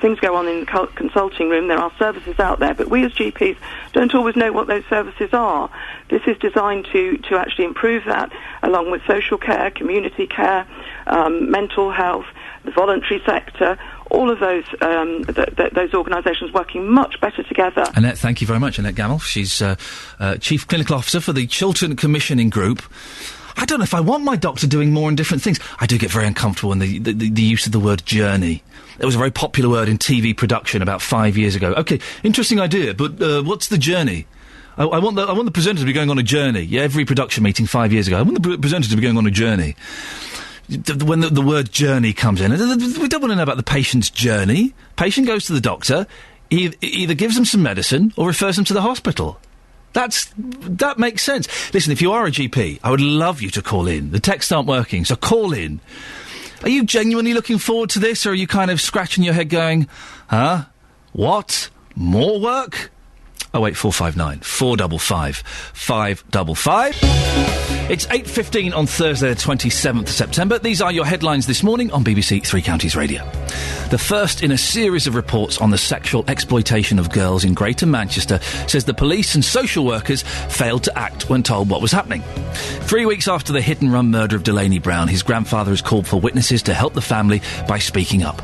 [SPEAKER 12] things go on in the consulting room. There are services out there, but we as GPs don't always know what those services are. This is designed to actually improve that, along with social care, community care, mental health, the voluntary sector, all of those those organisations working much better together.
[SPEAKER 1] Annette, thank you very much. Annette Gamble, she's Chief Clinical Officer for the Chiltern Commissioning Group. I don't know if I want my doctor doing more and different things. I do get very uncomfortable in the use of the word journey. It was a very popular word in TV production about 5 years ago. OK, interesting idea, but what's the journey? I want the presenter to be going on a journey. Yeah, every production meeting 5 years ago, I want the presenter to be going on a journey. When the word journey comes in, we don't want to know about the patient's journey. Patient goes to the doctor, he either gives them some medicine or refers them to the hospital. That makes sense. Listen, if you are a GP, I would love you to call in. The texts aren't working, so call in. Are you genuinely looking forward to this, or are you kind of scratching your head going, huh? What? More work? 08459 455 555. It's 8:15 on Thursday, the 27th of September. These are your headlines this morning on BBC Three Counties Radio. The first in a series of reports on the sexual exploitation of girls in Greater Manchester says the police and social workers failed to act when told what was happening. 3 weeks after the hit-and-run murder of Delaney Brown, his grandfather has called for witnesses to help the family by speaking up.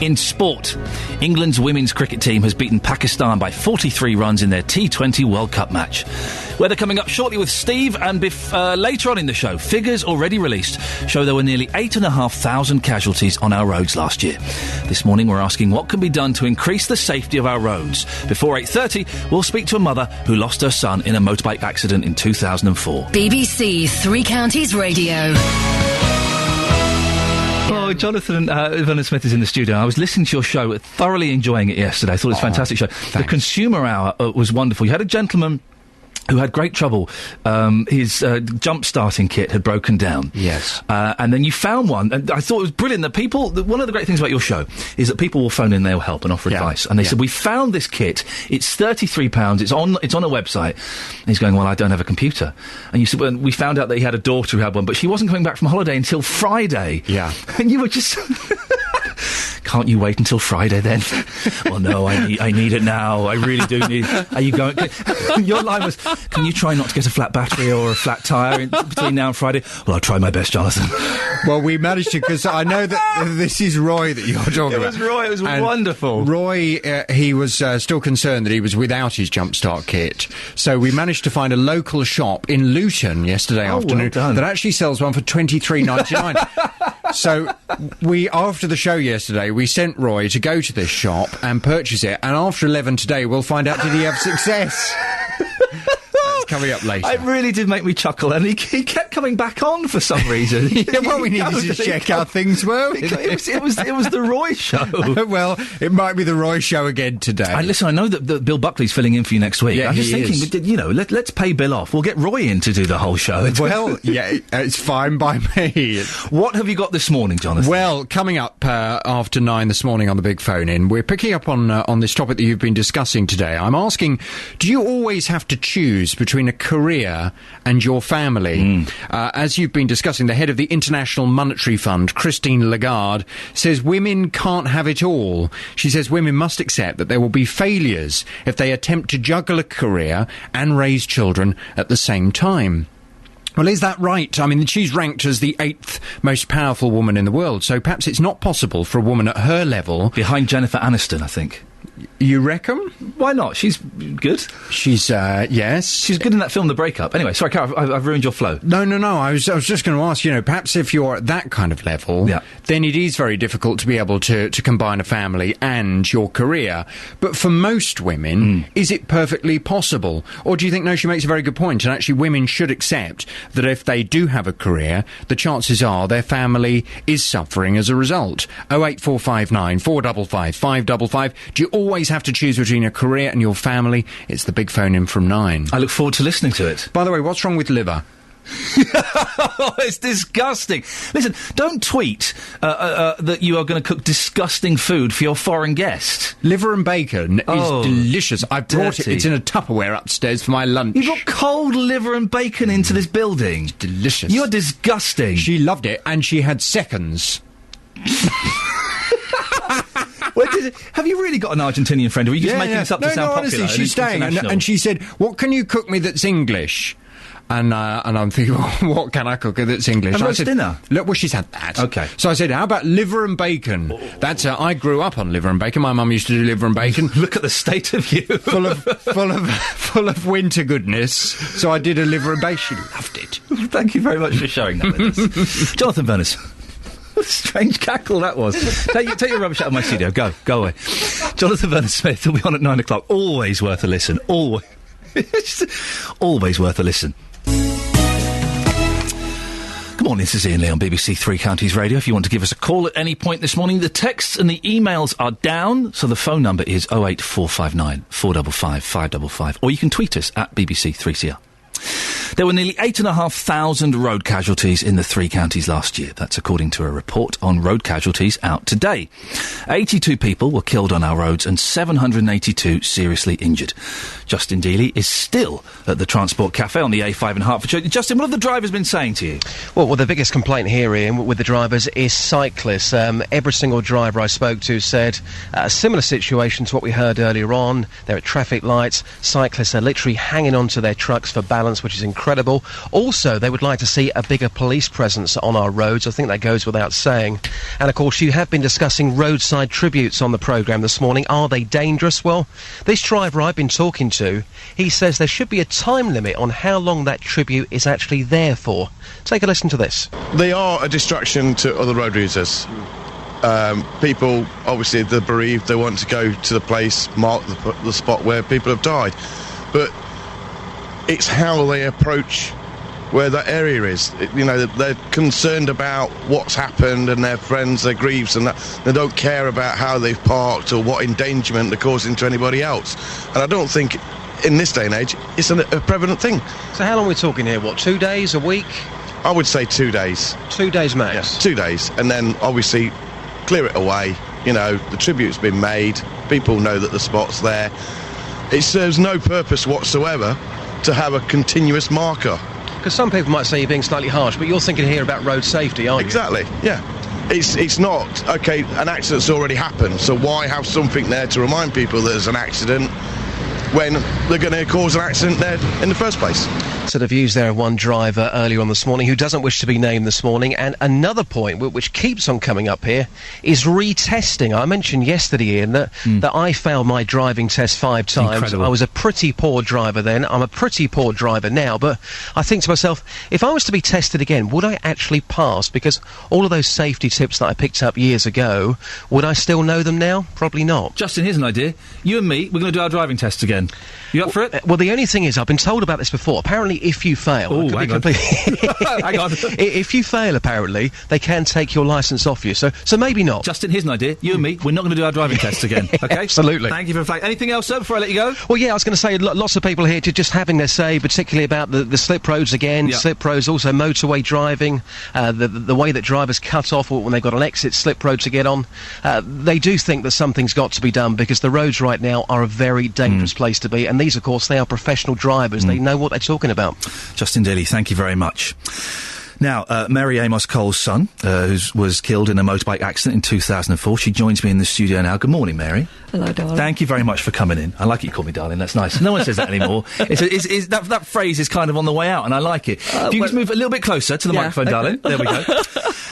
[SPEAKER 1] In sport, England's women's cricket team has beaten Pakistan by 43 runs in their T20 World Cup match. Weather coming up shortly with Steve, and later on in the show, figures already released show there were nearly 8,500 casualties on our roads last year. This morning we're asking what can be done to increase the safety of our roads. Before 8:30, we'll speak to a mother who lost her son in a motorbike accident in 2004.
[SPEAKER 2] BBC Three Counties Radio.
[SPEAKER 1] Oh, Jonathan Vernon Smith is in the studio. I was listening to your show, thoroughly enjoying it yesterday. I thought it was a fantastic show. Thanks. The Consumer Hour was wonderful. You had a gentleman who had great trouble. His jump-starting kit had broken down.
[SPEAKER 9] Yes.
[SPEAKER 1] And then you found one, and I thought it was brilliant that people... one of the great things about your show is that people will phone in, they'll help and offer advice. And they said, we found this kit, it's £33, it's on a website. And he's going, well, I don't have a computer. And you said, well, we found out that he had a daughter who had one, but she wasn't coming back from holiday until Friday.
[SPEAKER 9] Yeah.
[SPEAKER 1] And you were just... Can't you wait until Friday then? Well, no, I need it now. I really do need... Are you going... Your line was, can you try not to get a flat battery or a flat tyre between now and Friday? Well, I'll try my best, Jonathan.
[SPEAKER 13] Well, we managed to, because I know that this is Roy that you're talking about.
[SPEAKER 1] It was Roy, it was wonderful.
[SPEAKER 13] Roy, he was still concerned that he was without his jumpstart kit. So we managed to find a local shop in Luton yesterday afternoon that actually sells one for $23.99. So after the show yesterday, we sent Roy to go to this shop and purchase it, and after 11 today, we'll find out did he have success. That's coming up later.
[SPEAKER 1] It really did make me chuckle, and he kept coming back on for some reason.
[SPEAKER 13] Yeah, well, we needed to check how things were.
[SPEAKER 1] It was the Roy show.
[SPEAKER 13] Well, it might be the Roy show again today.
[SPEAKER 1] Listen, I know that Bill Buckley's filling in for you next week.
[SPEAKER 13] Yeah,
[SPEAKER 1] I'm just thinking, let's pay Bill off. We'll get Roy in to do the whole show.
[SPEAKER 13] Well, yeah, it's fine by me.
[SPEAKER 1] What have you got this morning, Jonathan?
[SPEAKER 13] Well, coming up after 9 this morning on the Big Phone In, we're picking up on this topic that you've been discussing today. I'm asking, do you always have to choose between a career and your family? As you've been discussing, the head of the International Monetary Fund, Christine Lagarde, says women can't have it all. She says women must accept that there will be failures if they attempt to juggle a career and raise children at the same time. Well, is that right? I mean, she's ranked as the 8th most powerful woman in the world, so perhaps it's not possible for a woman at her level...
[SPEAKER 1] Behind Jennifer Aniston, I think.
[SPEAKER 13] You reckon?
[SPEAKER 1] Why not? She's good.
[SPEAKER 13] She's, yes.
[SPEAKER 1] She's good in that film, The Breakup. Anyway, sorry, Carol, I've ruined your flow.
[SPEAKER 13] No. I was just going to ask, perhaps if you're at that kind of level, then it is very difficult to be able to combine a family and your career. But for most women, is it perfectly possible? Or do you think, no, she makes a very good point, and actually women should accept that if they do have a career, the chances are their family is suffering as a result? 08459 455 555. Do you always have to choose between a career and your family? It's the Big Phone In from 9.
[SPEAKER 1] I look forward to listening to it.
[SPEAKER 13] By the way, what's wrong with liver?
[SPEAKER 1] It's disgusting. Listen, don't tweet that you are going to cook disgusting food for your foreign guest.
[SPEAKER 13] Liver and bacon is delicious. I brought it. It's in a Tupperware upstairs for my lunch.
[SPEAKER 1] You got cold liver and bacon into this building.
[SPEAKER 13] It's delicious.
[SPEAKER 1] You're disgusting.
[SPEAKER 13] She loved it, and she had seconds.
[SPEAKER 1] Have you really got an Argentinian friend, or are you just making this up to sound popular?
[SPEAKER 13] Honestly, she's staying, and she said, "What can you cook me that's English?" And I'm thinking, well, what can I cook her that's English?
[SPEAKER 1] And roast dinner?
[SPEAKER 13] Look, well, she's had that.
[SPEAKER 1] Okay.
[SPEAKER 13] So I said, how about liver and bacon? That's I grew up on liver and bacon. My mum used to do liver and bacon.
[SPEAKER 1] Look at the state of you.
[SPEAKER 13] full of winter goodness. So I did a liver and bacon. She loved it.
[SPEAKER 1] Thank you very much for sharing that with us. Jonathan Berners. What a strange cackle that was. Take your rubbish out of my studio. Go away. Jonathan Berners-Smith will be on at 9 o'clock. Always worth a listen. Always worth a listen. Good morning, this is Iain Lee on BBC Three Counties Radio. If you want to give us a call at any point this morning, the texts and the emails are down, so the phone number is 08459 455 555, or you can tweet us at BBC 3CR. There were nearly 8,500 road casualties in the three counties last year. That's according to a report on road casualties out today. 82 people were killed on our roads and 782 seriously injured. Justin Dealey is still at the Transport Cafe on the A5 in Hertfordshire. Justin, what have the drivers been saying to you?
[SPEAKER 19] Well, the biggest complaint here, Ian, with the drivers is cyclists. Every single driver I spoke to said a similar situation to what we heard earlier on. They're at traffic lights. Cyclists are literally hanging onto their trucks for balance, which is incredible. Also, they would like to see a bigger police presence on our roads. I think that goes without saying. And, of course, you have been discussing roadside tributes on the programme this morning. Are they dangerous? Well, this driver I've been talking to, he says there should be a time limit on how long that tribute is actually there for. Take a listen to this.
[SPEAKER 14] They are a distraction to other road users. People, obviously, they're bereaved. They want to go to the place, mark the spot where people have died. But it's how they approach where that area is. They're concerned about what's happened and their friends, their griefs, and that. They don't care about how they've parked or what endangerment they're causing to anybody else. And I don't think, in this day and age, it's a prevalent thing.
[SPEAKER 19] So how long are we talking here? What, 2 days, a week?
[SPEAKER 14] I would say 2 days.
[SPEAKER 19] 2 days max?
[SPEAKER 14] Yes, 2 days. And then, obviously, clear it away. The tribute's been made. People know that the spot's there. It serves no purpose whatsoever to have a continuous marker.
[SPEAKER 19] Because some people might say you're being slightly harsh, but you're thinking here about road safety, aren't you?
[SPEAKER 14] Exactly, yeah. It's not, okay, an accident's already happened, so why have something there to remind people that there's an accident when they're going to cause an accident there in the first place?
[SPEAKER 19] So the views there of one driver earlier on this morning who doesn't wish to be named this morning. And another point which keeps on coming up here is retesting. I mentioned yesterday, Ian, that I failed my driving test 5 times.
[SPEAKER 1] Incredible.
[SPEAKER 19] I was a pretty poor driver then. I'm a pretty poor driver now. But I think to myself, if I was to be tested again, would I actually pass? Because all of those safety tips that I picked up years ago, would I still know them now? Probably not.
[SPEAKER 1] Justin, here's an idea. You and me, we're going to do our driving tests again. You up for it?
[SPEAKER 19] Well, the only thing is, I've been told about this before. Apparently, if you fail...
[SPEAKER 1] Oh, hang on. Hang on.
[SPEAKER 19] If you fail, apparently, they can take your licence off you. So maybe not.
[SPEAKER 1] Justin, here's an idea. You and me, we're not going to do our driving tests again, OK?
[SPEAKER 19] Absolutely.
[SPEAKER 1] Thank you for the fact. Anything else, sir, before I let you go?
[SPEAKER 19] Well, yeah, I was going to say, lots of people here just having their say, particularly about the slip roads again.
[SPEAKER 1] Yeah.
[SPEAKER 19] Slip roads, also motorway driving, the way that drivers cut off when they've got an exit slip road to get on. They do think that something's got to be done because the roads right now are a very dangerous place to be. And these, of course, they are professional drivers. They know what they're talking about.
[SPEAKER 1] Justin Daly, thank you very much. Now, Mary Amos Cole's son, who was killed in a motorbike accident in 2004. She joins me in the studio now. Good morning, Mary.
[SPEAKER 23] Hello, darling.
[SPEAKER 1] Thank you very much for coming in. I like you call me darling. That's nice. No one says that anymore. That phrase is kind of on the way out, and I like it. If you just move a little bit closer to the microphone, okay. Darling. There we go.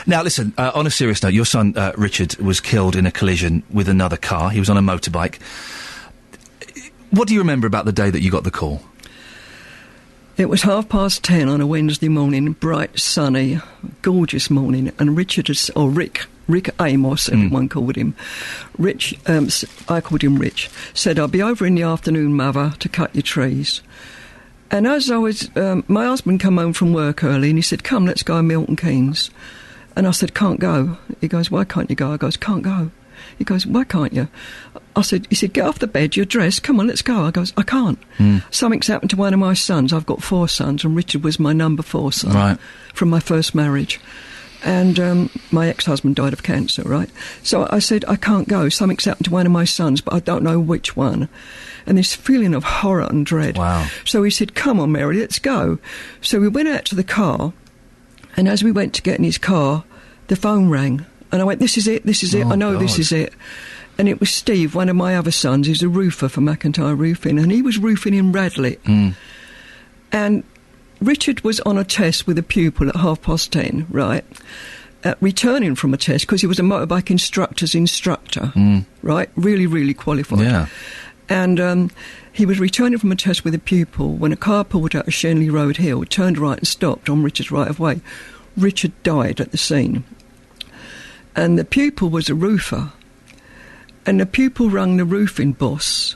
[SPEAKER 1] Now, listen, on a serious note, your son, Richard, was killed in a collision with another car. He was on a motorbike. What do you remember about the day that you got the call?
[SPEAKER 15] It was 10:30 on a Wednesday morning, bright, sunny, gorgeous morning, and Rick Amos, everyone called him. I called him Rich, said, "I'll be over in the afternoon, Mother, to cut your trees." And as I was, my husband come home from work early, and he said, "Come, let's go to Milton Keynes." And I said, "Can't go." He goes, "Why can't you go?" I goes, "Can't go." He goes, why can't you? He said, get off the bed, you're dressed, come on, let's go. I goes, I can't. Something's happened to one of my sons. I've got 4 sons, and Richard was my number 4 son from my first marriage. And my ex-husband died of cancer, right? So I said, I can't go. Something's happened to one of my sons, but I don't know which one. And this feeling of horror and dread.
[SPEAKER 1] Wow.
[SPEAKER 15] So he said, come on, Mary, let's go. So we went out to the car, and as we went to get in his car, the phone rang. And I went, this is it, I know God. This is it. And it was Steve, one of my other sons. He's a roofer for McIntyre Roofing, and he was roofing in Radlett. And Richard was on a test with a pupil at 10:30, right? Returning from a test, because he was a motorbike instructor's instructor, right? Really, really qualified.
[SPEAKER 1] Yeah.
[SPEAKER 15] And he was returning from a test with a pupil when a car pulled out of Shenley Road Hill, turned right and stopped on Richard's right-of-way. Richard died at the scene. And the pupil was a roofer. And the pupil rung the roofing boss.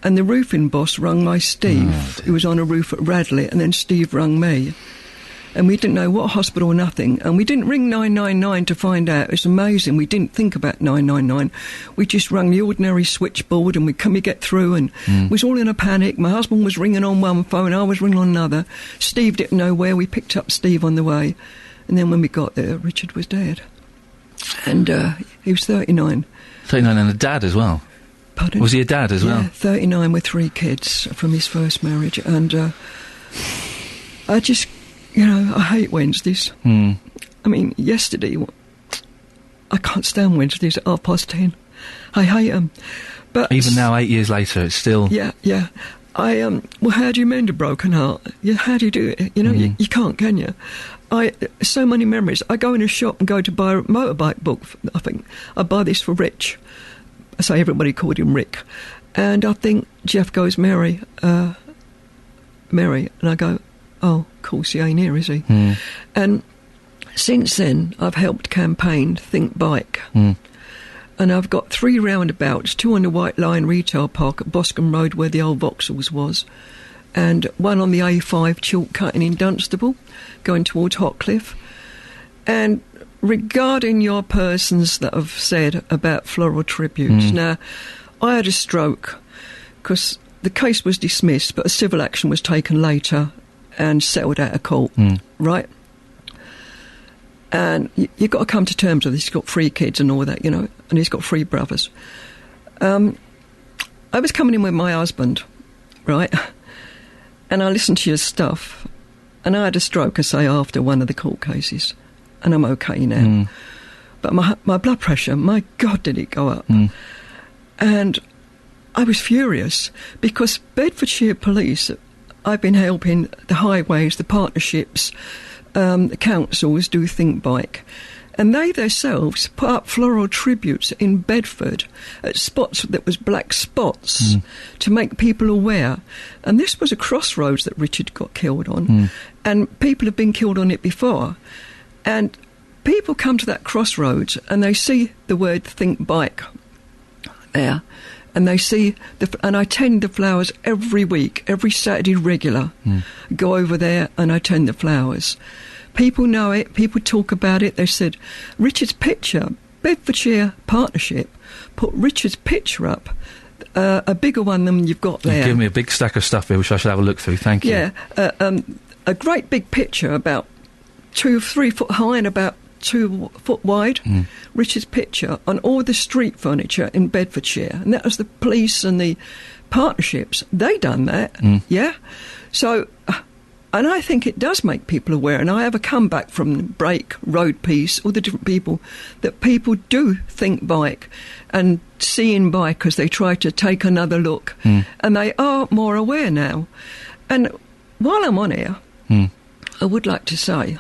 [SPEAKER 15] And the roofing boss rung my Steve, who was on a roof at Radlett, and then Steve rung me. And we didn't know what hospital or nothing. And we didn't ring 999 to find out. It's amazing. We didn't think about 999. We just rang the ordinary switchboard, and can we get through? And we was all in a panic. My husband was ringing on one phone, I was ringing on another. Steve didn't know where. We picked up Steve on the way. And then when we got there, Richard was dead. And he was 39.
[SPEAKER 1] 39 and a dad as well?
[SPEAKER 15] Pardon?
[SPEAKER 1] Was he a dad as well?
[SPEAKER 15] 39 with 3 kids from his first marriage. And I just, I hate Wednesdays. I mean, yesterday, I can't stand Wednesdays at 10:30. I hate them. But
[SPEAKER 1] even now, 8 years later, it's still...
[SPEAKER 15] Yeah. Well, how do you mend a broken heart? How do you do it? You can't, can you? So many memories. I go in a shop and go to buy a motorbike book. I think I buy this for Rich. I say everybody called him Rick. And I think Jeff goes, Mary. And I go, oh, of course he ain't here, is he? And since then, I've helped campaign Think Bike. And I've got 3 roundabouts, 2 on the White Line Retail Park at Boscombe Road where the old Vauxhalls was, and 1 on the A5 Chalk Cutting in Dunstable, going towards Hotcliffe. And regarding your persons that have said about floral tributes, now, I had a stroke because the case was dismissed, but a civil action was taken later and settled out of court, right? And you've got to come to terms with this. He's got 3 kids and all that, and he's got 3 brothers. I was coming in with my husband, right? And I listened to your stuff, and I had a stroke, I say, after one of the court cases, and I'm okay now. But my blood pressure, my God, did it go up. And I was furious, because Bedfordshire Police, I've been helping the highways, the partnerships, the councils do Think Bike, and they themselves put up floral tributes in Bedford at spots that was black spots to make people aware. And this was a crossroads that Richard got killed on, and people have been killed on it before. And people come to that crossroads and they see the word Think Bike there, and they see and I tend the flowers every week, every Saturday regular. Go over there and I tend the flowers. People know it, people talk about it. They said, Richard's picture, Bedfordshire Partnership, put Richard's picture up, a bigger one than you've got there.
[SPEAKER 1] You've given me a big stack of stuff here, which I should have a look through, thank you.
[SPEAKER 15] Yeah, a great big picture, about 2 or 3 foot high and about 2 foot wide, Richard's picture on all the street furniture in Bedfordshire. And that was the police and the partnerships. They done that, yeah? So... and I think it does make people aware, and I have a comeback from Break, Road Peace, all the different people, that people do think bike and seeing bike as they try to take another look, and they are more aware now. And while I'm on here, I would like to say,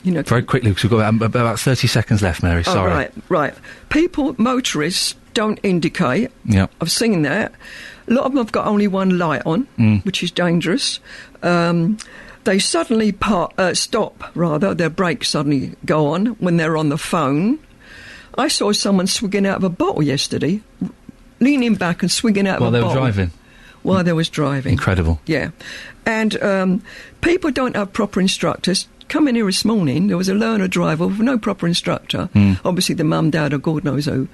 [SPEAKER 1] very quickly, because we've got about 30 seconds left, Mary, sorry.
[SPEAKER 15] Right. People, motorists, don't indicate.
[SPEAKER 1] Yep.
[SPEAKER 15] I've seen that. A lot of them have got only one light on, which is dangerous. They suddenly stop, their brakes suddenly go on when they're on the phone. I saw someone swigging out of a bottle yesterday, leaning back and swigging out of a bottle.
[SPEAKER 1] While they were driving?
[SPEAKER 15] While they was driving.
[SPEAKER 1] Incredible.
[SPEAKER 15] Yeah. And people don't have proper instructors. Come in here this morning, there was a learner driver with no proper instructor. Obviously the mum, dad or God knows who.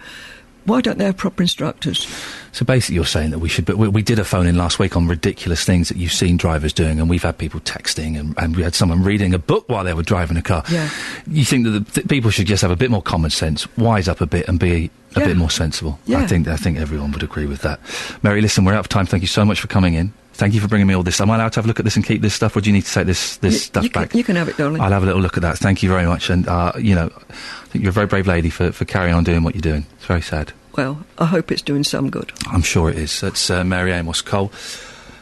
[SPEAKER 15] Why don't they have proper instructors?
[SPEAKER 1] So basically you're saying that we should... But we did a phone-in last week on ridiculous things that you've seen drivers doing, and we've had people texting, and we had someone reading a book while they were driving a car.
[SPEAKER 15] Yeah.
[SPEAKER 1] You think that people should just have a bit more common sense, wise up a bit, and be a bit more sensible.
[SPEAKER 15] Yeah.
[SPEAKER 1] I think everyone would agree with that. Mary, listen, we're out of time. Thank you so much for coming in. Thank you for bringing me all this. Am I allowed to have a look at this and keep this stuff, or do you need to take this stuff back?
[SPEAKER 15] You can have it, darling.
[SPEAKER 1] I'll have a little look at that. Thank you very much. And, I think you're a very brave lady for carrying on doing what you're doing. It's very sad.
[SPEAKER 15] Well, I hope it's doing some good.
[SPEAKER 1] I'm sure it is. That's Mary Amos Cole,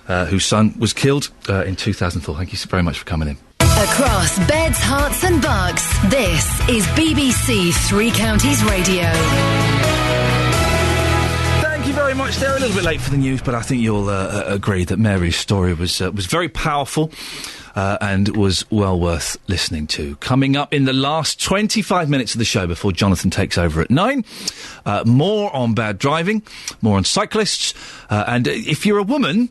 [SPEAKER 1] whose son was killed in 2004. Thank you very much for coming in.
[SPEAKER 2] Across beds, hearts and bucks, this is BBC Three Counties Radio.
[SPEAKER 1] Thank you very much. They're a little bit late for the news, but I think you'll agree that Mary's story was very powerful and was well worth listening to. Coming up in the last 25 minutes of the show before Jonathan takes over at 9, more on bad driving, more on cyclists, and if you're a woman,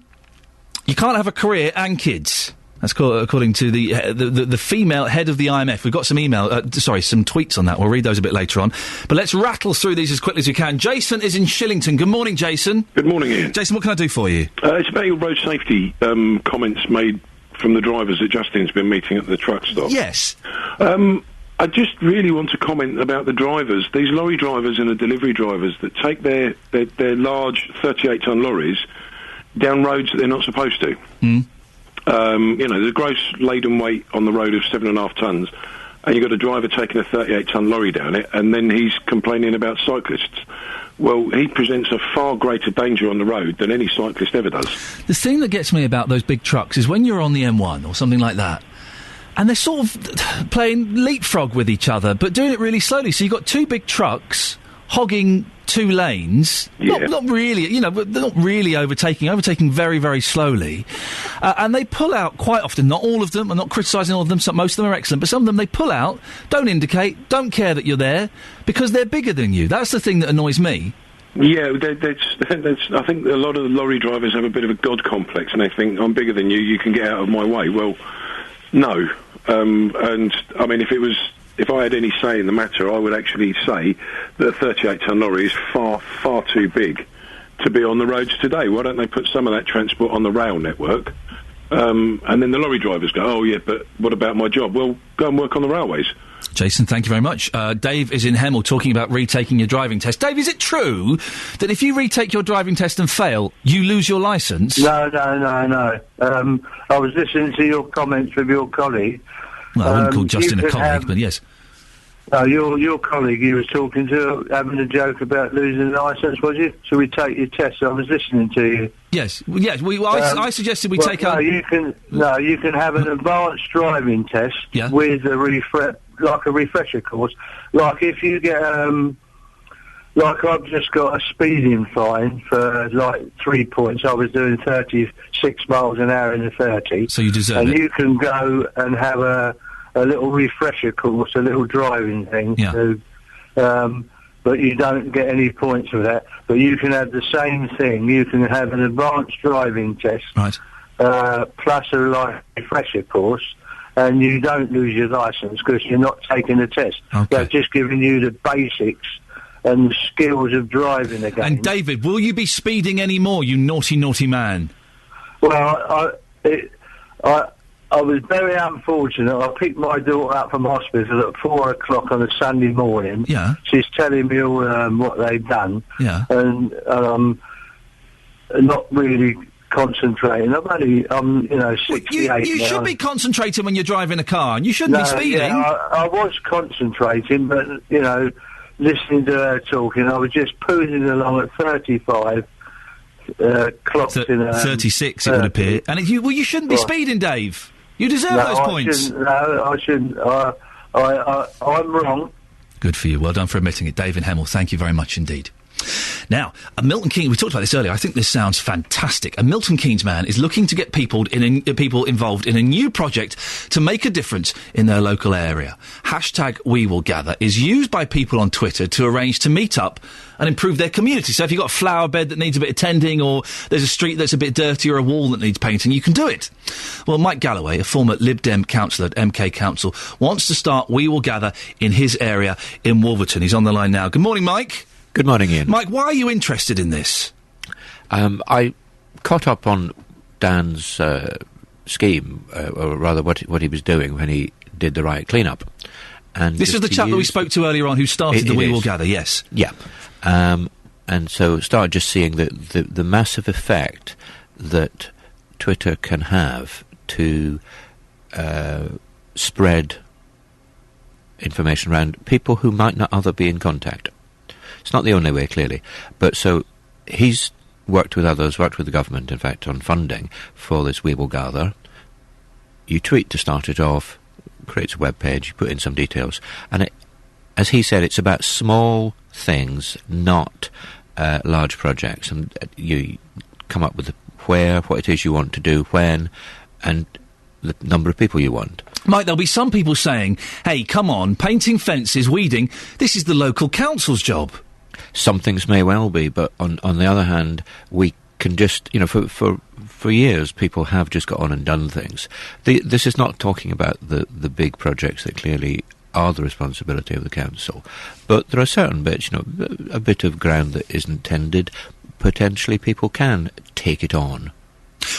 [SPEAKER 1] you can't have a career and kids. That's according to the female head of the IMF. We've got some some tweets on that. We'll read those a bit later on. But let's rattle through these as quickly as we can. Jason is in Shillington. Good morning, Jason.
[SPEAKER 18] Good morning, Ian.
[SPEAKER 1] Jason, what can I do for you?
[SPEAKER 18] It's about your road safety comments made from the drivers that Justin's been meeting at the truck stop.
[SPEAKER 1] Yes.
[SPEAKER 18] I just really want to comment about the drivers, these lorry drivers and the delivery drivers that take their large 38-tonne lorries down roads that they're not supposed to. The gross laden weight on the road of 7.5 tonnes, and you've got a driver taking a 38-tonne lorry down it, and then he's complaining about cyclists. Well, he presents a far greater danger on the road than any cyclist ever does.
[SPEAKER 1] The thing that gets me about those big trucks is when you're on the M1 or something like that, and they're sort of playing leapfrog with each other, but doing it really slowly. So you've got two big trucks hogging 2 lanes, not really, but they're not really overtaking very, very slowly. And they pull out quite often, not all of them, I'm not criticising all of them, most of them are excellent, but some of them they pull out, don't indicate, don't care that you're there, because they're bigger than you. That's the thing that annoys me.
[SPEAKER 18] Yeah, I think a lot of the lorry drivers have a bit of a god complex, and they think, I'm bigger than you, you can get out of my way. Well, no. And, I mean, if I had any say in the matter, I would actually say that a 38-tonne lorry is far, far too big to be on the roads today. Why don't they put some of that transport on the rail network? And then the lorry drivers go, oh, yeah, but what about my job? Well, go and work on the railways.
[SPEAKER 1] Jason, thank you very much. Dave is in Hemel talking about retaking your driving test. Dave, is it true that if you retake your driving test and fail, you lose your licence?
[SPEAKER 20] No. I was listening to your comments with your colleague.
[SPEAKER 1] Well, I wouldn't call Justin a colleague, but yes.
[SPEAKER 20] No, your colleague you was talking to, having a joke about losing the licence, was you? So we take your test. I was listening to you.
[SPEAKER 1] Yes. I suggested we take out...
[SPEAKER 20] you can have an advanced driving test with a refresher course. Like if you get... like I've just got a speeding fine for 3 points. I was doing 36 miles an hour in the 30.
[SPEAKER 1] So you deserve it.
[SPEAKER 20] And you can go and have a little refresher course, a little driving thing. Yeah. But you don't get any points for that. But you can have the same thing. You can have an advanced driving test,
[SPEAKER 1] right?
[SPEAKER 20] Plus a refresher course, and you don't lose your licence because you're not taking the test.
[SPEAKER 1] Okay.
[SPEAKER 20] They're just giving you the basics and the skills of driving again.
[SPEAKER 1] And David, will you be speeding anymore, you naughty, naughty man?
[SPEAKER 20] Well, I was very unfortunate. I picked my daughter up from hospital at 4 o'clock on a Sunday morning.
[SPEAKER 1] Yeah.
[SPEAKER 20] She's telling me all what they've done.
[SPEAKER 1] Yeah.
[SPEAKER 20] And not really concentrating. I'm 68
[SPEAKER 1] You
[SPEAKER 20] now.
[SPEAKER 1] should be concentrating when you're driving a car, and you shouldn't be speeding.
[SPEAKER 20] Yeah, I was concentrating, but, listening to her talking, I was just poozing along at 35. Clocked in
[SPEAKER 1] 36, it would appear. And you shouldn't be speeding, Dave. You deserve those points.
[SPEAKER 20] I shouldn't. I'm wrong.
[SPEAKER 1] Good for you. Well done for admitting it. Dave in Hemel, thank you very much indeed. Now, Milton Keynes, we talked about this earlier, I think this sounds fantastic. A Milton Keynes man is looking to get people involved in a new project to make a difference in their local area. #WeWillGather is used by people on Twitter to arrange to meet up and improve their community. So if you've got a flower bed that needs a bit of tending, or there's a street that's a bit dirty, or a wall that needs painting, you can do it. Well, Mike Galloway, a former Lib Dem councillor at MK Council, wants to start We Will Gather in his area in Wolverton. He's on the line now. Good morning, Mike. Good morning, Iain. Mike, why are you interested in this?
[SPEAKER 4] I caught up on Dan's scheme, or rather what he was doing when he did the riot clean-up. And
[SPEAKER 1] this is the chap that we spoke to earlier on who started the We Will Gather, yes.
[SPEAKER 4] Yeah. And so started just seeing the massive effect that Twitter can have to spread information around people who might not other be in contact. It's not the only way, clearly. But so he's worked with others, worked with the government, in fact, on funding for this We Will Gather. You tweet to start it off, creates a web page, you put in some details, and as he said, it's about small things, not large projects, and you come up with what it is you want to do, when, and the number of people you want.
[SPEAKER 1] Mike, there'll be some people saying, hey, come on, painting fences, weeding, this is the local council's job.
[SPEAKER 4] Some things may well be, but on the other hand, we can just, for years, people have just got on and done things. This is not talking about the big projects that clearly are the responsibility of the council, but there are certain bits, a bit of ground that isn't tended, potentially people can take it on.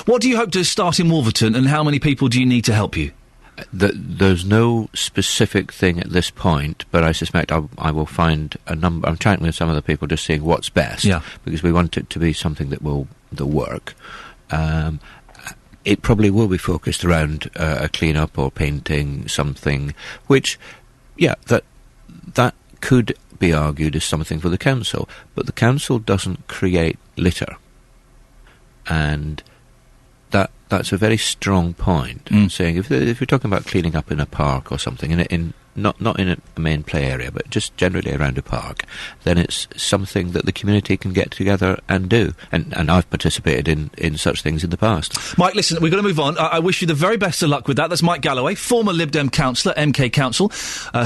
[SPEAKER 1] What do you hope to start in Wolverton, and how many people do you need to help you?
[SPEAKER 4] There's no specific thing at this point, but I suspect I will find a number. I'm chatting with some of the people, just seeing what's best, because we want it to be something that will work. It probably will be focused around a clean-up or painting something, which, that could be argued as something for the council, but the council doesn't create litter, and that's a very strong point. Saying if you're talking about cleaning up in a park or something, not in a main play area, but just generally around a park, then it's something that the community can get together and do. And I've participated in such things in the past.
[SPEAKER 1] Mike, listen, we've got to move on. I wish you the very best of luck with that. That's Mike Galloway, former Lib Dem councillor, MK Council,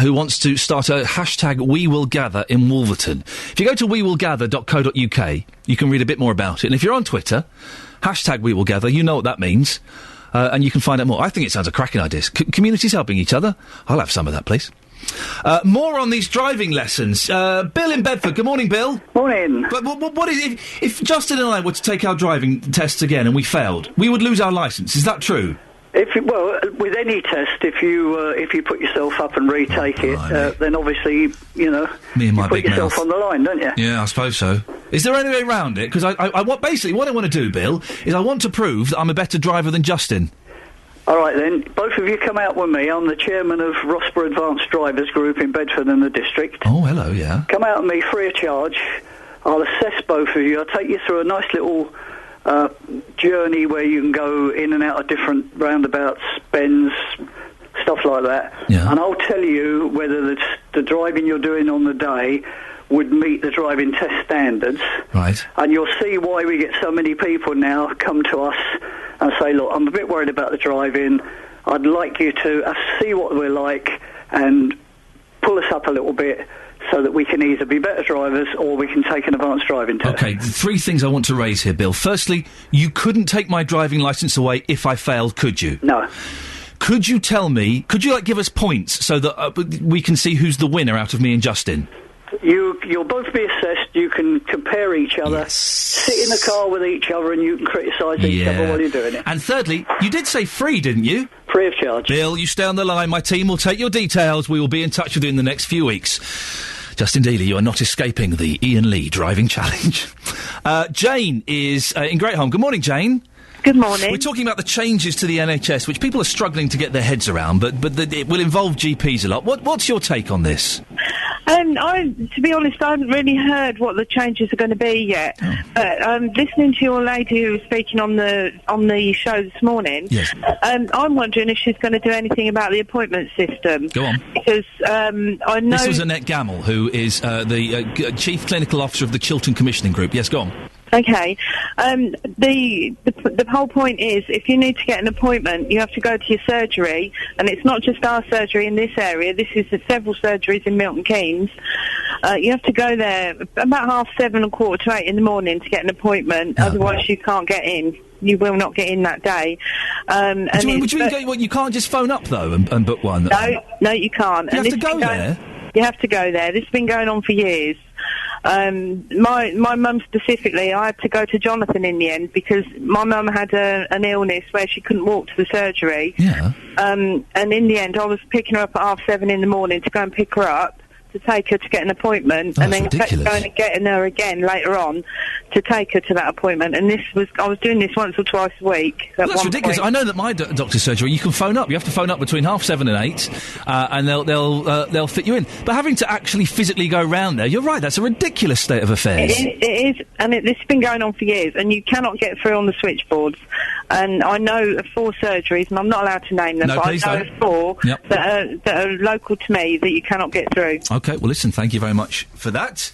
[SPEAKER 1] who wants to start a hashtag We Will Gather in Wolverton. If you go to wewillgather.co.uk, you can read a bit more about it. And if you're on Twitter, hashtag We Will Gather, you know what that means. And you can find out more. I think it sounds a cracking idea. Communities helping each other. I'll have some of that, please. More on these driving lessons. Bill in Bedford. Good morning, Bill.
[SPEAKER 21] Morning.
[SPEAKER 1] But what is if Justin and I were to take our driving tests again and we failed, we would lose our licence. Is that true?
[SPEAKER 21] With any test, if you put yourself up and retake it, then obviously
[SPEAKER 1] Me and my
[SPEAKER 21] you put
[SPEAKER 1] big
[SPEAKER 21] yourself
[SPEAKER 1] mouth
[SPEAKER 21] on the line, don't you?
[SPEAKER 1] Yeah, I suppose so. Is there any way around it? Because basically what I want to do, Bill, is I want to prove that I'm a better driver than Justin.
[SPEAKER 21] All right, then. Both of you come out with me. I'm the chairman of Rossborough Advanced Drivers Group in Bedford and the district.
[SPEAKER 1] Oh, hello, yeah.
[SPEAKER 21] Come out with me free of charge. I'll assess both of you. I'll take you through a nice little journey where you can go in and out of different roundabouts, bends, stuff like that.
[SPEAKER 1] Yeah.
[SPEAKER 21] And I'll tell you whether the driving you're doing on the day would meet the driving test standards.
[SPEAKER 1] Right.
[SPEAKER 21] And you'll see why we get so many people now come to us and say, look, I'm a bit worried about the driving. I'd like you to see what we're like and pull us up a little bit so that we can either be better drivers or we can take an advanced driving test.
[SPEAKER 1] Okay, three things I want to raise here, Bill. Firstly, you couldn't take my driving licence away if I failed, could you?
[SPEAKER 21] No.
[SPEAKER 1] Could you tell me, give us points so that we can see who's the winner out of me and Justin?
[SPEAKER 21] You'll both be assessed. You can compare each other, sit in the car with each other, and you can criticise each other while you're doing it.
[SPEAKER 1] And thirdly, you did say free, didn't you?
[SPEAKER 21] Free of charge.
[SPEAKER 1] Bill, you stay on the line. My team will take your details. We will be in touch with you in the next few weeks. Justin Dealey, you are not escaping the Iain Lee driving challenge. Jane is in Greatholm. Good morning, Jane.
[SPEAKER 22] Good morning.
[SPEAKER 1] We're talking about the changes to the NHS, which people are struggling to get their heads around, but it will involve GPs a lot. What's your take on this?
[SPEAKER 22] To be honest, I haven't really heard what the changes are going to be yet. Oh. But listening to your lady who was speaking on the show this morning,
[SPEAKER 1] yes.
[SPEAKER 22] I'm wondering if she's going to do anything about the appointment system.
[SPEAKER 1] Go on.
[SPEAKER 22] Because I know...
[SPEAKER 1] This was Annette Gamble, who is the Chief Clinical Officer of the Chiltern Commissioning Group. Yes, go on.
[SPEAKER 22] Okay. The whole point is, if you need to get an appointment, you have to go to your surgery, and it's not just our surgery in this area. This is the several surgeries in Milton Keynes. You have to go there about 7:30 or 7:45 in the morning to get an appointment. Otherwise, you can't get in. You will not get in that day.
[SPEAKER 1] You can't just phone up though and book one.
[SPEAKER 22] No, you can't.
[SPEAKER 1] You have to go there.
[SPEAKER 22] You have to go there. This has been going on for years. My mum specifically, I had to go to Jonathan in the end because my mum had an illness where she couldn't walk to the surgery.
[SPEAKER 1] Yeah.
[SPEAKER 22] And in the end, I was picking her up at 7:30 in the morning to go and pick her up, to take her to get an appointment, and then going and getting her again later on to take her to that appointment. And I was doing this once or twice a week.
[SPEAKER 1] That's ridiculous. I know that my doctor's surgery, you can phone up. You have to phone up between 7:30 and 8, and they'll fit you in. But having to actually physically go round there, you're right. That's a ridiculous state of affairs.
[SPEAKER 22] It is, and this has been going on for years, and you cannot get through on the switchboards. And I know of 4 surgeries, and I'm not allowed to name them, but I know of 4 that are local to me that you cannot get through.
[SPEAKER 1] OK, well, listen, thank you very much for that.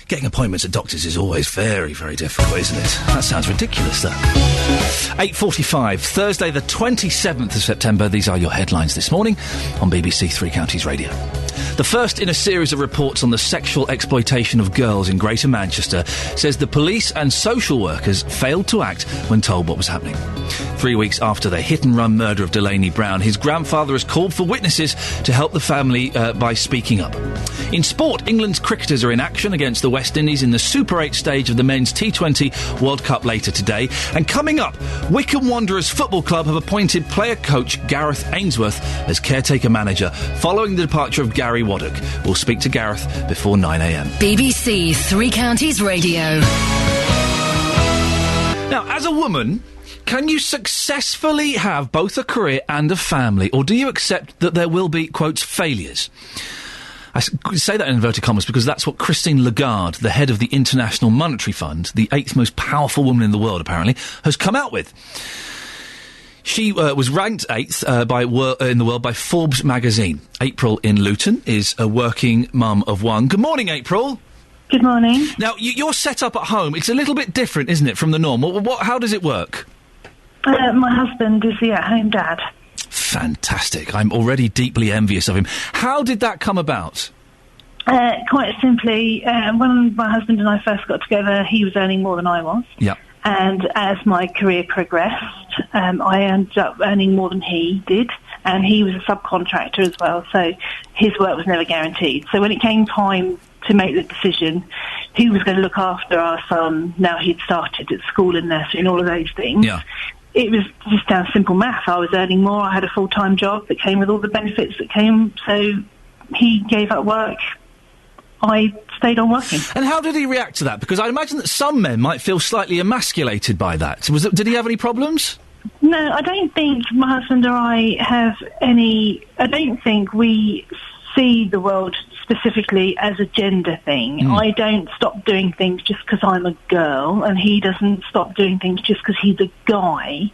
[SPEAKER 1] Getting appointments at doctors is always very, very difficult, isn't it? That sounds ridiculous, though. 8:45, Thursday the 27th of September. These are your headlines this morning on BBC Three Counties Radio. The first in a series of reports on the sexual exploitation of girls in Greater Manchester says the police and social workers failed to act when told what was happening. 3 weeks after the hit-and-run murder of Delaney Brown, his grandfather has called for witnesses to help the family by speaking up. In sport, England's cricketers are in action against the West Indies in the Super 8 stage of the Men's T20 World Cup later today. And coming up, Wycombe Wanderers Football Club have appointed player-coach Gareth Ainsworth as caretaker manager following the departure of Gary Waddock. We'll speak to Gareth before 9am.
[SPEAKER 2] BBC Three Counties Radio.
[SPEAKER 1] Now, as a woman, can you successfully have both a career and a family, or do you accept that there will be, quotes, failures? I say that in inverted commas because that's what Christine Lagarde, the head of the International Monetary Fund, the 8th most powerful woman in the world, apparently, has come out with. She was ranked 8th in the world by Forbes magazine. April in Luton is a working mum of 1. Good morning, April.
[SPEAKER 3] Good morning.
[SPEAKER 1] Now, you're set up at home. It's a little bit different, isn't it, from the norm? How does it work?
[SPEAKER 3] My husband is the at-home dad.
[SPEAKER 1] Fantastic. I'm already deeply envious of him. How did that come about?
[SPEAKER 3] Quite simply, when my husband and I first got together, he was earning more than I was.
[SPEAKER 1] Yeah.
[SPEAKER 3] And as my career progressed, I ended up earning more than he did. And he was a subcontractor as well, so his work was never guaranteed. So when it came time to make the decision who was going to look after our son, now he'd started at school and nursery and all of those things, it was just down simple math. I was earning more, I had a full-time job that came with all the benefits that came, so he gave up work. I stayed on working.
[SPEAKER 1] And how did he react to that? Because I imagine that some men might feel slightly emasculated by that. Did he have any problems?
[SPEAKER 3] No, I don't think my husband or I have any... I don't think we see the world specifically as a gender thing. I don't stop doing things just because I'm a girl, and he doesn't stop doing things just because he's a guy.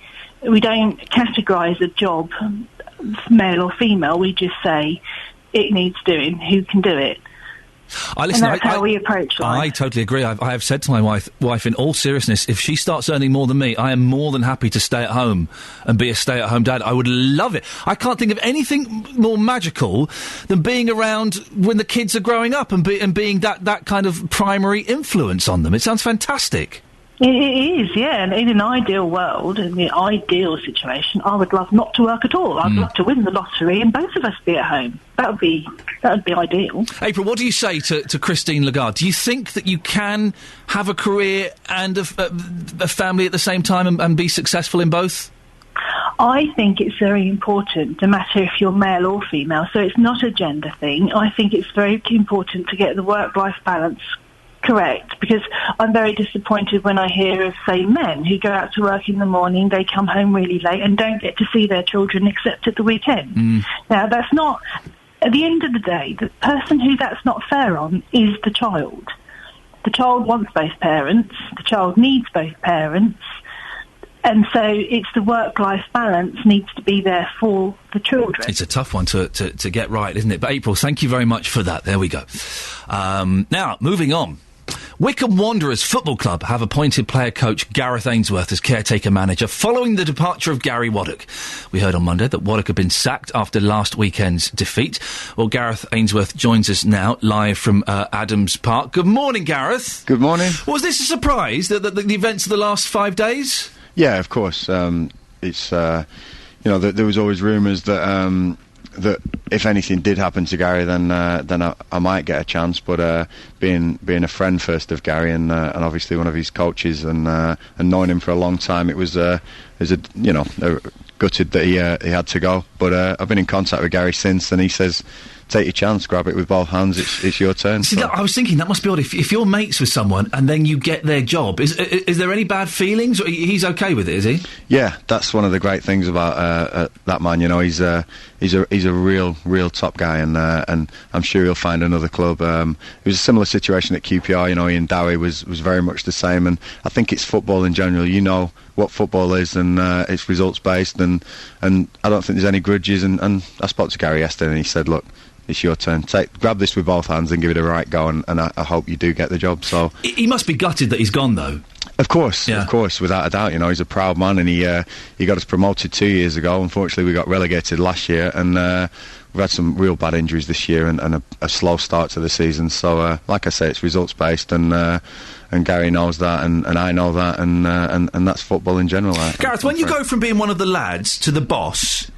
[SPEAKER 3] We don't categorise a job, male or female. We just say it needs doing, who can do it. And that's how we approach life.
[SPEAKER 1] I totally agree. I have said to my wife in all seriousness, if she starts earning more than me, I am more than happy to stay at home and be a stay-at-home dad. I would love it. I can't think of anything more magical than being around when the kids are growing up and being that kind of primary influence on them. It sounds fantastic.
[SPEAKER 3] It is, yeah. And in an ideal world, in the ideal situation, I would love not to work at all. I'd love to win the lottery and both of us be at home. That would be ideal.
[SPEAKER 1] April, what do you say to Christine Lagarde? Do you think that you can have a career and a family at the same time and be successful in both?
[SPEAKER 3] I think it's very important, no matter if you're male or female, so it's not a gender thing. I think it's very important to get the work-life balance correct, because I'm very disappointed when I hear of, say, men who go out to work in the morning, they come home really late and don't get to see their children except at the weekend. Now, that's not... At the end of the day, the person who that's not fair on is the child. The child wants both parents, the child needs both parents, and so it's the work-life balance needs to be there for the children.
[SPEAKER 1] It's a tough one to get right, isn't it? But April, thank you very much for that. There we go. Now, moving on. Wycombe Wanderers Football Club have appointed player coach Gareth Ainsworth as caretaker manager following the departure of Gary Waddock. We heard on Monday that Waddock had been sacked after last weekend's defeat. Well, Gareth Ainsworth joins us now live from Adams Park. Good morning, Gareth.
[SPEAKER 5] Good morning.
[SPEAKER 1] Was this a surprise, the events of the last 5 days?
[SPEAKER 5] Yeah, of course. It's there was always rumours that that if anything did happen to Gary, then I might get a chance. But being a friend first of Gary and obviously one of his coaches and knowing him for a long time, it was gutted that he had to go. But I've been in contact with Gary since, and he says, take your chance, grab it with both hands, it's your turn.
[SPEAKER 1] See, I was thinking that must be odd if you're mates with someone and then you get their job. Is there any bad feelings? Or he's okay with it, is he?
[SPEAKER 5] Yeah, that's one of the great things about that man. You know, he's a real top guy, and I'm sure he'll find another club. It was a similar situation at QPR. You know, Ian Dowie was very much the same, and I think it's football in general. You know what football is, and it's results based, and I don't think there's any grudges. And I spoke to Gary yesterday, and he said, look, it's your turn. Grab this with both hands and give it a right go, and I hope you do get the job. So
[SPEAKER 1] he must be gutted that he's gone, though.
[SPEAKER 5] Of course, without a doubt. You know, he's a proud man, and he got us promoted 2 years ago. Unfortunately, we got relegated last year, and we've had some real bad injuries this year and a slow start to the season. So, like I say, it's results based, and Gary knows that, and I know that, and that's football in general.
[SPEAKER 1] Gareth, when you go from being one of the lads to the boss,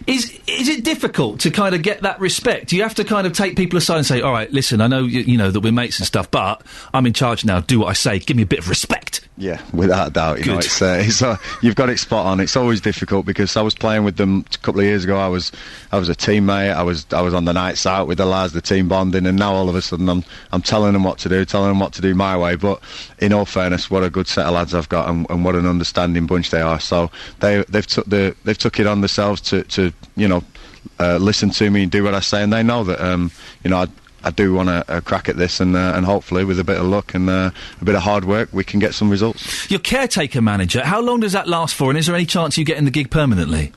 [SPEAKER 1] is it difficult to kind of get that respect? Do you have to kind of take people aside and say, all right, listen, I know you know that we're mates and stuff, but I'm in charge now, do what I say, give me a bit of respect?
[SPEAKER 5] Yeah, without a doubt. You know, it's you've got it spot on. It's always difficult because I was playing with them a couple of years ago. I was a teammate. I was on the nights out with the lads, the team bonding, and now all of a sudden I'm telling them what to do my way. But in all fairness, what a good set of lads I've got, and what an understanding bunch they are. So they've took it on themselves to listen to me and do what I say, and they know that I do want a crack at this, and hopefully with a bit of luck and a bit of hard work we can get some results.
[SPEAKER 1] Your caretaker manager, how long does that last for, and is there any chance you get in the gig permanently?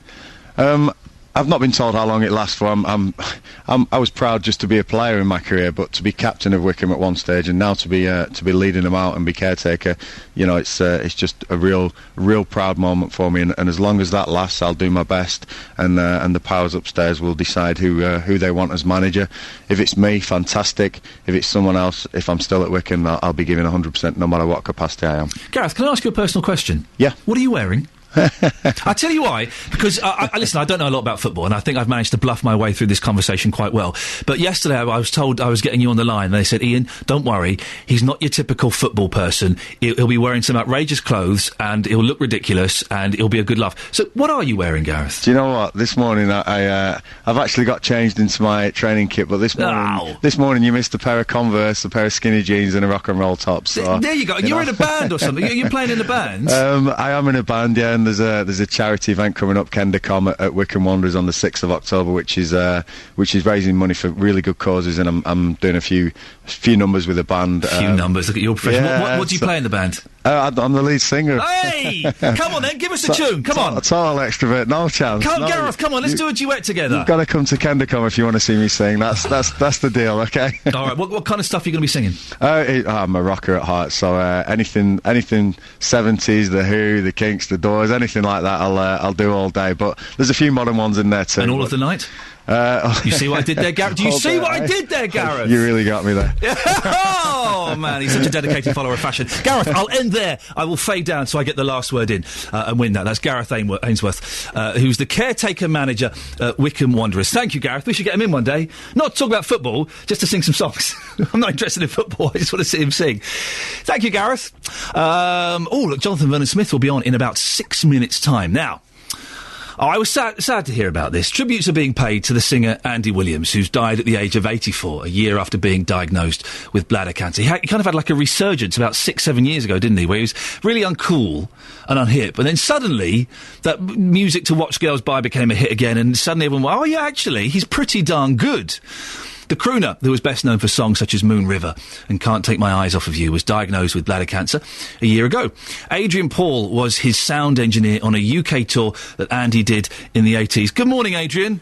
[SPEAKER 5] I've not been told how long it lasts for. I was proud just to be a player in my career, but to be captain of Wycombe at one stage, and now to be leading them out and be caretaker, you know, it's just a real proud moment for me. And as long as that lasts, I'll do my best, and the powers upstairs will decide who they want as manager. If it's me, fantastic. If it's someone else, if I'm still at Wycombe, I'll be giving 100%, no matter what capacity I am.
[SPEAKER 1] Gareth, can I ask you a personal question?
[SPEAKER 5] Yeah.
[SPEAKER 1] What are you wearing? I'll tell you why, because listen, I don't know a lot about football, and I think I've managed to bluff my way through this conversation quite well. But yesterday I was told I was getting you on the line, and they said, Ian, don't worry, he's not your typical football person. He'll be wearing some outrageous clothes, and he'll look ridiculous, and he'll be a good laugh. So what are you wearing, Gareth?
[SPEAKER 5] Do you know what? This morning I've actually got changed into my training kit, but this morning you missed a pair of Converse, a pair of skinny jeans, and a rock and roll top. So,
[SPEAKER 1] there you go. You're in a band or something. You're playing in a band?
[SPEAKER 5] I am in a band, yeah. And there's a charity event coming up, Kendacom, at Wycombe Wanderers on the 6th of October, which is raising money for really good causes, and I'm doing a few numbers with the band.
[SPEAKER 1] Numbers. Look at your profession.
[SPEAKER 5] Yeah,
[SPEAKER 1] what do you play in the band?
[SPEAKER 5] I'm the lead singer.
[SPEAKER 1] Hey, come on then, give us a tune. Come on.
[SPEAKER 5] Total extrovert, no chance.
[SPEAKER 1] Gareth, come on, let's do a duet together.
[SPEAKER 5] You've got to come to Kendacom if you want to see me sing. That's the deal, okay?
[SPEAKER 1] All right. What kind of stuff are you going to be singing?
[SPEAKER 5] I'm a rocker at heart, so anything 70s, the Who, the Kinks, the Doors, anything like that, I'll do all day. But there's a few modern ones in there too.
[SPEAKER 1] And all of the night? You see what I did there, Gareth? Do you see what I did there, Gareth?
[SPEAKER 5] You really got me there.
[SPEAKER 1] Oh, man, he's such a dedicated follower of fashion. Gareth, I'll end there. I will fade down so I get the last word in and win that. That's Gareth Ainsworth, who's the caretaker manager at Wycombe Wanderers. Thank you, Gareth. We should get him in one day. Not to talk about football, just to sing some songs. I'm not interested in football. I just want to see him sing. Thank you, Gareth. Look, Jonathan Vernon-Smith will be on in about 6 minutes' time. Now, I was sad to hear about this. Tributes are being paid to the singer Andy Williams, who's died at the age of 84, a year after being diagnosed with bladder cancer. He kind of had like a resurgence about 6-7 years ago, didn't he, where he was really uncool and unhip. And then suddenly, that Music to Watch Girls By became a hit again, and suddenly everyone went, oh yeah, actually, he's pretty darn good. The crooner, who was best known for songs such as Moon River and Can't Take My Eyes Off of You, was diagnosed with bladder cancer a year ago. Adrian Paul was his sound engineer on a UK tour that Andy did in the 80s. Good morning, Adrian.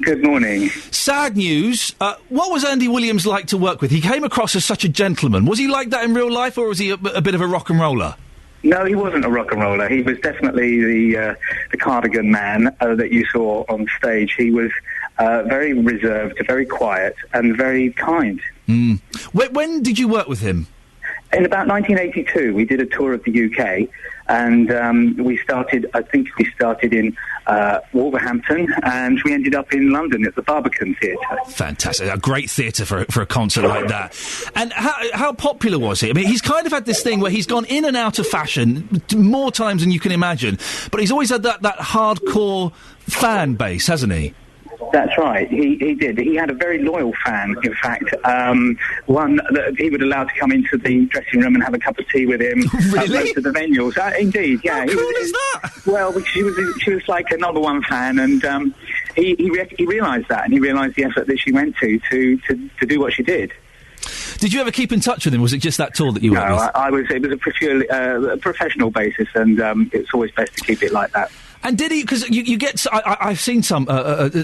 [SPEAKER 6] Good morning.
[SPEAKER 1] Sad news. What was Andy Williams like to work with? He came across as such a gentleman. Was he like that in real life, or was he a bit of a rock and roller?
[SPEAKER 6] No, he wasn't a rock and roller. He was definitely the cardigan man that you saw on stage. He was very reserved, very quiet, and very kind.
[SPEAKER 1] When did you work with him?
[SPEAKER 6] In about 1982, we did a tour of the UK, And we started in Wolverhampton, and we ended up in London at the Barbican Theatre.
[SPEAKER 1] Fantastic. A great theatre for a concert like that. And how popular was he? I mean, he's kind of had this thing where he's gone in and out of fashion more times than you can imagine, but he's always had that hardcore fan base, hasn't he?
[SPEAKER 6] That's right. He did. He had a very loyal fan, in fact. One that he would allow to come into the dressing room and have a cup of tea with him.
[SPEAKER 1] Really?
[SPEAKER 6] Most of the venues. Indeed, yeah.
[SPEAKER 1] How cool is that?
[SPEAKER 6] Well, she was like a number one fan, and he realised that, and he realised the effort that she went to do what she did.
[SPEAKER 1] Did you ever keep in touch with him? Was it just that tour that you went with?
[SPEAKER 6] It was a purely professional basis, and it's always best to keep it like that.
[SPEAKER 1] And did he? Because you get. I've seen some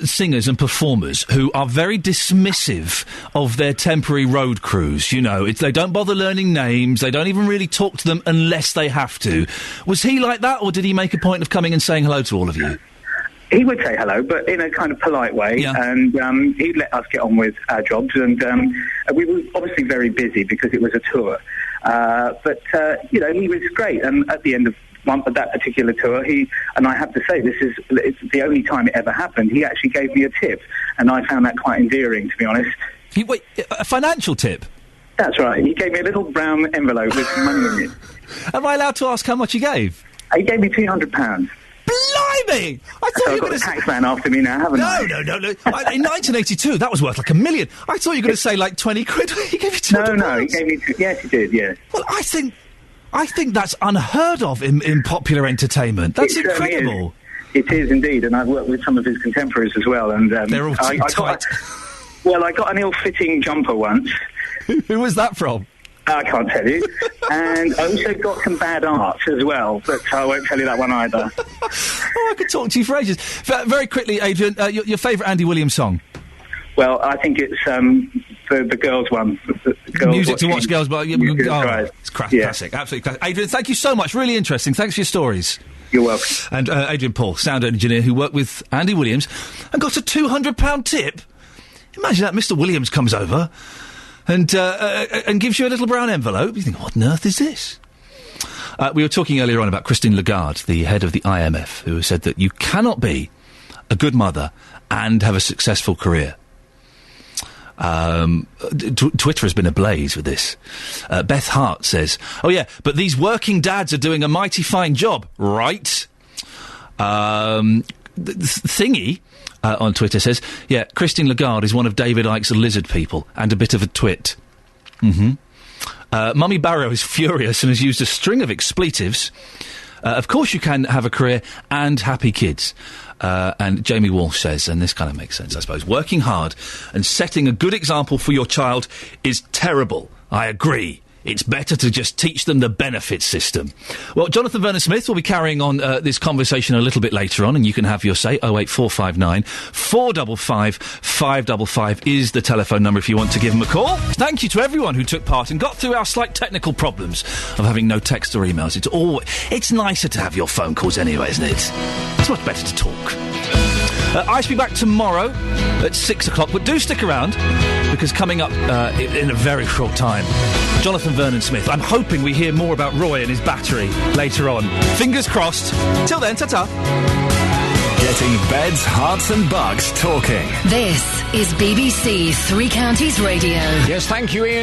[SPEAKER 1] singers and performers who are very dismissive of their temporary road crews. You know, they don't bother learning names. They don't even really talk to them unless they have to. Was he like that, or did he make a point of coming and saying hello to all of you?
[SPEAKER 6] He would say hello, but in a kind of polite way, and he'd let us get on with our jobs. And we were obviously very busy because it was a tour. But he was great. And at the end of that particular tour, and I have to say, it's the only time it ever happened, he actually gave me a tip, and I found that quite endearing, to be honest.
[SPEAKER 1] Wait, a financial tip?
[SPEAKER 6] That's right. He gave me a little brown envelope with some money in it.
[SPEAKER 1] Am I allowed to ask how much he gave?
[SPEAKER 6] He gave me £200.
[SPEAKER 1] Blimey! I thought you were going to say...
[SPEAKER 6] I've got a tax man after me now, haven't I?
[SPEAKER 1] No. In 1982, that was worth like $1 million. I thought you were going to say like 20 quid. He gave you £200.
[SPEAKER 6] No, he gave me... Yes, he did, yes.
[SPEAKER 1] Well, I think that's unheard of in popular entertainment. That's incredible.
[SPEAKER 6] It is indeed, and I've worked with some of his contemporaries as well. And
[SPEAKER 1] they're all too tight.
[SPEAKER 6] I got an ill-fitting jumper once.
[SPEAKER 1] Who was that from?
[SPEAKER 6] I can't tell you. And I also got some bad art as well, but I won't tell you that one either.
[SPEAKER 1] I could talk to you for ages. Very quickly, Adrian, your favourite Andy Williams song?
[SPEAKER 6] Well, I think it's the girls' one. The girls
[SPEAKER 1] Music to watch girls, but it's classic,
[SPEAKER 6] Yeah.
[SPEAKER 1] absolutely classic. Adrian, thank you so much. Really interesting. Thanks for your stories.
[SPEAKER 6] You're welcome.
[SPEAKER 1] And Adrian Paul, sound engineer who worked with Andy Williams and got a £200 tip. Imagine that, Mr. Williams comes over and gives you a little brown envelope. You think, what on earth is this? We were talking earlier on about Christine Lagarde, the head of the IMF, who said that you cannot be a good mother and have a successful career. Twitter has been ablaze with this. Beth Hart says, oh yeah, but these working dads are doing a mighty fine job, right? Thingy on Twitter says, yeah, Christine Lagarde is one of David Icke's lizard people and a bit of a twit. Mummy Barrow is furious and has used a string of expletives. Of course you can have a career and happy kids. And Jamie Walsh says, and this kind of makes sense, I suppose, working hard and setting a good example for your child is terrible. I agree. It's better to just teach them the benefit system. Well, Jonathan Vernon-Smith will be carrying on this conversation a little bit later on, and you can have your say. 08459 455 555 is the telephone number if you want to give him a call. Thank you to everyone who took part and got through our slight technical problems of having no text or emails. It's nicer to have your phone calls anyway, isn't it? It's much better to talk. I shall be back tomorrow at 6 o'clock, but do stick around, because coming up in a very short time, Jonathan Vernon-Smith. I'm hoping we hear more about Roy and his battery later on. Fingers crossed. Till then, ta-ta.
[SPEAKER 7] Getting beds, hearts and bucks talking.
[SPEAKER 2] This is BBC Three Counties Radio.
[SPEAKER 13] Yes, thank you, Iain.